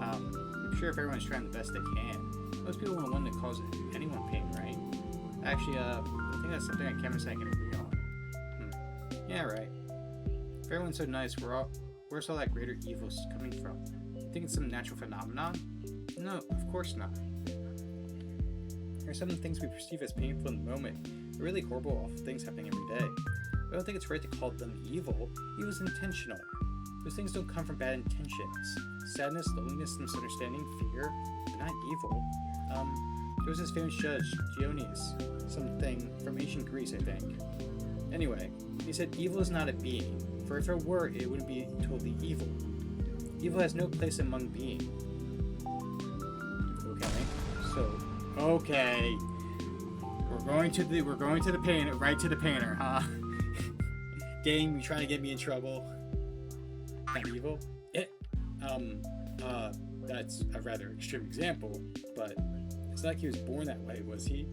I'm sure if everyone's trying the best they can. Most people won't want to cause anyone pain, right? Actually, I think that's something that Kevin and I can agree on. Yeah, right. If everyone's so nice, where's all that greater evil coming from? You think it's some natural phenomenon? No, of course not. There are some things we perceive as painful in the moment, but really horrible, awful things happening every day. I don't think it's right to call them evil. Evil's intentional. Those things don't come from bad intentions. Sadness, loneliness, misunderstanding, fear, they're not evil. There was this famous judge, Dionysius, something from ancient Greece, I think. Anyway, he said evil is not a being, for if it were, it wouldn't be totally evil. Evil has no place among being. Okay. We're going to the painter, right to the painter, huh? Game, you trying to get me in trouble? Not evil? That's a rather extreme example, but it's not like he was born that way, was he?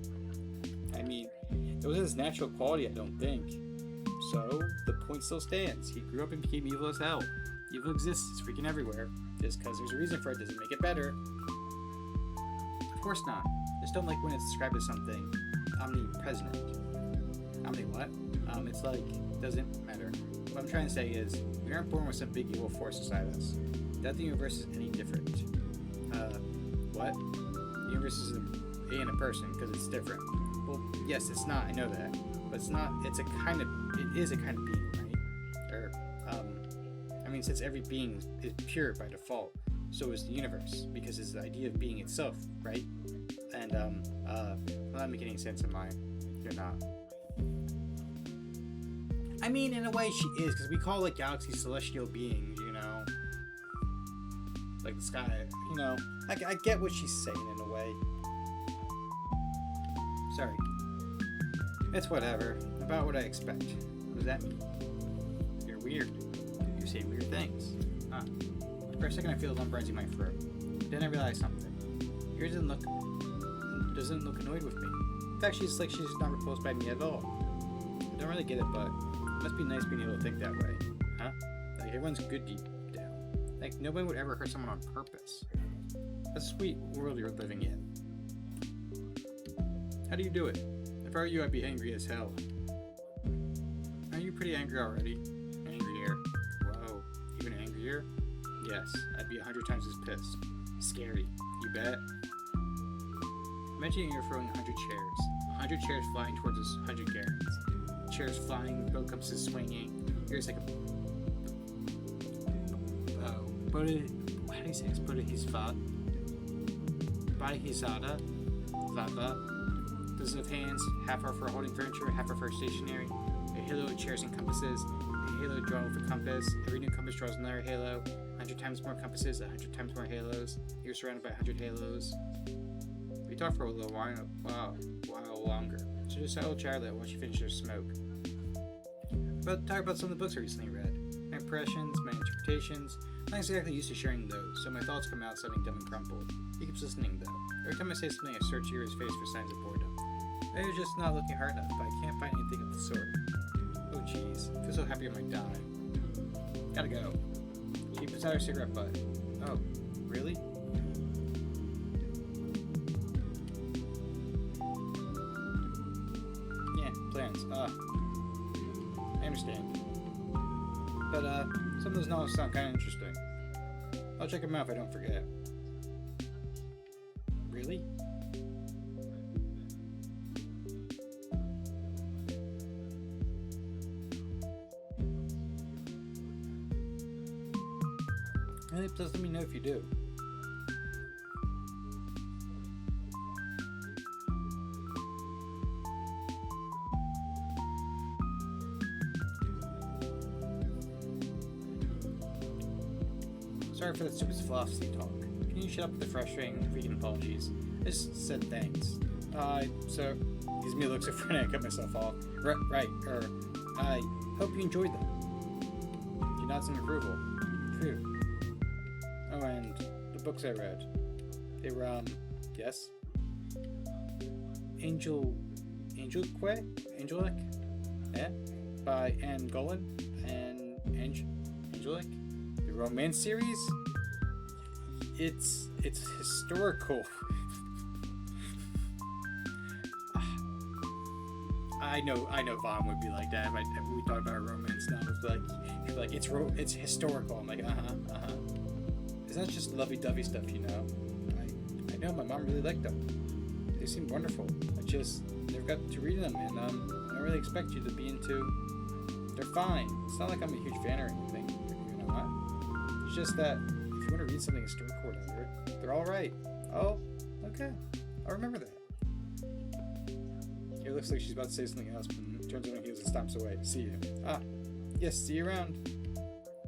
I mean, it wasn't his natural quality, I don't think. So, the point still stands. He grew up and became evil as hell. Evil exists, it's freaking everywhere. Just because there's a reason for it doesn't make it better. Of course not. Just don't like when it's described as something omnipresent. Omni what? It's like, doesn't matter. What I'm trying to say is, we aren't born with some big evil force inside us. That the universe is any different. What? The universe is in a person, because it's different. Well, yes, it's not, I know that. But it's not, it is a kind of being, right? Or, since every being is pure by default, so is the universe, because it's the idea of being itself, right? And, well, not making any sense in mine. You're not. I mean, in a way she is, because we call like galaxies celestial beings, you know? Like the sky, you know? I get what she's saying in a way. Sorry. It's whatever. About what I expect. What does that mean? You're weird. You say weird things. Huh. For a second I feel a lump rising my throat. Then I realize something. Yours doesn't look annoyed with me. In fact, she's not repulsed by me at all. I don't really get it, but it must be nice being able to think that way. Huh? Like everyone's good deep down. Like no one would ever hurt someone on purpose. That's a sweet world you're living in. How do you do it? If I were you, I'd be angry as hell. Are you pretty angry already? Angrier. Whoa. Even angrier? Yes, I'd be 100 times as pissed. Scary. You bet. Imagine you're throwing 100 chairs. 100 chairs flying towards us, 100 Garens. Chairs flying, boat compasses swinging. Here's like a... how do you say this? Bodhisattva? Lava. Dozens of hands, half are for holding furniture, half are for stationary. A halo of chairs and compasses. A halo drawn with a compass. Every new compass draws another halo. 100 times more compasses, 100 times more halos. You're surrounded by 100 halos. We talked for a little while longer. So just settle Charlotte while she finishes her smoke. But talk about some of the books I recently read. My impressions, my interpretations. I'm not exactly used to sharing those, so my thoughts come out sounding dumb and crumpled. He keeps listening though. Every time I say something, I search his face for signs of boredom. Maybe I'm just not looking hard enough, but I can't find anything of the sort. Oh jeez, I feel so happy I might die. Gotta go. She puts out her cigarette butt. Oh, really? Yeah, plans. I understand. But, some of those novels sound kind of interesting. I'll check them out if I don't forget. Really? Really, please let me know if you do. Sorry for that stupid philosophy talk. Can you shut up with the frustrating freaking apologies? I just said thanks. So, gives me looks of friend I cut myself off. Right, I hope you enjoyed them. You nod some approval. True. Oh, and the books I read. They were, yes? Angelic? Yeah? By Anne Golan and Angelic? The romance series? It's historical. I know Vaughn would be like that if we talk about romance novels, but like it's historical. I'm like, It's not just lovey-dovey stuff, you know. I know my mom really liked them. They seem wonderful. I just never got to read them, and I don't really expect you to be into. They're fine. It's not like I'm a huge fan or anything. You know what? It's just that if you want to read something historical or whatever, they're all right. Oh, okay. I'll remember that. It looks like she's about to say something else, but turns on her heels and stomps away. See you. Ah, yes, see you around.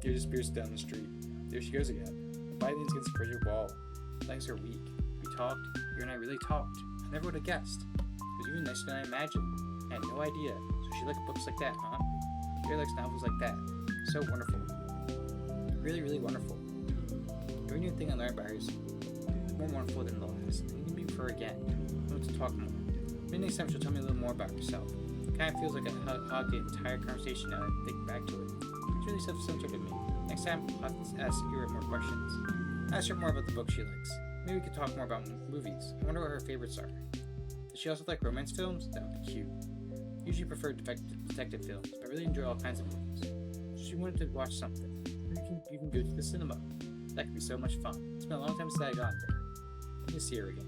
Ira disappears down the street. There she goes again. Bite leans against the frigid wall. Legs are weak. We talked. Ira and I really talked. I never would have guessed. It was even nicer than I imagined. I had no idea. So she liked books like that, huh? Ira likes novels like that. So wonderful. Really, really wonderful. Every new thing I learned about her is more wonderful than the last. I need to meet with her again. I want to talk more. Maybe next time she'll tell me a little more about herself. It kind of feels like I hogged the entire conversation now that I think back to it. It's really self-centered in me. Next time, I'll have to ask Ira more questions. Ask her more about the books she likes. Maybe we could talk more about movies. I wonder what her favorites are. Does she also like romance films? That would be cute. Usually prefer detective films, but I really enjoy all kinds of movies. She wanted to watch something. Maybe we can even go to the cinema. That could be so much fun. It's been a long time since I got there. I need to see her again.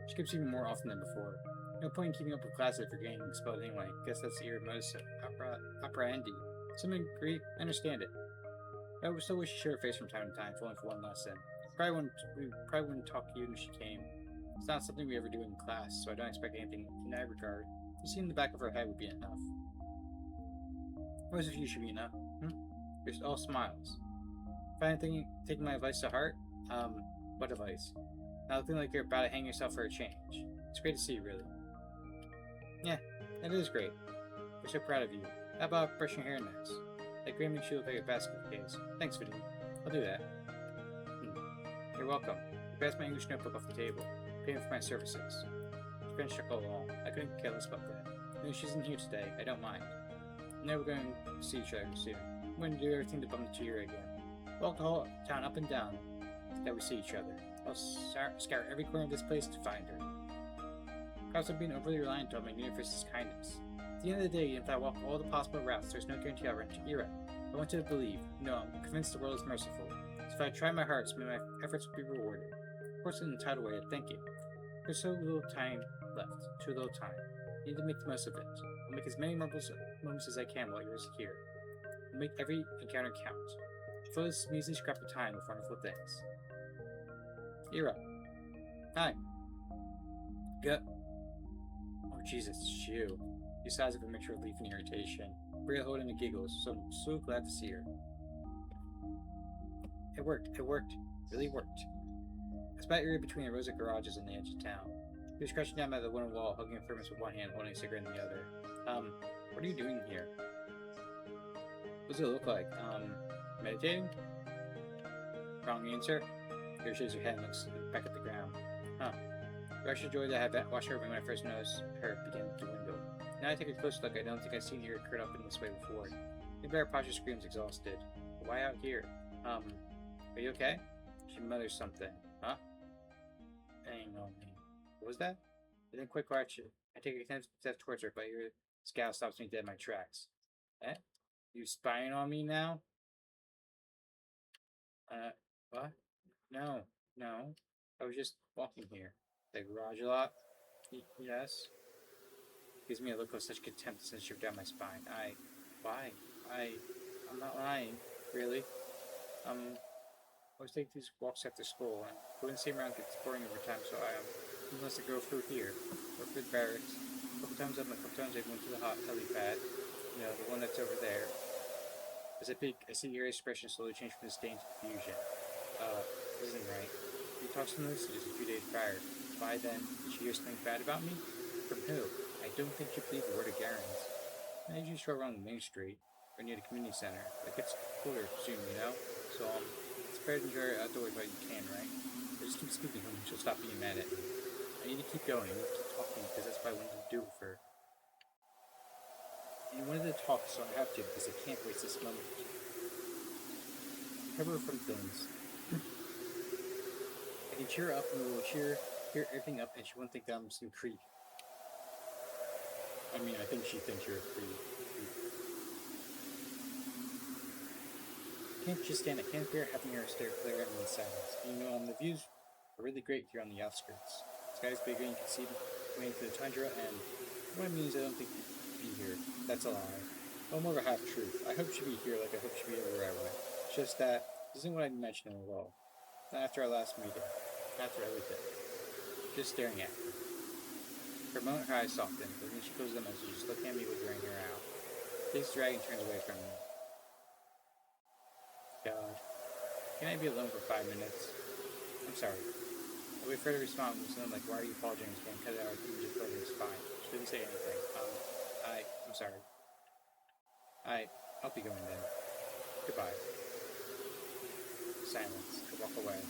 She keeps even more often than before. No point in keeping up with classes if you're getting expelled anyway. Guess that's the modus operandi. Some agree, I understand it. I would still wish she showed her face from time to time, if only for one lesson. We probably wouldn't talk to you if she came. It's not something we ever do in class, so I don't expect anything in that regard. Just seeing the back of her head would be enough. Most of you should be enough. You're all smiles. Finally taking my advice to heart? What advice? Not looking like you're about to hang yourself for a change. It's great to see you, really. Yeah, that is great. We're so proud of you. How about brushing your hair next? That Graham makes you look like a basket case. Thanks, Vidya. I'll do that. You're welcome. I passed my English notebook off the table, paying for my services. She finished chuckle along. I couldn't care less about that. No, she isn't here today. I don't mind. I know we're going to see each other soon. I'm going to do everything to bump into you again. Walk the whole town up and down that we see each other. I'll scour every corner of this place to find her. Perhaps I'm being overly reliant on my universe's kindness. At the end of the day, even if I walk all the possible routes, there's no guarantee I'll run into Ira. I want you to believe. No, I'm convinced the world is merciful. So if I try my hardest, maybe my efforts will be rewarded. Of course, in an entitled way of thinking. There's so little time left. Too little time. I need to make the most of it. I'll make as many moments as I can while Ira's here. I'll make every encounter count. Fill this measly scrap of time with wonderful things. Ira. Hi. Good. Oh, Jesus, it's you. He sighs with a mixture of relief and irritation. Bria holding a giggles, so I'm so glad to see her. It worked. Really worked. I spot Ira between the rows of garages on the edge of town. He was crouching down by the wooden wall, hugging a furnace with one hand, holding a cigarette in the other. What are you doing here? What does it look like? Meditating? Wrong answer. Ira shakes her head and looks back at the ground. Huh. The extra joy that I had washed over when I first noticed her began to dwindle. Now I take a close look, I don't think I've seen Ira curled up in this way before. Maybe our posture screams exhausted. Why out here? Are you okay? She mutters something. Huh? Hang on me. What was that? I didn't quite catch it. I take a 10 step towards her, but your scowl stops me dead in my tracks. Eh? You spying on me now? What? No. I was just walking here. The garage a lot? Yes. Gives me a look of such contempt that sends shiver down my spine. Why? I'm not lying. Really? I always take these walks after school, and going the same route gets boring over time, so unless I go through here, or through the barracks. A couple times I went to the hot helipad, the one that's over there. As I peek, I see your expression slowly change from disdain to confusion. This isn't right. You talked to Melissa just a few days prior. Why then, did she hear something bad about me? From who? I don't think you believe a word of Garen's. I usually stroll around the main street, or near the community center. It gets cooler soon, So, it's better to enjoy it outdoors while you can, right? Or just keep speaking to her and she'll stop being mad at me. I need to keep going, I need to keep talking, because that's what I wanted to do with her. And I wanted to talk, so I have to, because I can't waste this moment. Cover her from things. I can cheer her up, and we'll cheer everything up, and she won't think that I'm some creep. I mean, I think she thinks you're a creep. I can't just stand it. I can't bear having her glare at me in silence. The views are really great here on the outskirts. The sky's bigger, and you can see going into the tundra, and what I mean is I don't think you'd be here. That's a lie. Well, more of a half-truth. I hope she'd be here like I hope she'd be everywhere I went. It's just that This isn't what I mentioned at all. Not after our last meeting. After everything. Just staring at me. For a moment, her eyes soften, but then she closes them as she's looking at me with her hair out. Takes the drag and turns away from me. God. Can I be alone for 5 minutes? I'm sorry. I wait for her to respond with something like, why are you apologizing again? Cut it out, or just let it's fine. She didn't say anything. I'm sorry. I'll be going then. Goodbye. Silence. I walk away.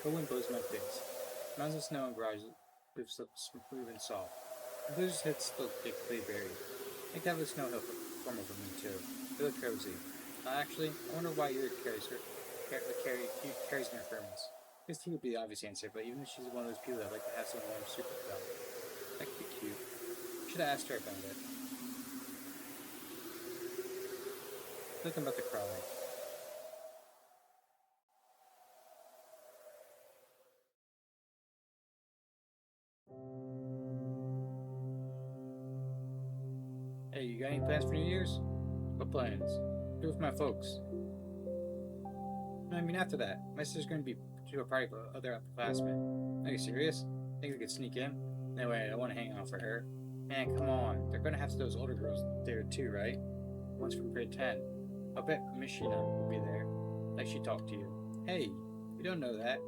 Cold wind blows in my face. Mounds of snow and garage lift smooth and soft. The blizzard's hit still thickly buried. I think that was snow hill form over me too. They look cozy. Actually, I wonder why Yuri carries interference. His T would be the obvious answer, but even if she's one of those people that like to have someone warm super with them, that could be cute. Should have asked her about it. I think I'm about to cry. Hey, you got any plans for New Year's? What plans? Do with my folks. No, I mean after that. My sister's gonna be to a party with other upperclassmen. Are you serious? Think we could sneak in? No way, I want to hang out for her. Man, come on. They're gonna have those older girls there too, right? One's from grade 10. I'll bet Mishina will be there. Like she talked to you. Hey, we don't know that.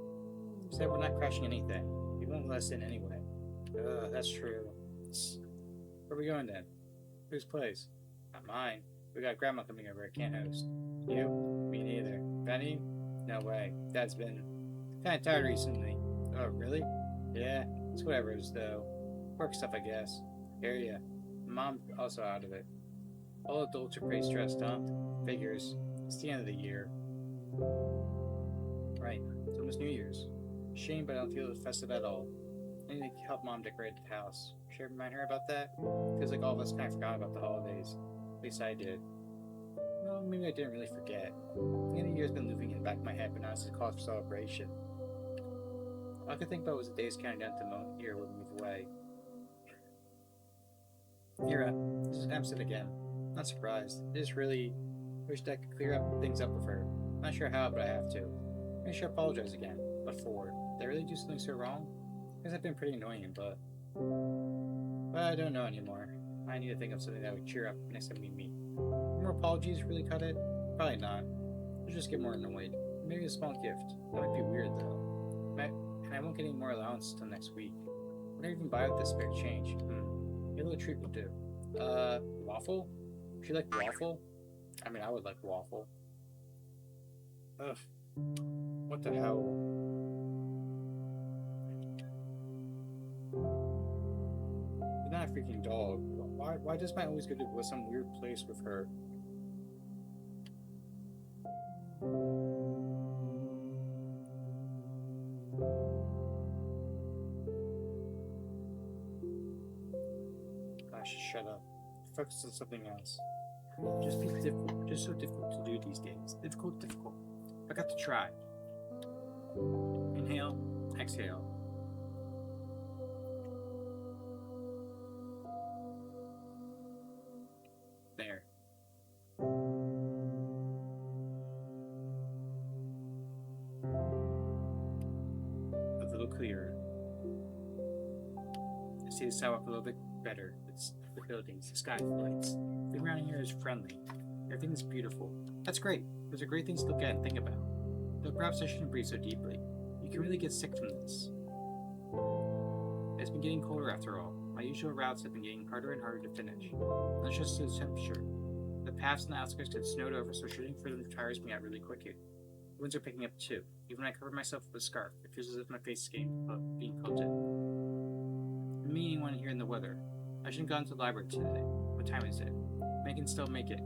Said we're not crashing anything. We won't let us in anyway. That's true. Where are we going then? Whose place? Not mine. We got grandma coming over. I can't host. You? Me neither. Benny? No way. Dad's been kind of tired recently. Oh, really? Yeah. It's whatever it is, though. Work stuff, I guess. Hear ya. Mom's also out of it. All adults are pretty stressed, huh? Figures. It's the end of the year. Right. It's almost New Year's. Shame, but I don't feel festive at all. I need to help Mom decorate the house. Should I remind her about that? Feels like all of us kind of forgot about the holidays. At least I did. Well, maybe I didn't really forget. The end of the year's been looping in the back of my head, but now it's a cause for celebration. All I could think about was the days counting down to the moment here would move away. Mira, this is Amstead again. Not surprised. I just really wished I could clear up things up with her. Not sure how, but I have to. Maybe I should apologize again. What for? Did I really do something so wrong? I guess I've been pretty annoying, but I don't know anymore. I need to think of something that would cheer up next time we meet. More apologies really cut it? Probably not. I'll just get more annoyed. Maybe a small gift. That might be weird though. And I won't get any more allowance till next week. What do I even buy with this spare change? Maybe a little treat will do. Waffle? Would you like waffle? I mean, I would like waffle. Ugh. What the hell? But not a freaking dog. Why does my always go to some weird place with her? I should shut up. Focus on something else. Just so difficult to do these days. Difficult. I got to try. Inhale, exhale. There. A little clearer. I see the sidewalk a little bit better. It's the buildings, the sky, the lights. Everything around here is friendly. Everything is beautiful. That's great. Those are great things to look at and think about. Though perhaps I shouldn't breathe so deeply. You can really get sick from this. It's been getting colder after all. My usual routes have been getting harder and harder to finish. Not just the temperature. The paths and the outskirts get snowed over, so shooting for them tires me out really quickly. The winds are picking up too. Even when I cover myself with a scarf, it feels as if my face is being pelted. Me anyone here in the weather. I shouldn't go into the library today. What time is it? I can still make it.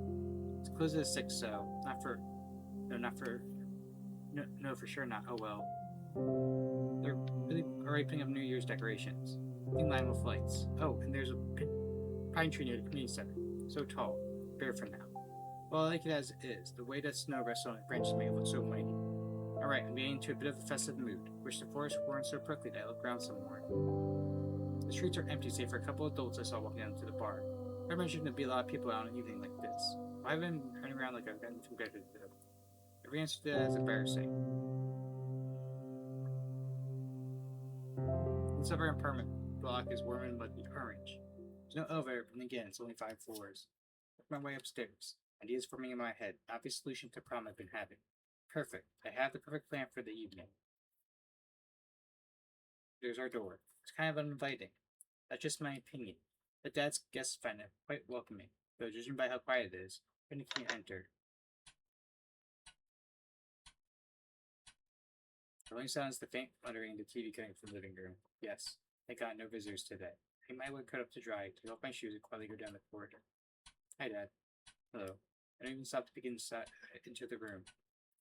It's closed at 6, so no, for sure not. Oh well. They're really already putting up New Year's decorations. In line with lights. Oh, and there's a pine tree near the community center. So tall. Bare for now. Well, I like it as it is. The way that snow rests on its branches made it look so mighty. Alright, I'm getting into a bit of a festive mood. Wish the forests weren't so prickly that I look around some more. The streets are empty save for a couple of adults I saw walking down to the bar. I imagine there'd be a lot of people out on an evening like this. Why haven't heard running around like I've got nothing better to do. Every answer to that is embarrassing. This upper apartment block is warm and muddy orange. There's no elevator, but then again, it's only 5 floors. Work my way upstairs. Ideas forming in my head. Obvious solution to problem I've been having. Perfect. I have the perfect plan for the evening. There's our door. It's kind of uninviting. That's just my opinion. But Dad's guests find it quite welcoming, though judging by how quiet it is, I can't enter. The only sound is the faint muttering in the TV coming from the living room. Yes, thank God, no visitors today. I get my wood cut up to dry, take off my shoes, and quietly go down the corridor. Hi, Dad. Hello. I don't even stop to peek into the room.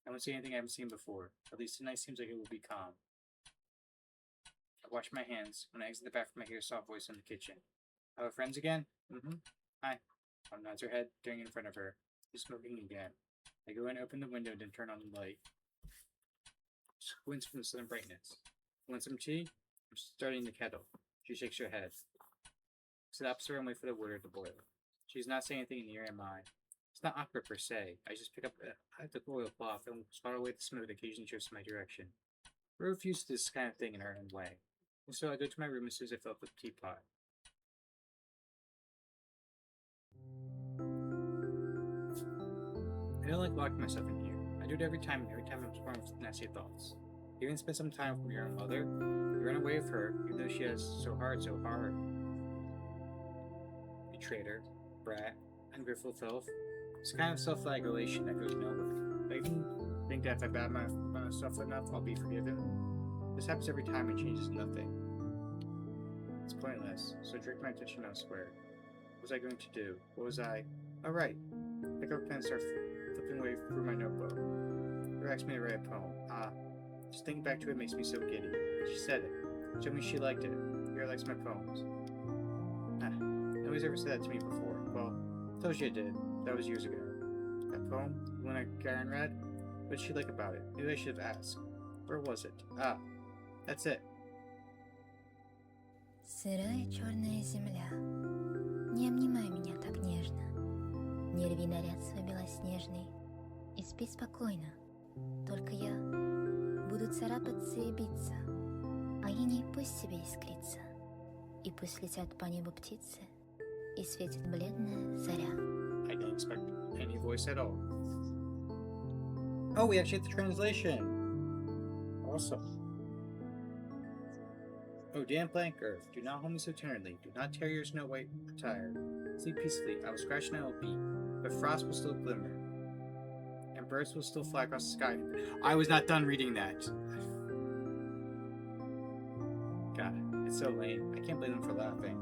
I won't see anything I haven't seen before. At least tonight seems like it will be calm. I wash my hands. When I exit the bathroom, I hear a soft voice in the kitchen. Hello, friends again? Mm-hmm. Hi. Mom nods her head, staring in front of her. She's smoking again. I go in, open the window, then turn on the light. Squints from the sudden brightness. Want some tea? I'm starting the kettle. She shakes her head. Sit opposite her and wait for the water to boil. She's not saying anything, neither am I. It's not awkward per se. I just pick up the oilcloth and swat away the smoke that occasionally drifts in my direction. We're refused to this kind of thing in her own way. And so I go to my room as soon as I fill up the teapot. I don't like locking myself in here. I do it every time I'm sprung with nasty thoughts. You even spend some time with your own mother. You run away with her, even though she has so hard. You traitor, brat, ungrateful filth. It's a kind of self-flagellation that goes nowhere. I even think that if I bat myself enough, I'll be forgiven. This happens every time and changes nothing. It's pointless, so I direct my attention elsewhere. What was I going to do? What was I? Oh, right. Pick up a pen and start flipping away through my notebook. Her asked me to write a poem. Just thinking back to it makes me so giddy. She said it. Showed me she liked it. Here likes my poems. Nobody's ever said that to me before. Well, I told you I did. That was years ago. That poem, the one Karen read? What did she like about it? Maybe I should have asked. Where was it? That's it. Сырая черная земля, не обнимай меня так нежно, не рви наряд свой белоснежный и спи спокойно. Только я буду царапаться и биться, а иней пусть себе искрится, и пусть летят по небу птицы, и светит бледная заря. I didn't expect any voice at all. Oh, we actually have the translation! Awesome. Oh, damn blank earth, do not hold me so tenderly, do not tear your snow-white attire. Sleep peacefully, I will scratch and I will beat, but frost will still glimmer, and birds will still fly across the sky. I was not done reading that. God, it's so lame. I can't blame them for laughing.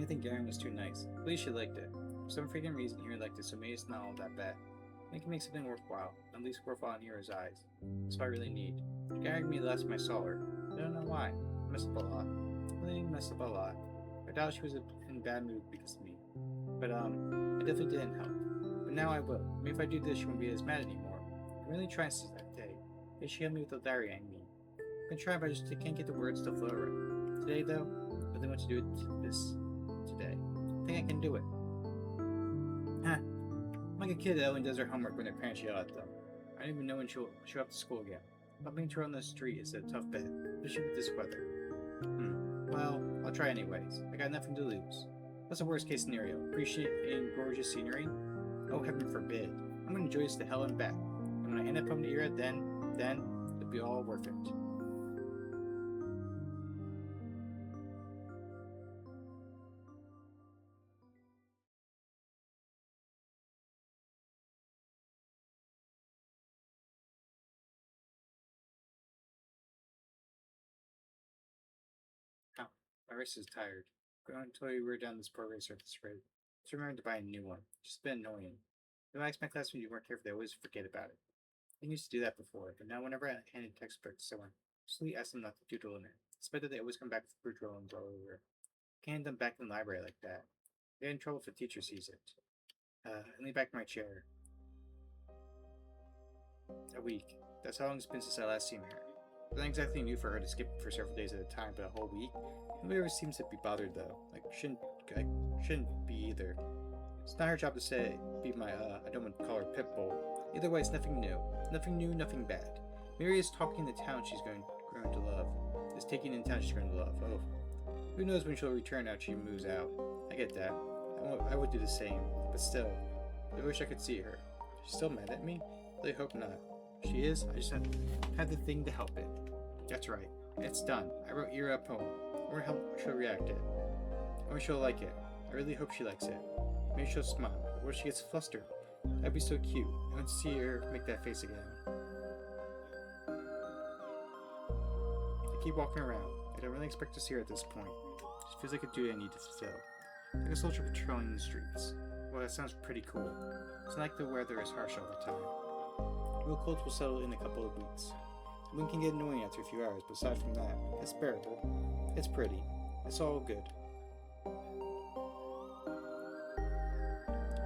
I think Garen was too nice. At least she liked it. For some freaking reason, Hero liked it, so maybe it's not all that bad. I think it makes something worthwhile, at least worthwhile in Hero's eyes. That's what I really need. She gagged me the last time I saw her. I don't know why. I messed up a lot. I really messed up a lot. I doubt she was in a bad mood because of me. But, I definitely didn't help. But now I will. Maybe if I do this, she won't be as mad anymore. I'm really trying since that day. Maybe she helped me with the diary I mean. I've been trying, but I just can't get the words to flow right. Today, though, I really want to do this today. I think I can do it. I'm like a kid that only does their homework when their parents yell at them. I don't even know when she'll show up to school again. Bumping into her on the street is a tough bet, especially with this weather. Well, I'll try anyways. I got nothing to lose. What's the worst case scenario? Appreciating gorgeous scenery? Oh, heaven forbid. I'm gonna enjoy this to hell and back. And when I end up home to Ira, then it'll be all worth it. My wrist is tired. Going until we wear down this poor racer at this rate. Just remember to buy a new one. It's just been annoying. When I ask my classmates you weren't careful, they always forget about it. I used to do that before, but now whenever I hand a textbook to someone, I usually ask them not to doodle in it. Despite that they always come back with brutal and blow over. Can't hand them back in the library like that. I get in trouble if the teacher sees it. I lean back in my chair. A week. That's how long it's been since I last seen her. It's not exactly new for her to skip for several days at a time, but a whole week? Nobody ever seems to be bothered though. Like, shouldn't Shouldn't be either. It's not her job to say, be my, I don't want to call her Pitbull. Either way, it's nothing new. Nothing new, nothing bad. Mary is talking the town she's going to love. Is taking in town she's going to love. Oh. Who knows when she'll return after she moves out. I get that. I would do the same. But still, I wish I could see her. She's still mad at me? Really hope not. If she is, I just have the thing to help it. That's right. It's done. I wrote Ira a poem. I wonder how she'll react to it. I wonder she'll like it. I really hope she likes it. Maybe she'll smile. Or what if she gets flustered? That'd be so cute. I want to see her make that face again. I keep walking around. I don't really expect to see her at this point. It just feels like a duty I need to fulfill. Like a soldier patrolling the streets. Well, that sounds pretty cool. It's not like the weather is harsh all the time. Real cold will settle in a couple of weeks. The wind can get annoying after a few hours, but aside from that, it's bearable. It's pretty. It's all good.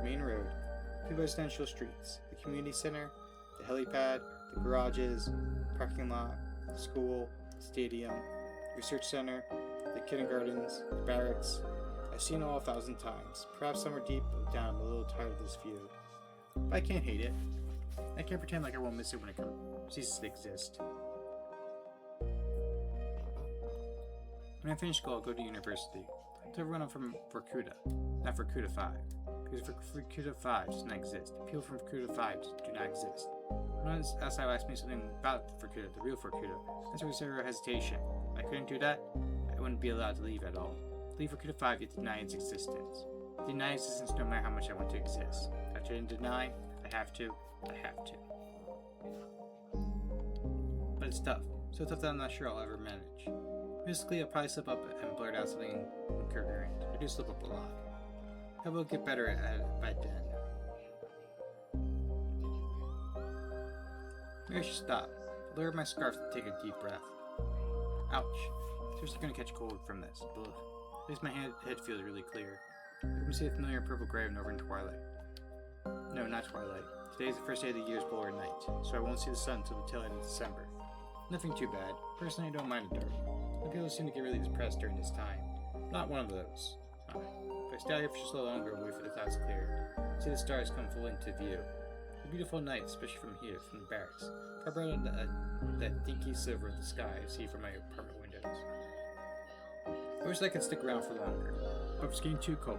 Main road. Two residential streets. The community center, the helipad, the garages, parking lot, the school, stadium, research center, the kindergartens, the barracks. I've seen it all 1,000 times. Perhaps somewhere deep down I'm a little tired of this view. But I can't hate it. I can't pretend like I won't miss it when it ceases to exist. When I finish school, I'll go to university. To everyone I'm from Vorkuta, not Vorkuta 5. Because Vorkuta 5 does not exist. People from Vorkuta 5 do not exist. When outside asked me something about Vorkuta, the real Vorkuta, there was zero hesitation. If I couldn't do that, I wouldn't be allowed to leave at all. Leave Vorkuta 5 yet deny its existence. Deny existence no matter how much I want to exist. If I shouldn't deny, I have to. I have to. But it's tough. So tough that I'm not sure I'll ever manage. Basically, I'll probably slip up and blurt out something incoherent. I do slip up a lot. I will get better at it by then. Maybe I should stop. Lower my scarf to take a deep breath. Ouch. Seriously gonna catch cold from this. Ugh. At least my head feels really clear. I can see the familiar purple gray of northern twilight. No, not twilight. Today is the first day of the year's polar night, so I won't see the sun until the tail end of December. Nothing too bad. Personally, I don't mind the dark. Some people seem to get really depressed during this time. I'm not one of those. If I stay out here for just a little longer and wait for the clouds to clear, see the stars come full into view. It's a beautiful night, especially from here, from the barracks. Far better than that dinky silver of the sky I see from my apartment windows. I wish I could stick around for longer, but it's getting too cold.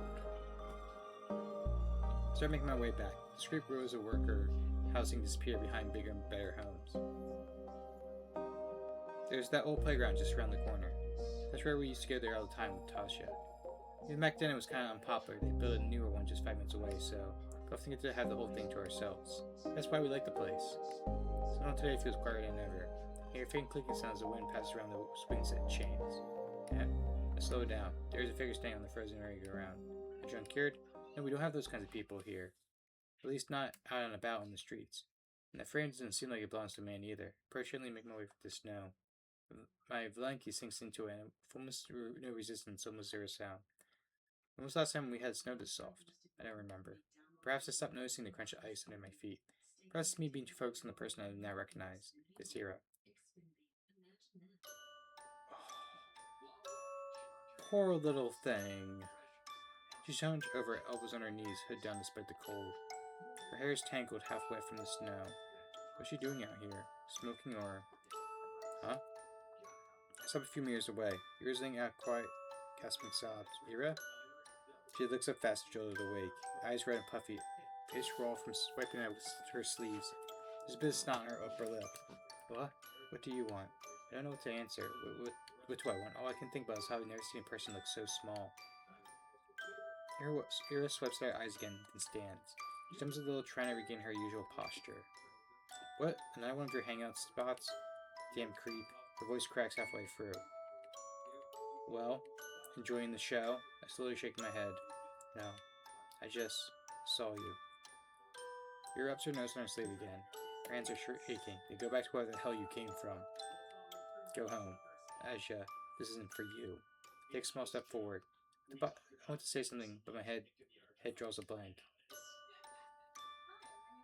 I start making my way back. The scrape rows of worker housing disappear behind bigger and better homes. There's that old playground just around the corner. That's where we used to go there all the time with Tasha. Even back then it was kind of unpopular. They built a newer one just 5 minutes away, so we often get to have the whole thing to ourselves. That's why we like the place. Somehow today feels quieter than ever. I hear faint clicking sounds as the wind passes around the swing set chains. Yeah, I slow down. There's a figure standing on the frozen merry-go-round. A drunk cured? No, we don't have those kinds of people here. At least not out and about in the streets. And that frame doesn't seem like it belongs to a man either. Patiently make my way through the snow. My Vlanky sinks into it, and with almost no resistance, almost zero sound. When was the last time we had snow this soft? I don't remember. Perhaps I stopped noticing the crunch of ice under my feet. Perhaps it's me being too focused on the person I now recognize. It's Ira. Poor little thing. She's hunched over, elbows on her knees, hood down despite the cold. Her hair is tangled, half wet from the snow. What's she doing out here? Smoking or... Huh? I stop a few meters away. Ira's laying out quiet, gasping sobs. Ira? She looks up fast, jolted awake. Eyes red and puffy. Face raw from wiping out her sleeves. There's a bit of snot on her upper lip. What? What do you want? I don't know what to answer. What do I want? All I can think about is how I've never seen a person look so small. Ira swipes their eyes again, then stands. She jumps a little, trying to regain her usual posture. What? Another one of your hangout spots? Damn creep. Her voice cracks halfway through. Well, enjoying the show? I slowly shake my head. No, I just saw you. Ira ups her nose on her sleeve again. Her hands are shaking. They go back to where the hell you came from. Go home. Aisha, this isn't for you. Take a small step forward. I want to say something, but my head draws a blank.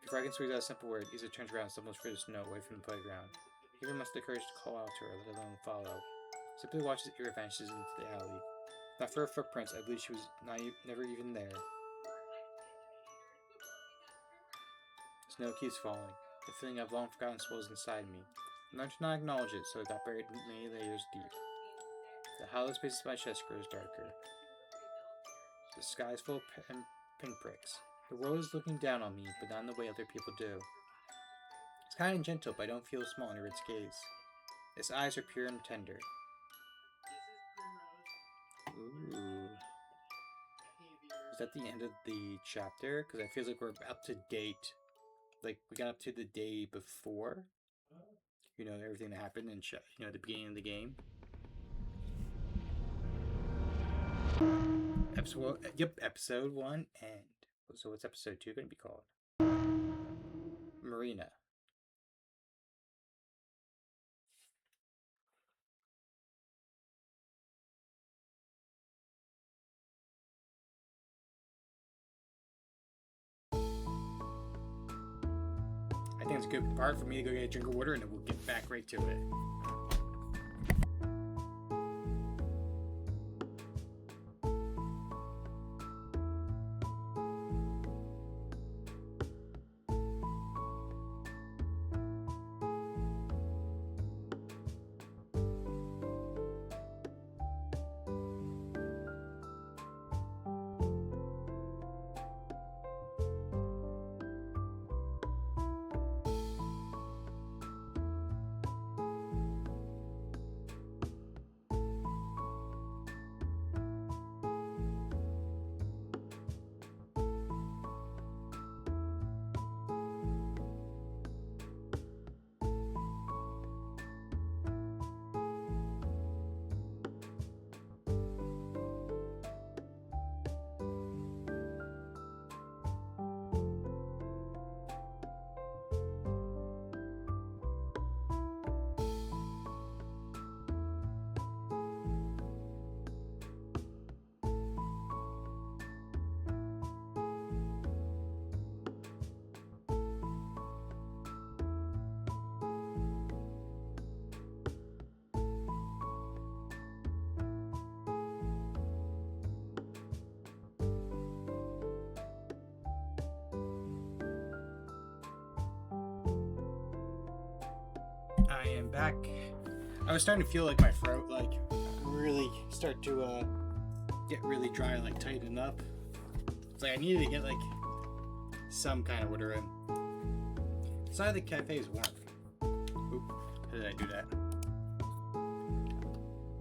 Before I can squeeze out a simple word, Isa turns around and stumbles through the snow away from the playground. Ira must have the courage to call out to her, let alone follow. Simply watches Ira vanishes into the alley. Not for her footprints, I believe she was never even there. Snow keeps falling. The feeling I've long forgotten swells inside me. I learned to not acknowledge it, so it got buried many layers deep. The hollow space of my chest grows darker. The sky is full of pinpricks. The world is looking down on me, but not in the way other people do. It's kind and gentle, but I don't feel small under its gaze. Its eyes are pure and tender. Ooh. Is that the end of the chapter? Because I feel like we're up to date. Like, we got up to the day before. You know, everything that happened in, the beginning of the game. Episode 1 end. So what's episode 2 going to be called? Marina. I think it's a good part for me to go get a drink of water, and then we'll get back right to it. I am back. I was starting to feel like my throat, really start to get really dry, tighten up. It's like I needed to get some kind of water in. The side of the cafe is warm. Oop, how did I do that?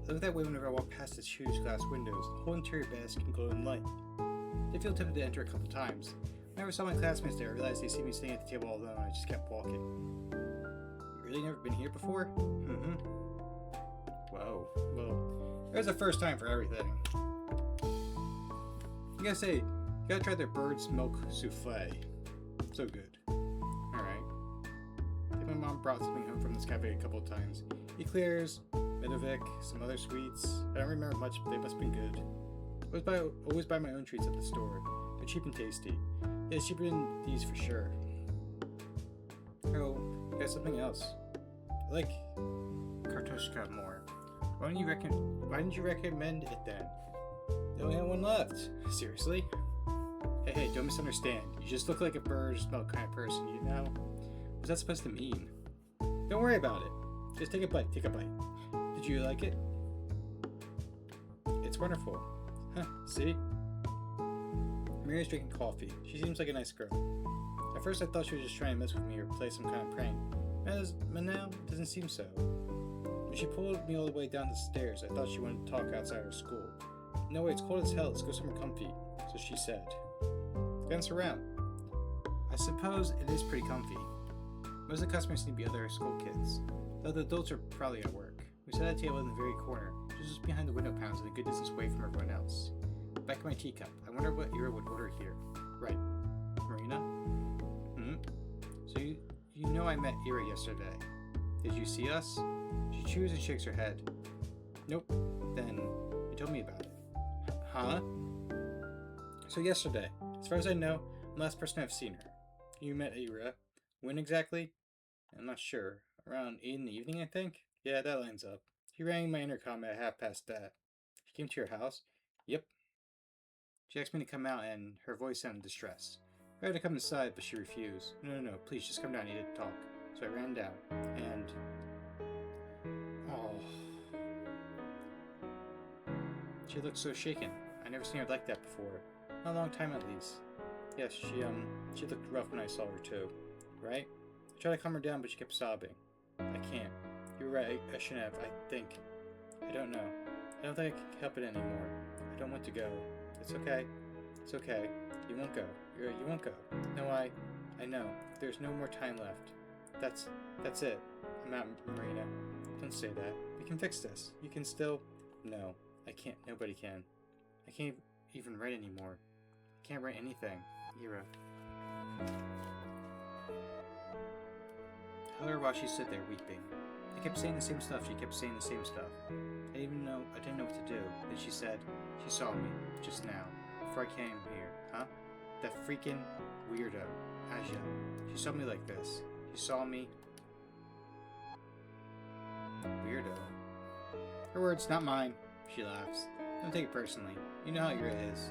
I look that way whenever I walk past its huge glass windows. The whole interior basket can glow in light. I feel tempted to enter a couple times. Whenever I saw my classmates there, I realized they see me sitting at the table all alone. I just kept walking. Really never been here before? Mm-hmm. Whoa. Well, there's a first time for everything. You gotta try their bird's milk souffle. So good. Alright. I think my mom brought something home from this cafe a couple of times. Eclairs, Medovic, some other sweets. I don't remember much, but they must have been good. Always buy my own treats at the store. They're cheap and tasty. Yeah, it's cheaper than these for sure. Oh, got something else. I like Kartoshka more. Why didn't you recommend it then? They only had one left. Seriously? Hey, don't misunderstand. You just look like a bird's milk kind of person, you know? What's that supposed to mean? Don't worry about it. Just take a bite. Did you like it? It's wonderful. Huh, see? Maria's drinking coffee. She seems like a nice girl. At first I thought she was just trying to mess with me or play some kind of prank. But now, it doesn't seem so. When she pulled me all the way down the stairs, I thought she wanted to talk outside her school. No way, it's cold as hell. Let's go somewhere comfy. So she said. Glance around. I suppose it is pretty comfy. Most of the customers seem to be other school kids, though the adults are probably at work. We sat at a table in the very corner, just behind the window panels and a good distance away from everyone else. Back in my teacup. I wonder what Ira would order here. Right. Marina? So you know I met Ira yesterday. Did you see us? She chews and shakes her head. Nope. Then you told me about it. Huh? So yesterday, as far as I know, I'm the last person I've seen her. You met Ira. When exactly? I'm not sure. Around 8 in the evening, I think? Yeah, that lines up. He rang my intercom at 8:30. He came to your house. Yep. She asked me to come out, and her voice sounded distressed. I had to come inside, but she refused. No, please, just come down. I need to talk. So I ran down, and... Oh... She looked so shaken. I never seen her like that before. Not a long time, at least. Yes, she looked rough when I saw her, too. Right? I tried to calm her down, but she kept sobbing. I can't. You were right. I shouldn't have. I think. I don't know. I don't think I can help it anymore. I don't want to go. It's okay. It's okay. You won't go. You won't go. No, I know. There's no more time left. That's it. I'm out, Marina. Don't say that. We can fix this. You can still... No, I can't. Nobody can. I can't even write anymore. I can't write anything. Ira. I held her while she stood there weeping. I kept saying the same stuff. She kept saying the same stuff. I didn't know what to do. Then she said she saw me just now before I came here. Huh? That freaking weirdo, Aja. She saw me like this. She saw me. Weirdo. Her words, not mine. She laughs. Don't take it personally. You know how Ira is.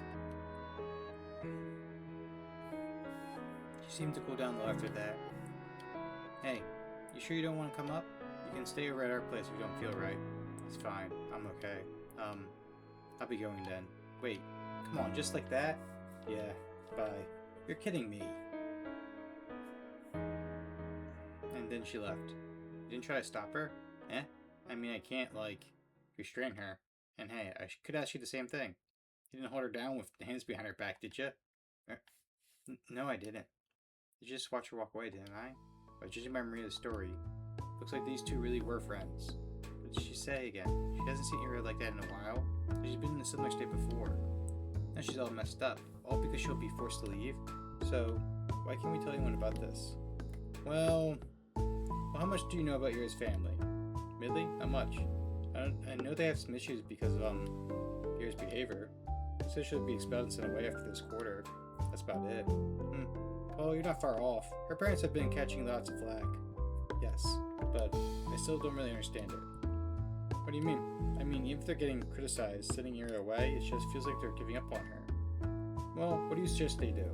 She seemed to cool down a little after that. Hey, you sure you don't want to come up? You can stay over at our place if you don't feel right. It's fine. I'm okay. I'll be going then. Wait, come on, just like that? Yeah, bye. You're kidding me. And then she left. You didn't try to stop her? Eh? I mean, I can't, like, restrain her. And hey, I could ask you the same thing. You didn't hold her down with the hands behind her back, did you? No, I didn't. Did you just watch her walk away, didn't I? But judging by Maria's story, looks like these two really were friends. What did she say again? She hasn't seen Ira like that in a while. She's been in a similar state before. Now she's all messed up, all because she'll be forced to leave. So, why can't we tell anyone about this? Well, how much do you know about Ira's family? Really? Not much. I know they have some issues because of Ira's behavior. So she'll be expelled and sent away after this quarter. That's about it. Well, you're not far off. Her parents have been catching lots of flack. Yes, but I still don't really understand it. What do you mean? I mean, even if they're getting criticized, sending Ira away, it just feels like they're giving up on her. Well, what do you suggest they do?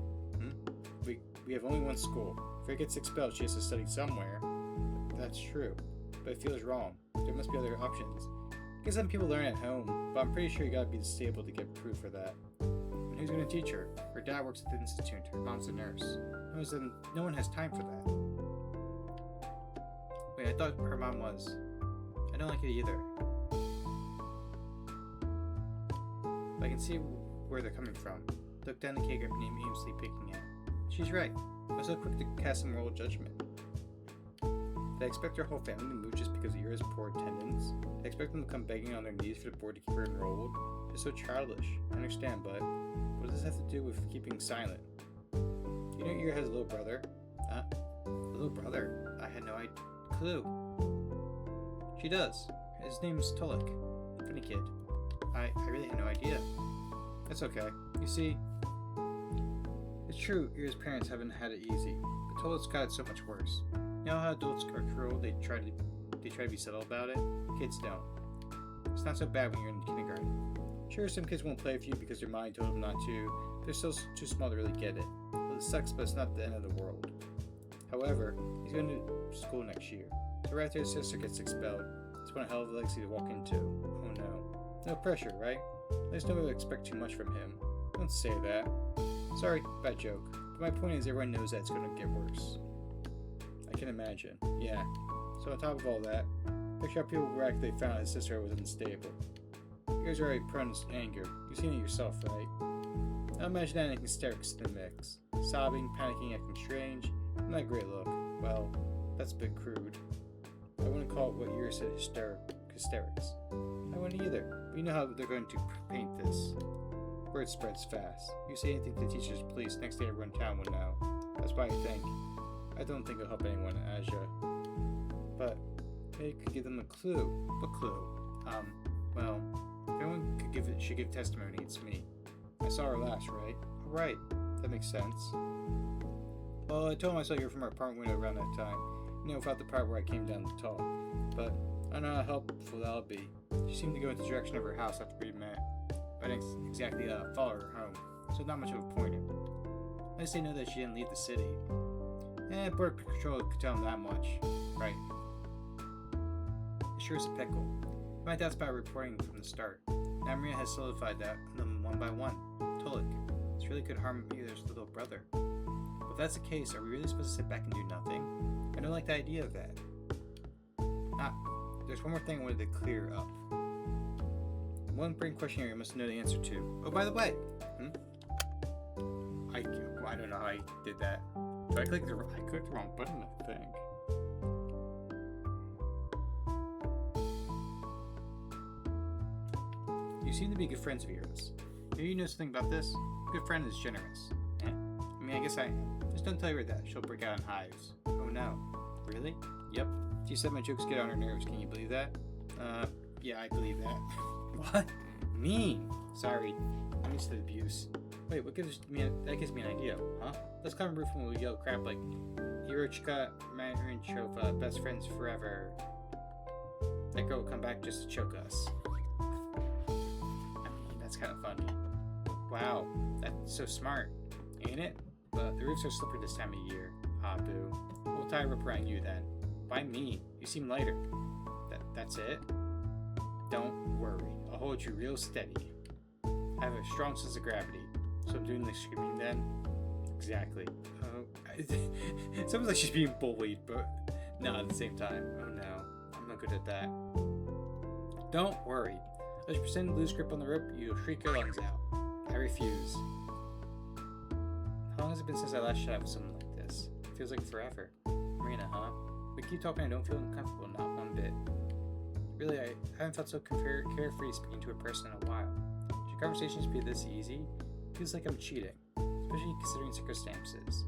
We have only one school. If Ira gets expelled, she has to study somewhere. That's true, but it feels wrong. There must be other options. I guess some people learn at home, but I'm pretty sure you gotta be stable to get proof for that. And who's gonna teach her? Her dad works at the institute. Her mom's a nurse. No one has time for that. Wait, I thought her mom was. I don't like it either. But I can see where they're coming from. Look down the cake I'm aimlessly picking at. She's right. I was so quick to cast some moral judgment. Did I expect her whole family to move just because of Ira's poor attendance? Did I expect them to come begging on their knees for the board to keep her enrolled? It's so childish. I understand, but what does this have to do with keeping silent? You know Ira has a little brother? A little brother? I had no clue. She does. His name's Tulloch. Funny kid. I really had no idea. That's okay. You see, it's true Ira's parents haven't had it easy, but Tulloch's got it so much worse. You know how adults are cruel? They try to be subtle about it. Kids don't. It's not so bad when you're in kindergarten. Sure, some kids won't play with you because their mind told them not to. They're still too small to really get it. Well, it sucks, but it's not the end of the world. However, he's going to school next year. So right after his sister gets expelled, it's one hell of a legacy to walk into. Oh no. No pressure, right? I just don't really expect too much from him. Don't say that. Sorry, bad joke. But my point is everyone knows that it's going to get worse. I can imagine. Yeah. So on top of all that, picture how people react they found out his sister was unstable. You guys are already prone to anger. You've seen it yourself, right? Now imagine adding hysterics to the mix. Sobbing, panicking, acting strange. Not a great look. Well, that's a bit crude. I wouldn't call it what Ira said hysterics. I wouldn't either. But you know how they're going to paint this. Word spreads fast. You say anything to teachers, police, next day everyone in town will know. That's why I don't think it'll help anyone in Asia. But maybe it could give them a clue. What clue? Well, if anyone should give testimony, it's me. I saw her last, right? Oh, right. That makes sense. Well, I told him I saw her from our apartment window around that time. You know, without the part where I came down to talk. But I don't know how helpful that'll be. She seemed to go in the direction of her house after we met. I didn't exactly follow her home, so not much of a pointer. At least they know that she didn't leave the city. Border Patrol could tell them that much. Right. It sure is a pickle. My doubts about reporting from the start. Now Maria has solidified that them one by one. Tolik, this really could harm Either's little brother. But if that's the case, are we really supposed to sit back and do nothing? I don't like the idea of that. There's one more thing I wanted to clear up. One brain question here you must know the answer to. Oh, by the way, I don't know how I did that. So I clicked the wrong button, I think. You seem to be good friends of yours. Maybe you know something about this? A good friend is generous. I mean, I guess I am. Just don't tell her that. She'll break out in hives. Oh no. Really? Yep. She said my jokes get on her nerves. Can you believe that? Yeah, I believe that. What? Mean. Sorry. I'm used to the abuse. Wait, that gives me an idea, huh? Let's climb a roof and we'll yell crap like Hirochika, Marinchova, best friends forever. That girl will come back just to choke us. I mean, that's kind of funny. Wow, that's so smart, ain't it? But the roofs are slippery this time of year. Ah, boo. We'll tie a rope around you then. Why me? You seem lighter. That's it? Don't worry. I'll hold you real steady. I have a strong sense of gravity. So I'm doing the screaming then? Exactly. It sounds like she's being bullied, but no, at the same time. Oh no. I'm not good at that. Don't worry. As you pretend to lose grip on the rope, you'll shriek your lungs out. I refuse. How long has it been since I last shot with someone like this? It feels like forever. Marina, huh? We keep talking, I don't feel uncomfortable, not one bit. Really, I haven't felt so carefree speaking to a person in a while. Should conversations be this easy? It feels like I'm cheating, especially considering circumstances.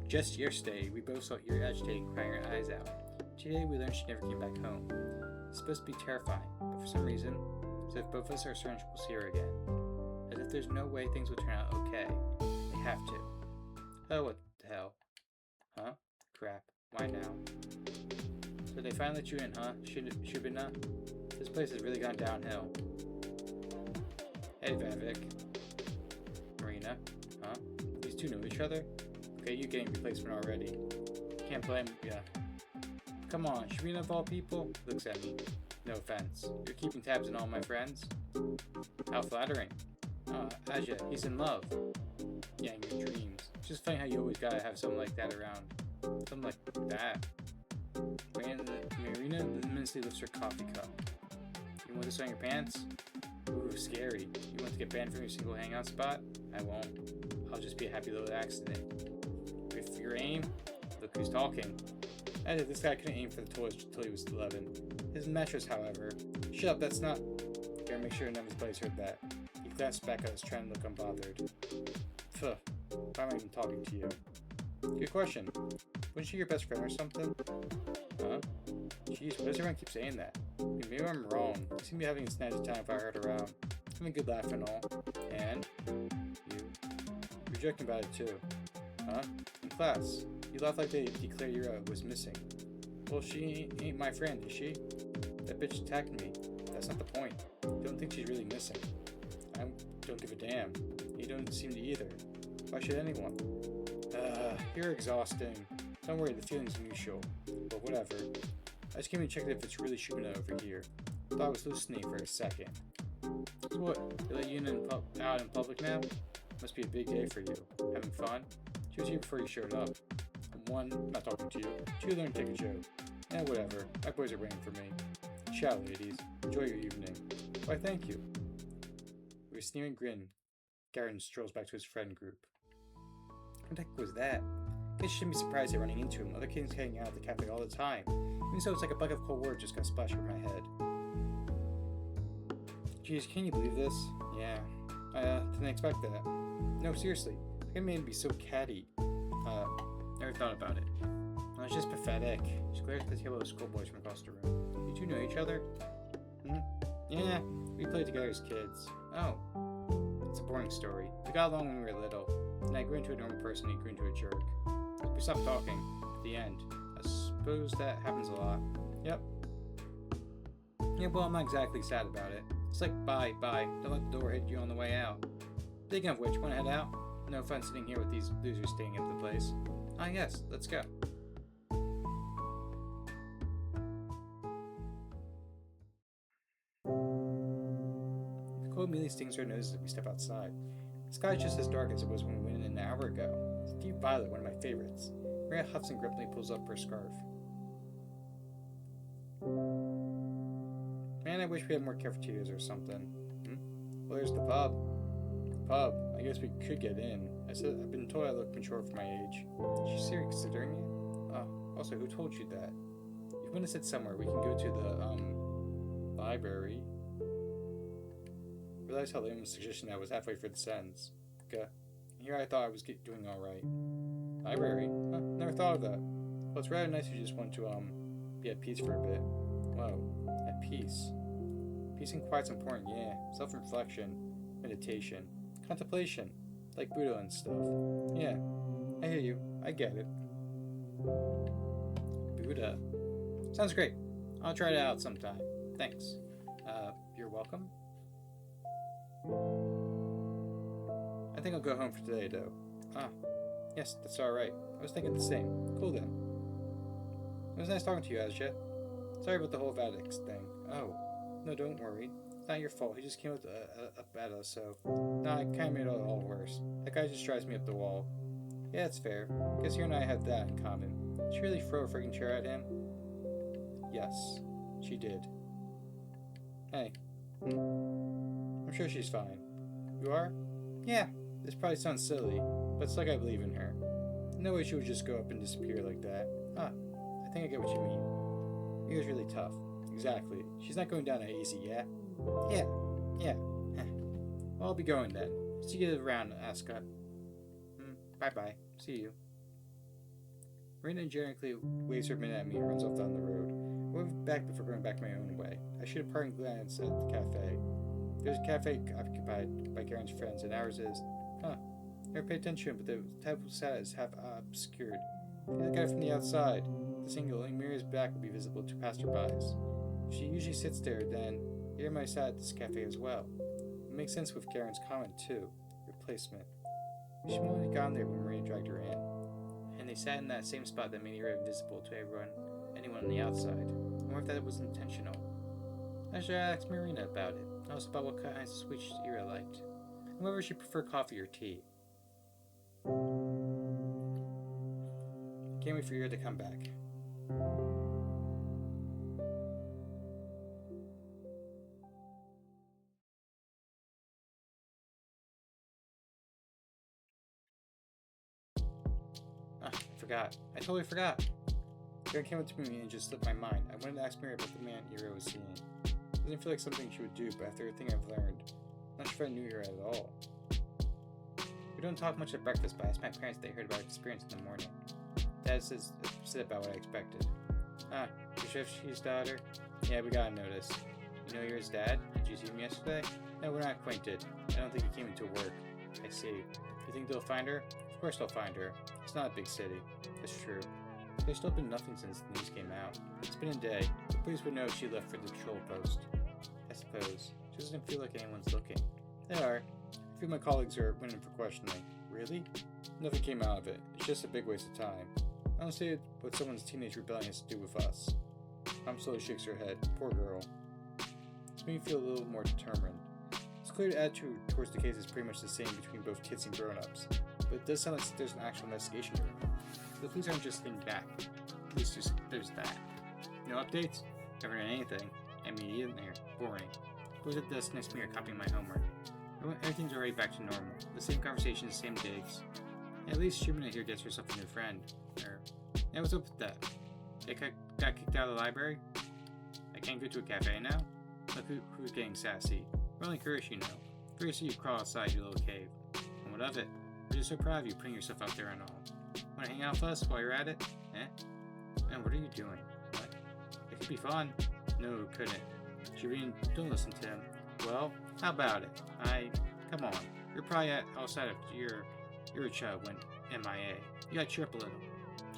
Just yesterday, we both saw you agitating, crying your eyes out. Today, we learned she never came back home. It's supposed to be terrifying, but for some reason, as if both of us are certain we'll see her again. As if there's no way things will turn out okay. They have to. Oh, what the hell? Huh? Crap. Why now? So they finally let you in, huh? Shubina? This place has really gone downhill. Hey, Vavik. Marina? Huh? These two know each other? Okay, you're getting replacement already. Can't blame ya. Come on, Shubina of all people? Looks at me. No offense. You're keeping tabs on all my friends? How flattering. Aja, he's in love. Yeah, in your dreams. It's just funny how you always gotta have someone like that around. Something like that. Marina immensely lifts her coffee cup. You want this on your pants? Ooh, scary. You want to get banned from your single hangout spot? I won't. I'll just be a happy little accident. With your aim, look who's talking. This guy couldn't aim for the toys until he was 11. His mattress, however. Shut up, that's not... Gotta make sure none of his buddies heard that. He glanced back at us, trying to look unbothered. Phew. Why am I even talking to you? Good question. Wasn't she your best friend or something? Huh? Jeez, why does everyone keep saying that? I mean, maybe I'm wrong. You seem to be having a snazzy time if I heard around. Having a good laugh and all. And? You're joking about it too. Huh? In class. You laughed like they declared you was missing. Well, she ain't my friend, is she? That bitch attacked me. That's not the point. Don't think she's really missing. I don't give a damn. You don't seem to either. Why should anyone? You're exhausting. Don't worry, the feeling's mutual. But whatever. I just came to check if it's really Shubina over here. Thought I was listening for a second. So what? They let you out in public now? Must be a big day for you. Having fun? She was here before you showed up. One, not talking to you. Two, learn to take a joke. Whatever. My boys are waiting for me. Ciao, ladies. Enjoy your evening. Why, thank you. With a sneering grin, Garen strolls back to his friend group. What the heck was that? I guess you shouldn't be surprised at running into him. Other kids hang out at the cafe all the time. Even so, it's like a bucket of cold water just got splashed over my head. Jeez, can you believe this? Yeah. I didn't expect that. No, seriously. That made me be so catty. Never thought about it. No, it's just pathetic. She glares at the table of schoolboys from across the room. You two know each other? Yeah, we played together as kids. Oh. It's a boring story. We got along when we were little. Then I grew into a normal person and he grew into a jerk. We stopped talking. At the end. I suppose that happens a lot. Yep. Yeah, well, I'm not exactly sad about it. It's like, bye, don't let the door hit you on the way out. Speaking of which, wanna head out? No fun sitting here with these losers staying up the place. Ah yes, let's go. The cold immediately stings our noses as we step outside. The sky is just as dark as it was when we went in an hour ago. It's deep violet, one of my favorites. Maria huffs and grumpily pulls up her scarf. Man, I wish we had more cafeterias or something. Well, there's the pub. Pub. I guess we could get in. I've been told I look mature for my age. Is she seriously considering it? Also, who told you that? You wouldn't have said somewhere. We can go to the, library. Realized how lame of a suggestion that was halfway through the sentence. Okay. Here I thought I was doing alright. Library? Huh, never thought of that. Well, it's rather nice if you just want to, be at peace for a bit. Whoa. At peace. Peace and quiet's important, yeah. Self-reflection. Meditation. Contemplation. Like Buddha and stuff. Yeah. I hear you. I get it. Buddha. Sounds great. I'll try it out sometime. Thanks. You're welcome? I think I'll go home for today, though. Ah. Yes, that's alright. I was thinking the same. Cool then. It was nice talking to you, Asja. Sorry about the whole Vadix thing. Oh. No, don't worry. It's not your fault. He just came up at us, so... Nah, I kinda made it all worse. That guy just drives me up the wall. Yeah, it's fair. Guess you and I have that in common. Did she really throw a freaking chair at him? Yes, she did. Hey. I'm sure she's fine. You are? Yeah. This probably sounds silly, but it's like I believe in her. No way she would just go up and disappear like that. Ah, I think I get what you mean. Mira's really tough. Exactly. She's not going down that easy, yeah? Yeah. Well, I'll be going then. See you around, Ascot. Bye-bye. See you. Marina generically waves her minute at me and runs off down the road. I went back before going back my own way. I shoot a parting glance at the cafe. There's a cafe occupied by Karen's friends, and ours is... Huh. Never paid attention, but the type of set is half obscured. If you look at it from the outside, the single only Miria's back will be visible to passerbys. If she usually sits there, then here might sat at this cafe as well. It makes sense with Karen's comment, too. Replacement. She might have gone there when Maria dragged her in. And they sat in that same spot that made her invisible to anyone on the outside. I wonder if that was intentional. I should ask Marina about it. Also about what kinds of sweets Ira liked. And whether she preferred coffee or tea. Can't wait for Ira to come back. I totally forgot. Karen came up to me and just slipped my mind. I wanted to ask Mary about the man Ira was seeing. It doesn't feel like something she would do, but after everything I've learned, I'm not sure if I knew Ira at all. We don't talk much at breakfast, but I asked my parents if they heard about our experience in the morning. Dad said about what I expected. Ah, you're Shifty's daughter? Yeah, we got a notice. You know Ira's dad? Did you see him yesterday? No, we're not acquainted. I don't think he came into work. I see. You think they'll find her? Of course they'll find her. It's not a big city. That's true. There's still been nothing since the news came out. It's been a day. The police would know if she left for the patrol post. I suppose. She doesn't feel like anyone's looking. They are. A few of my colleagues are went in for questioning. Really? Nothing came out of it. It's just a big waste of time. I don't see what someone's teenage rebellion has to do with us. Mom slowly shakes her head. Poor girl. It's made me feel a little more determined. It's clear the attitude towards the case is pretty much the same between both kids and grown-ups. But it does sound like there's an actual investigation going on. The police aren't just sitting back. At least there's that. No updates? Never heard anything. I mean, in there. Boring. Who's at the desk next to me are copying my homework. Everything's already back to normal. The same conversations, the same digs. At least Shumina here gets herself a new friend. Yeah, what's up with that? They got kicked out of the library? I can't go to a cafe now? Look who's getting sassy. We're only curious, you know. Curious you crawl outside your little cave. And what of it? We're just so proud of you putting yourself out there and all. Wanna hang out with us while you're at it? Man, what are you doing? What? It could be fun. No, it couldn't. Shireen, don't listen to him. Well, how about it? Come on. You're probably outside of your child went MIA. You gotta cheer up a little.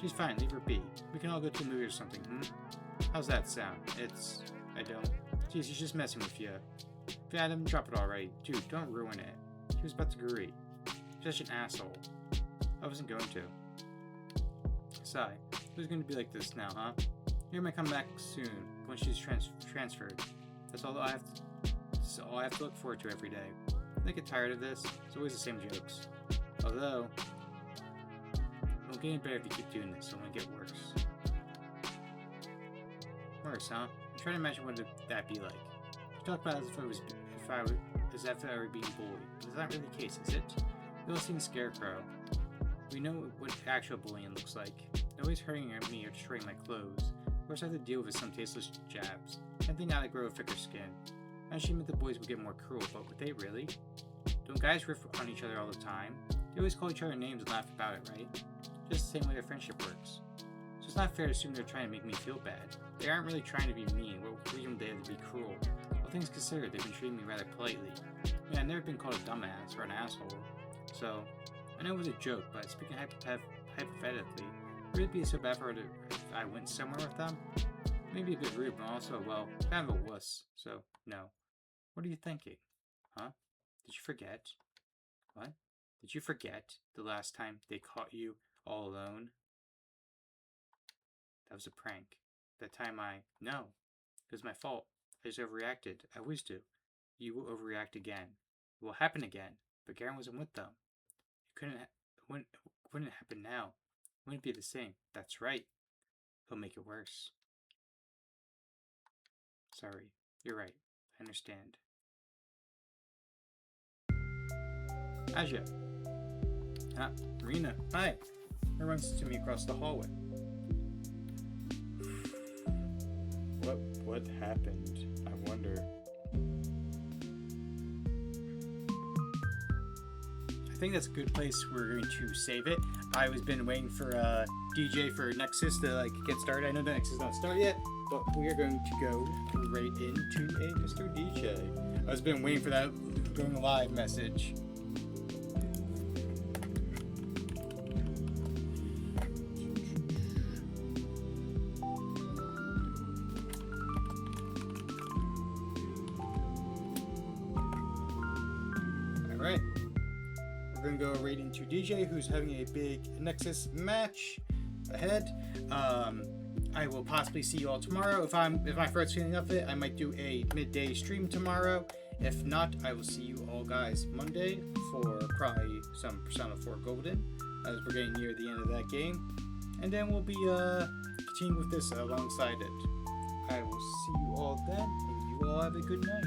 She's fine, leave her be. We can all go to a movie or something, How's that sound? Geez, he's just messing with you. Adam, drop it already. Dude, don't ruin it. He was about to agree. Such an asshole. I wasn't going to. Sigh. Who's going to be like this now, huh? Mira might come back soon, when she's transferred. That's all I have to look forward to every day. I get tired of this. It's always the same jokes. Although, it won't get any better if you keep doing this. It'll only get worse. Worse, huh? I'm trying to imagine what that'd be like. You talk about it as if I were being bullied. But that's not really the case, is it? We've all seen Scarecrow. We know what actual bullying looks like. Nobody's hurting me or destroying my clothes. Of course, I have to deal with some tasteless jabs. And think now I grow a thicker skin. And she meant the boys would get more cruel, but would they really? Don't guys riff on each other all the time? They always call each other names and laugh about it, right? Just the same way their friendship works. So it's not fair to assume they're trying to make me feel bad. They aren't really trying to be mean. What reason they have to be cruel? All things considered, they've been treating me rather politely. Yeah, I've never been called a dumbass or an asshole. So, I know it was a joke, but speaking hypothetically, would it be so bad for her if I went somewhere with them? Maybe a bit rude, but also, well, kind of a wuss. So, no. What are you thinking? Huh? Did you forget? What? Did you forget the last time they caught you all alone? That was a prank. That time No. It was my fault. I just overreacted. I always do. You will overreact again. It will happen again. But Garen wasn't with them. It wouldn't happen now. It wouldn't be the same. That's right. He'll make it worse. Sorry. You're right. I understand. Aja. Ah, Marina. Hi. Her runs to me across the hallway. What happened? I wonder. I think that's a good place we're going to save it. I was been waiting for DJ for Nexus to get started. I know the Nexus is not started yet, but we are going to go right into a Mr. DJ. I was been waiting for that going live message. Alright. We're going to go right into DJ, who's having a big Nexus match ahead. I will possibly see you all tomorrow. If my first feeling of it, I might do a midday stream tomorrow. If not, I will see you all guys Monday for probably some Persona 4 Golden, as we're getting near the end of that game. And then we'll be continuing with this alongside it. I will see you all then, and you all have a good night.